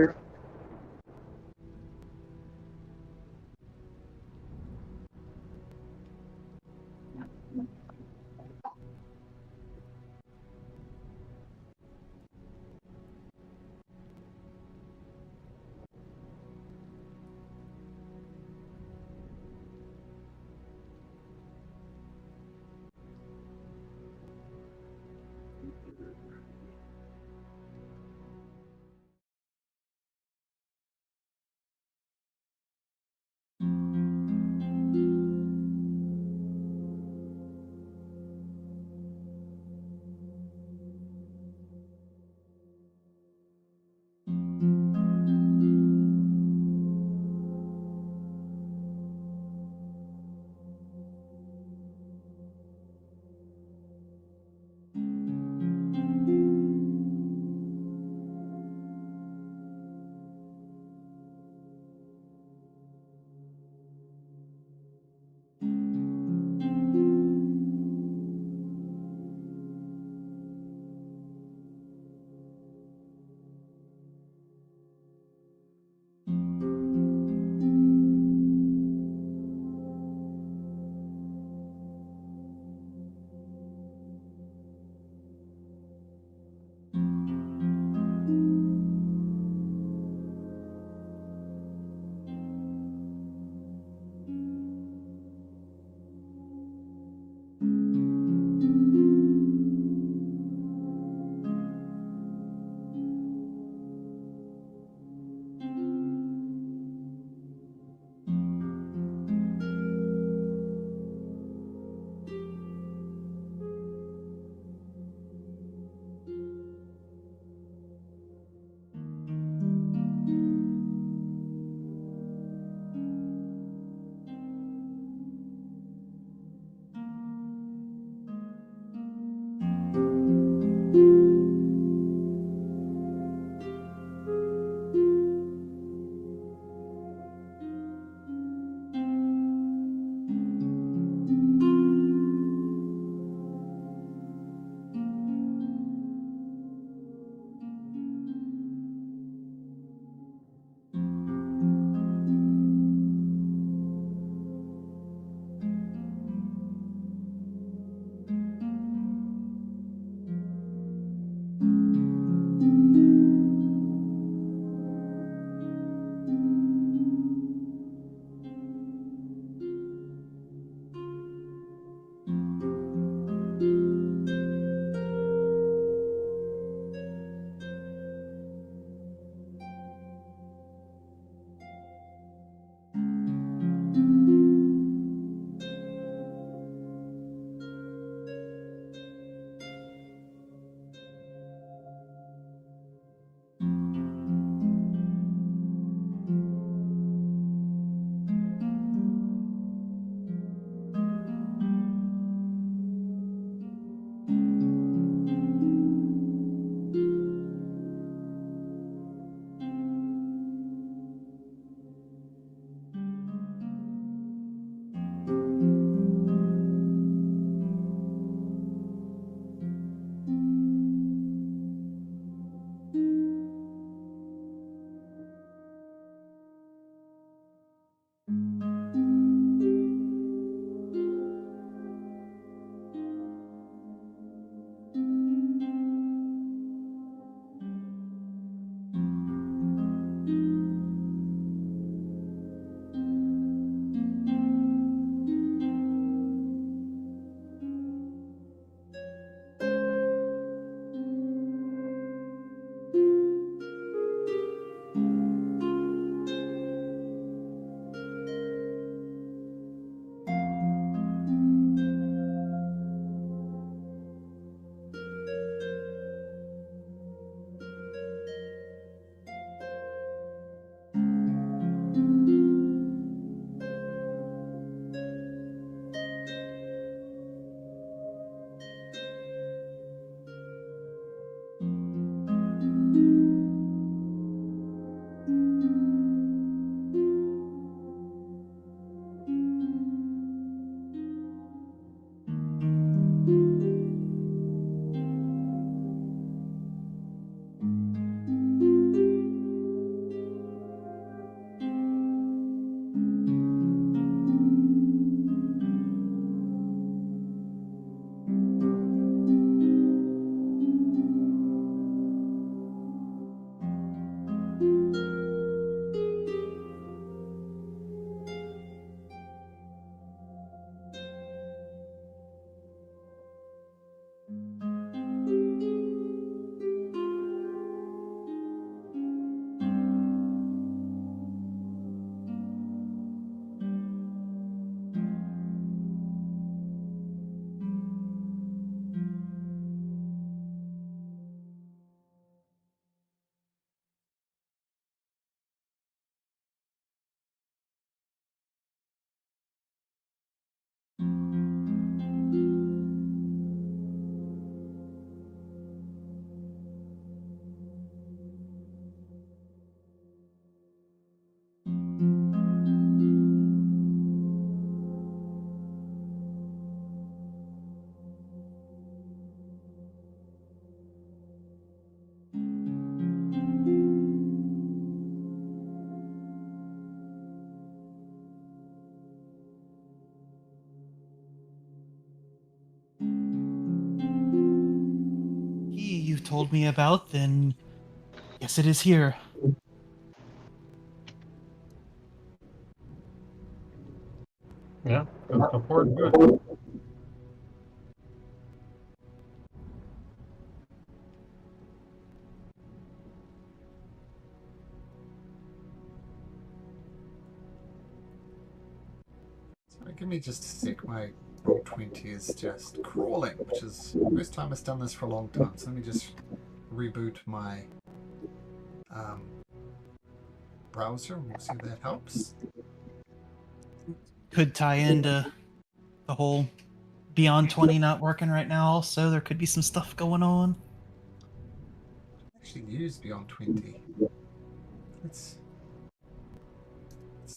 told me about, then yes, it is here. Yeah, that's important. Good. So give me just a sec. My roll 20 is just crawling, which is the first time it's done this for a long time. So let me just reboot my browser and we'll see if that helps. Could tie into the whole Beyond 20 not working right now. Also, there could be some stuff going on. Actually use Beyond 20. Let's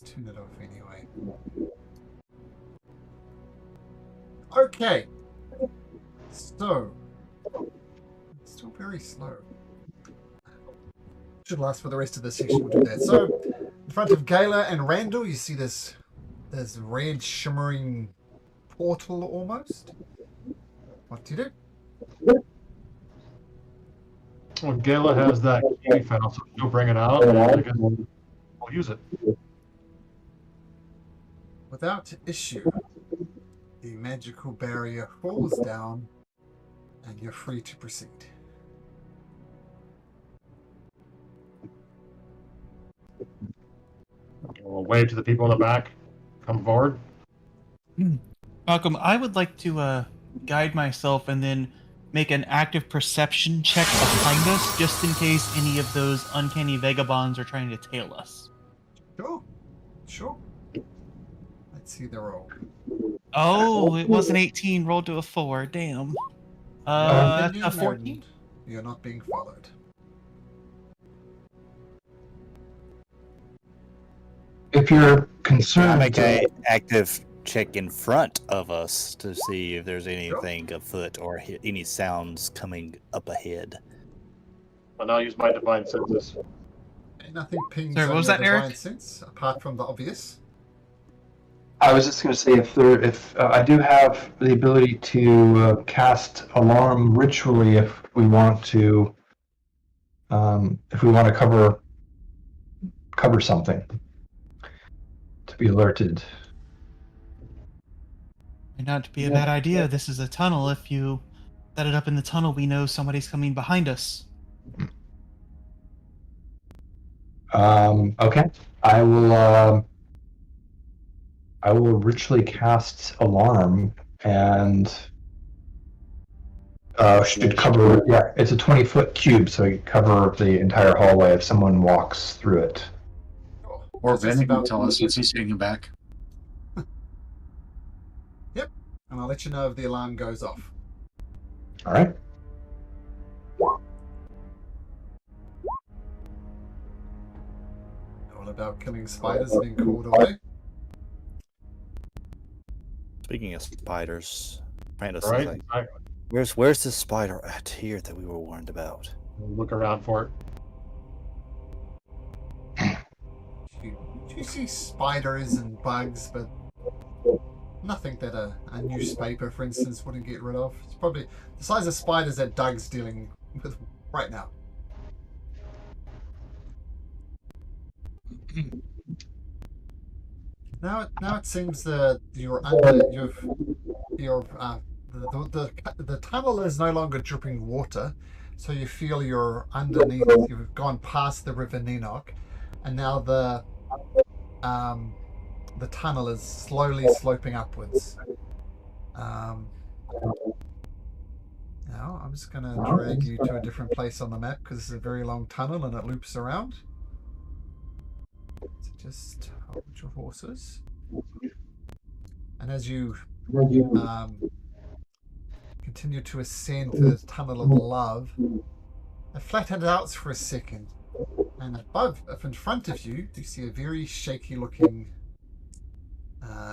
turn it off anyway. Okay. So it's still very slow. Should last for the rest of the session. We'll do that. So in front of Gala and Randall, you see this red shimmering portal almost. What do you do? Well, Gala has that key found, so she'll bring it out, and I guess we'll use it. Without issue, the magical barrier falls down and you're free to proceed. We'll wave to the people in the back. Come forward. Malcolm, I would like to guide myself and then make an active perception check behind us, just in case any of those uncanny vagabonds are trying to tail us. Sure. Let's see the roll. Oh, it was an 18 rolled to a 4. Damn. That's a 14. You're not being followed. If you're Can I concerned, make a active check in front of us to see if there's anything afoot or any sounds coming up ahead? And I'll use my divine senses. And nothing pings Sorry, what on was your that, divine Eric? sense, apart from the obvious. I was just going to say if I do have the ability to cast alarm ritually if we want to cover something to be alerted. Might not be a bad idea. This is a tunnel. If you set it up in the tunnel, we know somebody's coming behind us. Okay, I will ritually cast alarm and should cover. Yeah, it's a 20-foot cube, so you cover the entire hallway if someone walks through it. Or It's just Venn can about- tell us since he's sitting back. And I'll let you know if the alarm goes off. All right. All about killing spiders being called away. Speaking of spiders, Brandis is Right? like, where's the spider at here that we were warned about? Look around for it. You see spiders and bugs, but nothing that a newspaper, for instance, wouldn't get rid of. It's probably the size of spiders that Doug's dealing with right now. Now it seems that you're under the tunnel is no longer dripping water, so you feel you're underneath. You've gone past the River Nenoch, and now the tunnel is slowly sloping upwards. Now I'm just going to drag you to a different place on the map because it's a very long tunnel and it loops around. So just hold your horses. And as you continue to ascend to the tunnel of love, it flattened out for a second. And above, up in front of you, you see a very shaky looking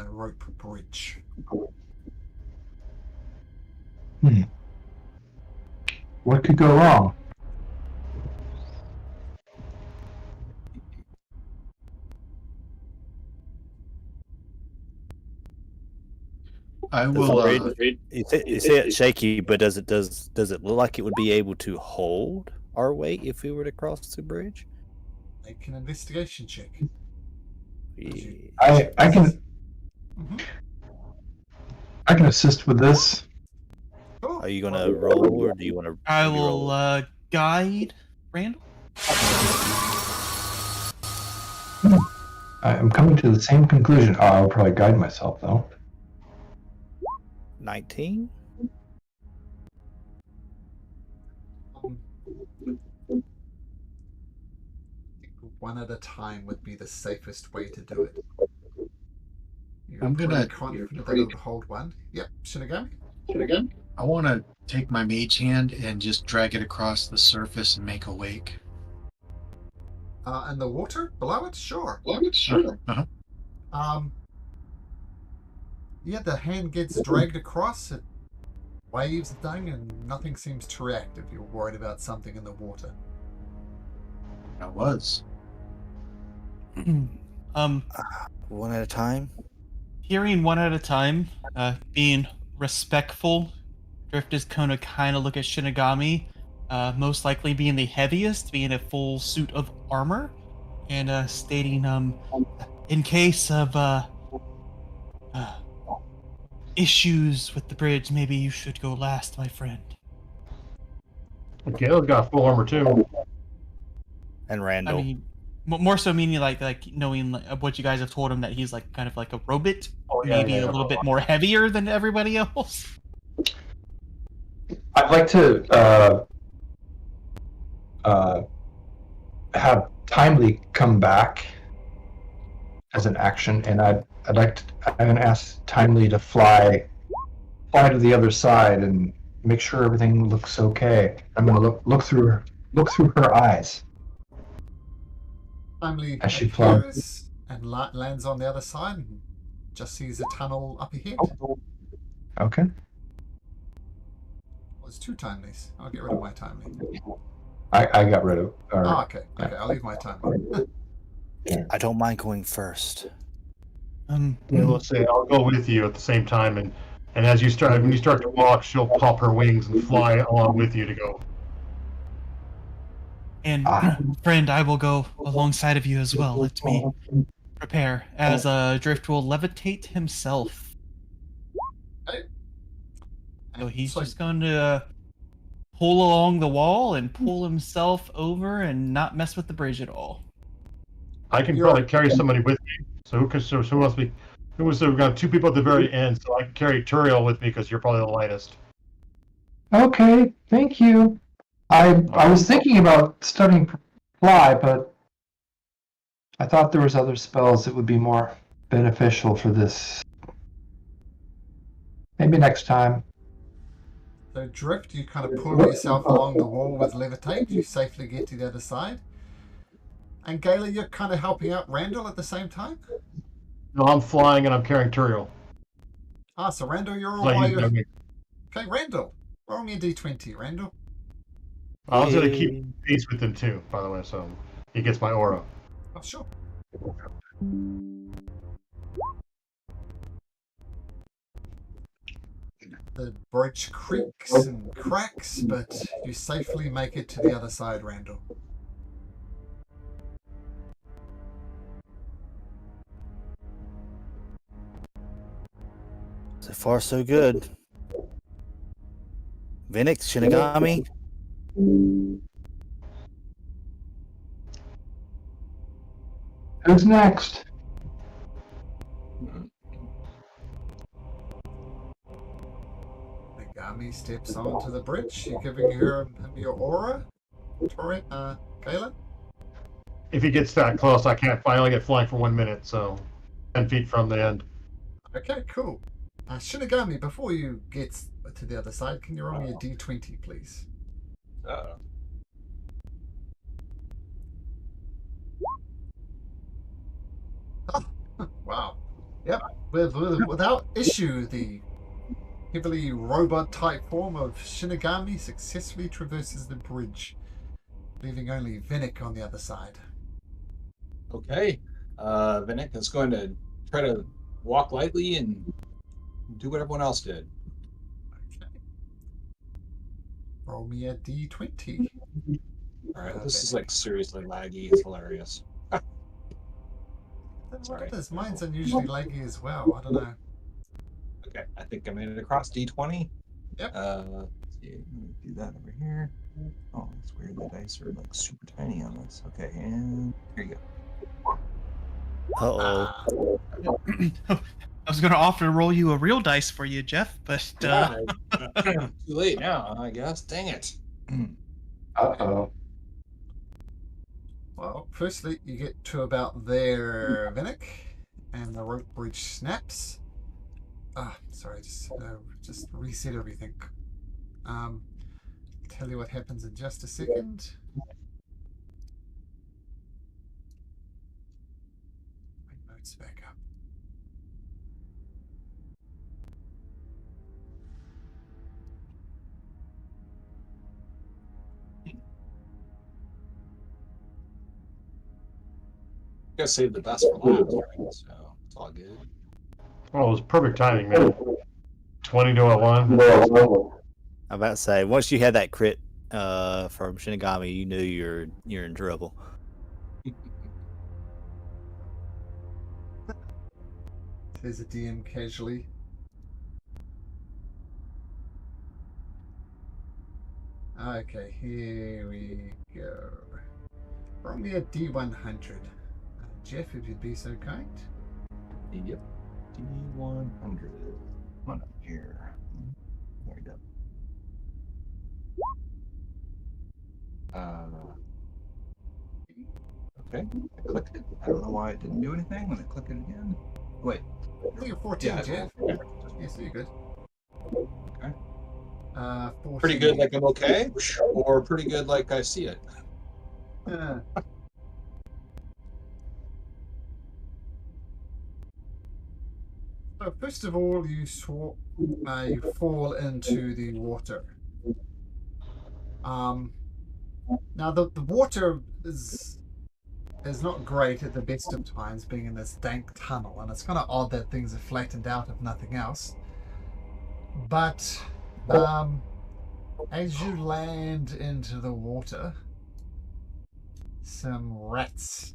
rope bridge. What could go wrong? I Does will. the bridge- you say it's shaky, but does it look like it would be able to hold our weight if we were to cross the bridge? Make an investigation check. Yeah. I can Mhm. I can assist with this. Cool. Are you gonna roll, or do you want to? I will guide Randall. I'm coming to the same conclusion. Oh, I'll probably guide myself though. 19. Um, I think one at a time would be the safest way to do it. You're I'm pretty gonna- confident that it would hold one. Yep, Shinigami. I want to take my mage hand and just drag it across the surface and make a wake. And the water below it, sure. Uh-huh. Yeah, the hand gets dragged across. It waves the thing, and nothing seems to react. If you're worried about something in the water. I was. One at a time. Hearing one at a time, being respectful, Drift is gonna kind of look at Shinigami, most likely being the heaviest, being a full suit of armor, and stating, in case of issues with the bridge, maybe you should go last, my friend. Gale's got full armor too. And I Randall. mean, more so meaning like knowing what you guys have told him that he's like kind of like a robot, maybe a little bit more heavier than everybody else. I'd like to have Timely come back as an action, and I'm gonna ask Timely to fly to the other side and make sure everything looks okay. I'm gonna look through her eyes. Timely As she flies. appears and lands on the other side and just sees a tunnel up ahead. Okay. Well, it's two Timelies. I'll get rid of my Timely. I got rid of. Or, Oh, okay. Okay, I'll leave my Timely. I don't mind going first. Yeah, let's say I'll go with you at the same time, and as you start when you start to walk, she'll pop her wings and fly along with you to go. And friend, I will go alongside of you as well. Let me prepare, as Drift will levitate himself. So he's just going to pull along the wall and pull himself over and not mess with the bridge at all. I can probably carry somebody with me. So who wants to be? We've got two people at the very end, so I can carry Turiel with me because you're probably the lightest. Okay, thank you. I was thinking about studying fly, but I thought there was other spells that would be more beneficial for this. Maybe next time. So Drift, you kind of pull yourself along the wall with levitate. You safely get to the other side. And Gayla, you're kind of helping out Randall at the same time? No, I'm flying and I'm carrying Turiel. Ah, so Randall, you're all Like, by your... Okay, Randall. Roll me a d20, Randall. I was going to keep pace with him too, by the way, so he gets my aura. Oh, sure. The bridge creaks and cracks, but you safely make it to the other side, Randall. So far, so good. Vinix, Shinigami. Who's next? Nagami steps onto the bridge. You're giving him your aura, Kayla? If he gets that close, I only get flying for 1 minute, so 10 feet from the end. Okay, cool. Shinigami, before you get to the other side, can you roll me a d20, please? Wow. Yep. Without issue, the heavily robot-type form of Shinigami successfully traverses the bridge, leaving only Vinnick on the other side. Okay. Vinnick is going to try to walk lightly and do what everyone else did. Okay. Roll me a d20. All right, Uh, this is Venick. like seriously laggy. It's hilarious. I don't know what Sorry. it is. Mine's unusually laggy as well. I don't know. Okay, I think I made it across D20. Yep. Let's see, let me do that over here. Oh, it's weird. The dice are like super tiny on this. Okay, and here you go. Uh-oh. I was going to offer to roll you a real dice for you, Jeff, but Too late now, I guess. Dang it. Uh-oh. Well, firstly, you get to about there, Venick, and the rope bridge snaps. Sorry, just reset everything. Tell you what happens in just a second. My notes back up. Gotta save the best for last, right? So it's all good. Well, it was perfect timing, man. 20 to a 1. I'm about to say, once you had that crit from Shinigami, you knew you're in trouble. Says a DM casually. Okay, here we go. Roll me a D100. Jeff, if you'd be so kind. Yep. D100. Come on up here. There we go. Okay, I clicked it. I don't know why it didn't do anything when I click it again. Wait. I think you're 14, Yeah, Jeff. yeah. Yes, you're good. Okay. 14. Pretty good, like I'm okay, or pretty good, like I see it. Uh, So first of all, you fall into the water. Now the water is not great at the best of times, being in this dank tunnel, and it's kind of odd that things are flattened out if nothing else. But as you land into the water, some rats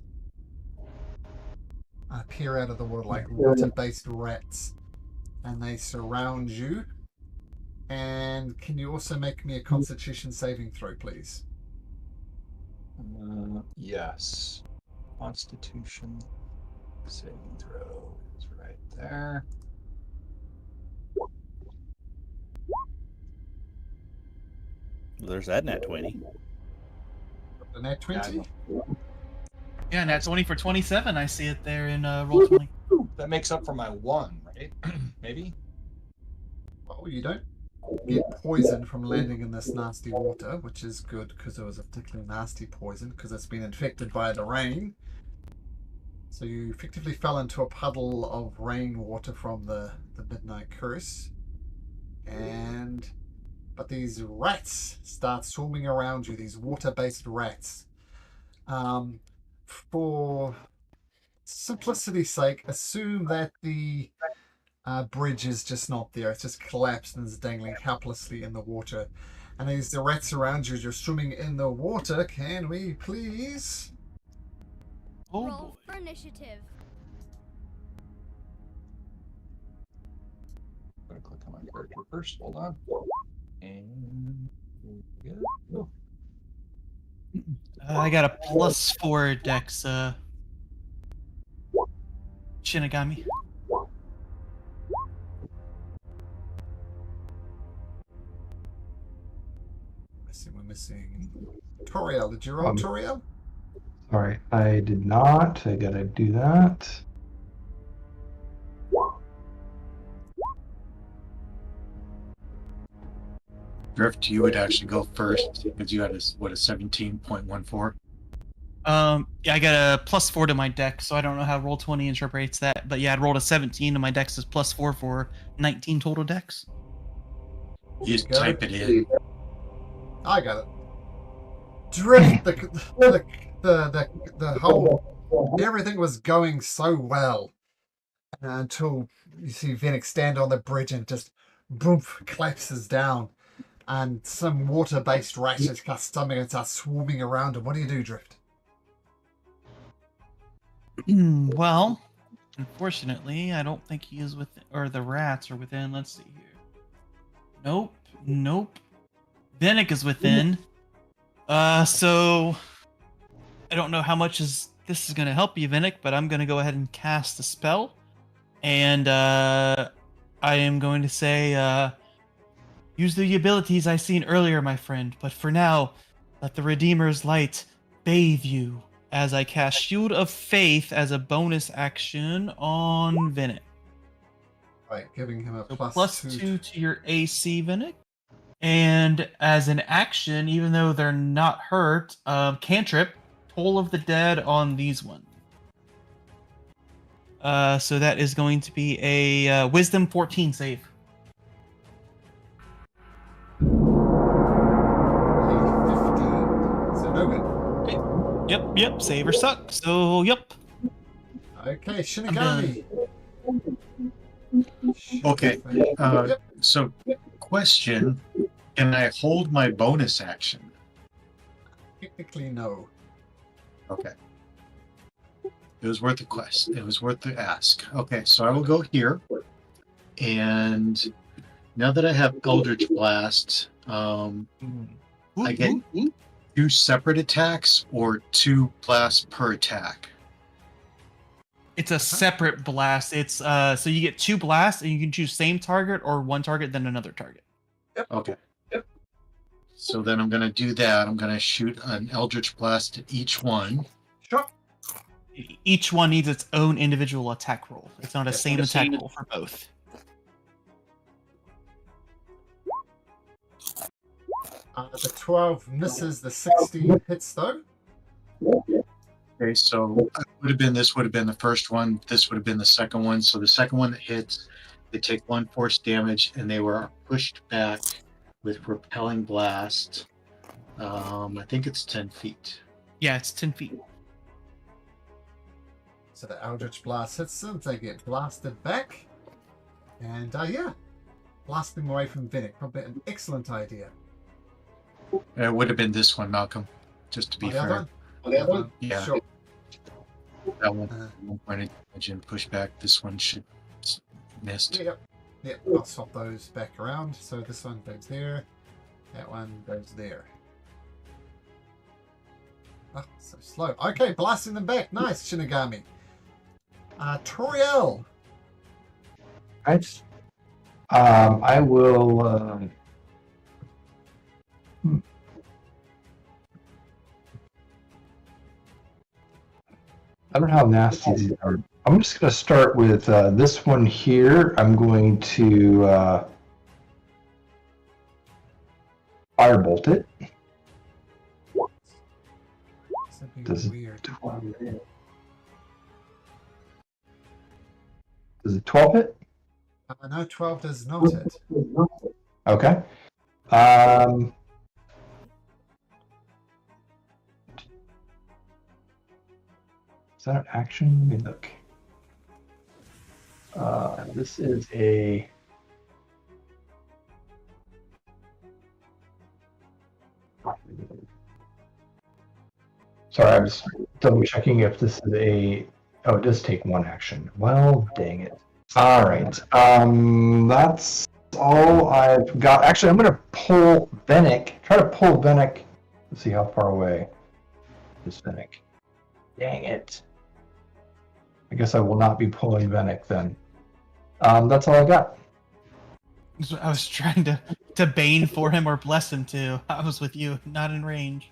appear out of the water, like water-based rats, and they surround you. And can you also make me a Constitution saving throw, please? Yes. Constitution saving throw is right there. There's that nat 20. A nat 20? yeah, and that's only for 27. I see it there in roll 20. That makes up for my 1, right? Maybe? Well, you don't get poisoned from landing in this nasty water, which is good because it was a particularly nasty poison because it's been infected by the rain. So you effectively fell into a puddle of rainwater from the midnight curse. But these rats start swarming around you, these water-based rats. For simplicity's sake, assume that the bridge is just not there. It's just collapsed and is dangling helplessly in the water. And as the rats around you, you're swimming in the water. Can we please? Oh Roll boy. for initiative. I'm gonna click on my character first. Hold on. And here we go. I got a +4 dex, Shinigami. We're missing Toriel. Did you roll Toriel? Sorry, I did not. I gotta do that. Drift, you would actually go first because you had a 17.14. Yeah, I got a +4 to my dex, so I don't know how roll 20 interprets that. But yeah, I rolled a 17, and my dex is +4 for 19 total dex. You just type it in. I got it. Drift. The whole everything was going so well, until you see Venick stand on the bridge and just boom, collapses down. And some water-based rats just cast stomach and start swarming around him. What do you do, Drift? Well, unfortunately, I don't think he is within, or the rats are within. Let's see here. Nope. Venick is within. So I don't know how much this is going to help you, Venick, but I'm going to go ahead and cast the spell. And I am going to say, use the abilities I seen earlier, my friend. But for now, let the Redeemer's light bathe you as I cast Shield of Faith as a bonus action on Venick. Right, giving him a So plus +2 to your AC, Venick. And as an action, even though they're not hurt, cantrip, Toll of the Dead on these ones. So that is going to be a Wisdom 14 save. A 15. So no good. Yep, save or suck. So, yep. Okay, Shinigami. Okay. Yep. So, question: can I hold my bonus action? Technically, no. Okay. It was worth the quest. It was worth the ask. Okay, so I will go here, and now that I have Eldritch Blast, I get 2 separate attacks or 2 blasts per attack. It's a separate blast. It's so you get 2 blasts, and you can choose same target or 1 target then another target. Okay. So then I'm going to do that. I'm going to shoot an Eldritch Blast at each one. Sure. Each one needs its own individual attack roll. It's not a same attack roll for both. The 12 misses, the 16 hits though. Okay, so this would have been the first one. This would have been the second one. So the second one that hits, they take 1 force damage, and they were pushed back with repelling blast. I think it's 10 feet. Yeah, it's 10 feet. So the Eldritch Blast hits them, they get blasted back. And yeah, blast them away from Venick. Probably an excellent idea. It would have been this one, Malcolm, just to be The other fair. one? The other one? Yeah. Sure. That one, 1 point of damage and push back. This one should missed. Yep, I'll swap those back around. So this one goes there, that one goes there. Oh, so slow. Okay, blasting them back. Nice, Shinigami. Toriel. Right. I will. I don't know how nasty these are. I'm just going to start with this one here. I'm going to firebolt it. Something Does it- weird. Does it 12 hit? No, 12 does not hit. Okay. Is that an action? Let me look. This is a. Sorry, I was double checking if this is a. Oh, it does take 1 action. Well, dang it. All right. That's all I've got. Actually, I'm going to pull Venick. Try to pull Venick. Let's see how far away is Venick. Dang it. I guess I will not be pulling Venick then. That's all I got. I was trying to bane for him or bless him too. I was with you, not in range.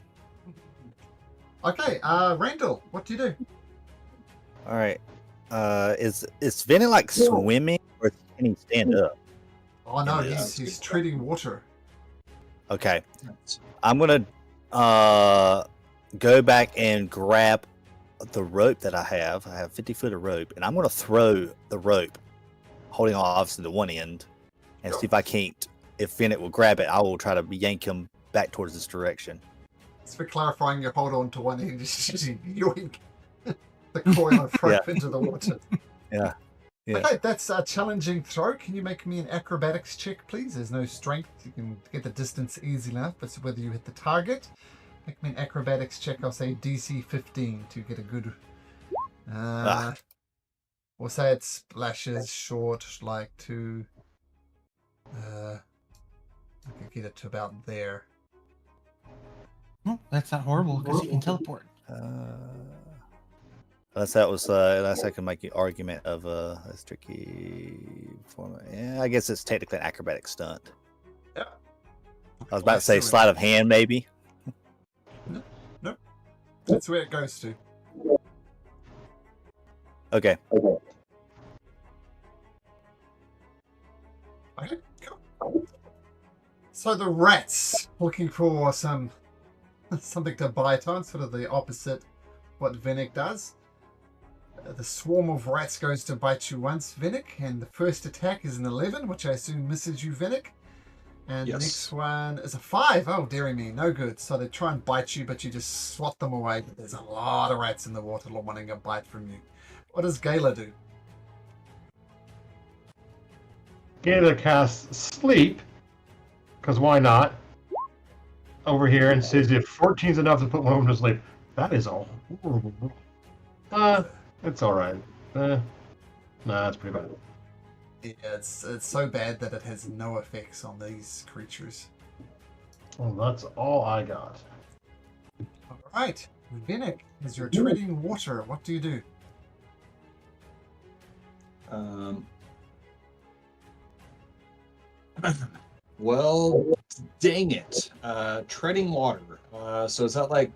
Okay, Randall, what do you do? All right. Is Vinny like swimming, or can he stand up? Oh no, Yeah. he's treading water. Okay. I'm gonna go back and grab the rope that I have. I have 50 foot of rope, and I'm gonna throw the rope, holding on obviously to one end, and see if I can't. If Finnick will grab it, I will try to yank him back towards this direction. It's for clarifying, you hold on to one end, just yoink the coil of rope into the water. Yeah, Yeah. Okay, that's a challenging throw. Can you make me an acrobatics check, please? There's no strength. You can get the distance easy enough, but it's whether you hit the target. Make me an acrobatics check. I'll say DC 15 to get a good... We'll say it splashes short, like to... I can get it to about there. Oh, that's not horrible because you can teleport. Unless I can make the argument of that's tricky form. Yeah, I guess it's technically an acrobatic stunt. Yeah. I was about to say sleight of hand, maybe. Nope. That's where it goes to. Okay. Okay, cool. So the rats looking for something to bite on, sort of the opposite what Vinnick does. The swarm of rats goes to bite you once, Vinnick, and the first attack is an 11, which I assume misses you, Vinnick. And Yes. the next one is a 5. Oh, dearie me, no good. So they try and bite you, but you just swat them away. There's a lot of rats in the water wanting a bite from you. What does Gala do? Gator casts Sleep, because why not? Over here and says if 14's enough to put one of them to sleep. That is a horrible. It's alright. Nah, that's pretty bad. Yeah, it's so bad that it has no effects on these creatures. Well, that's all I got. Alright, Vinnick, as you're treading water, what do you do? Well, dang it. Treading water. So is that like,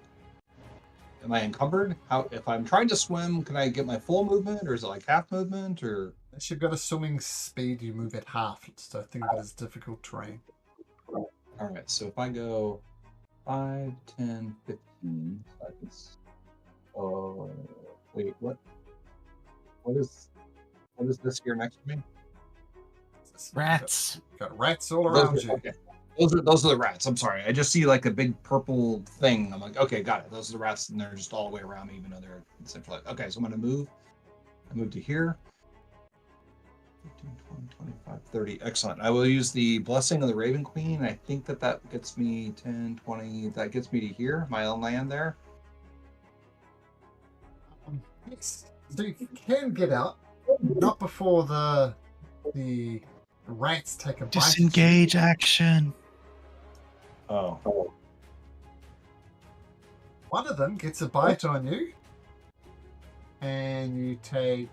am I encumbered? How, if I'm trying to swim, can I get my full movement, or is it like half movement, or? Unless you've got a swimming speed, you move at half, so think of it as difficult terrain. All right. So if I go 5, 10, 15, I can. Oh, wait. What is this here next to me? Rats. Got rats all around you. Okay. Those are the rats. I'm sorry. I just see like a big purple thing. I'm like, okay, got it. Those are the rats, and they're just all the way around me, even though they're essentially. Okay, so I'm gonna move. I move to here. 15, 20, 25, 30. Excellent. I will use the Blessing of the Raven Queen. I think that gets me 10, 20. That gets me to here. My own land there. Yes. So you can get out, not before the rats take a bite. Disengage action. Oh. One of them gets a bite on you, and you take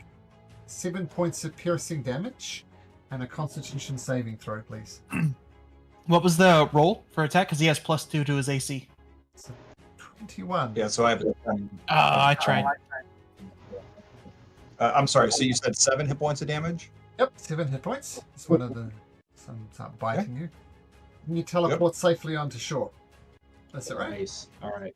7 points of piercing damage and a Constitution saving throw, please. What was the roll for attack? Because he has +2 to his AC. 21. Yeah. So I have. I tried. I'm sorry. So you said 7 hit points of damage. Yep, 7 hit points. It's one of the some start biting you. And you teleport safely onto shore. That's it, right? Nice. All right.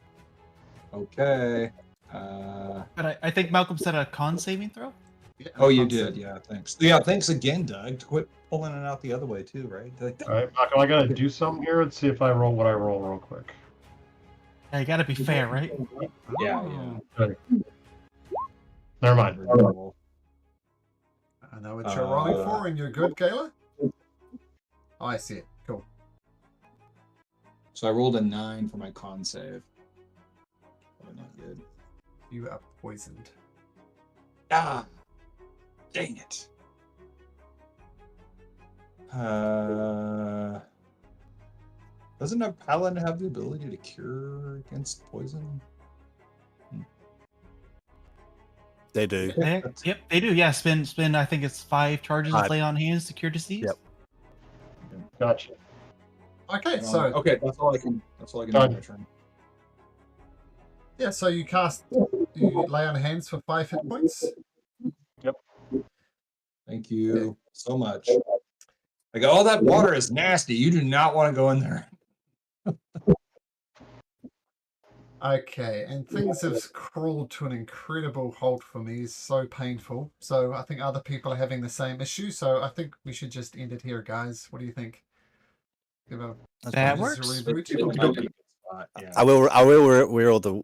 Okay. But I think Malcolm said a con saving throw. Yeah, Oh, you constant. did. Yeah. Thanks. Yeah. Thanks again, Doug. Quit pulling it out the other way too, right? Like, Alright, Michael, I gotta do something here and see if I roll what I roll real quick. Yeah, you gotta be fair, right? yeah. Never mind. I know what you're rolling for, and you're good, Gala? Oh, I see it. Cool. So I rolled a 9 for my con save. Probably not good. You are poisoned. Ah, dang it. Doesn't a paladin have the ability to cure against poison? They do. Yep, they do. Yeah, spend. I think it's 5 charges to lay on hands to cure disease. Yep. Gotcha. Okay, so okay, that's all I can do on Done. my turn. yeah, so you lay on hands for 5 hit points. Thank you so much. Like, all that water is nasty. You do not want to go in there. Okay, and things have crawled to an incredible halt for me. It's so painful. So I think other people are having the same issue. So I think we should just end it here, guys. What do you think? Give a That just a works. reboot? It might be a good spot, yeah. I will roll the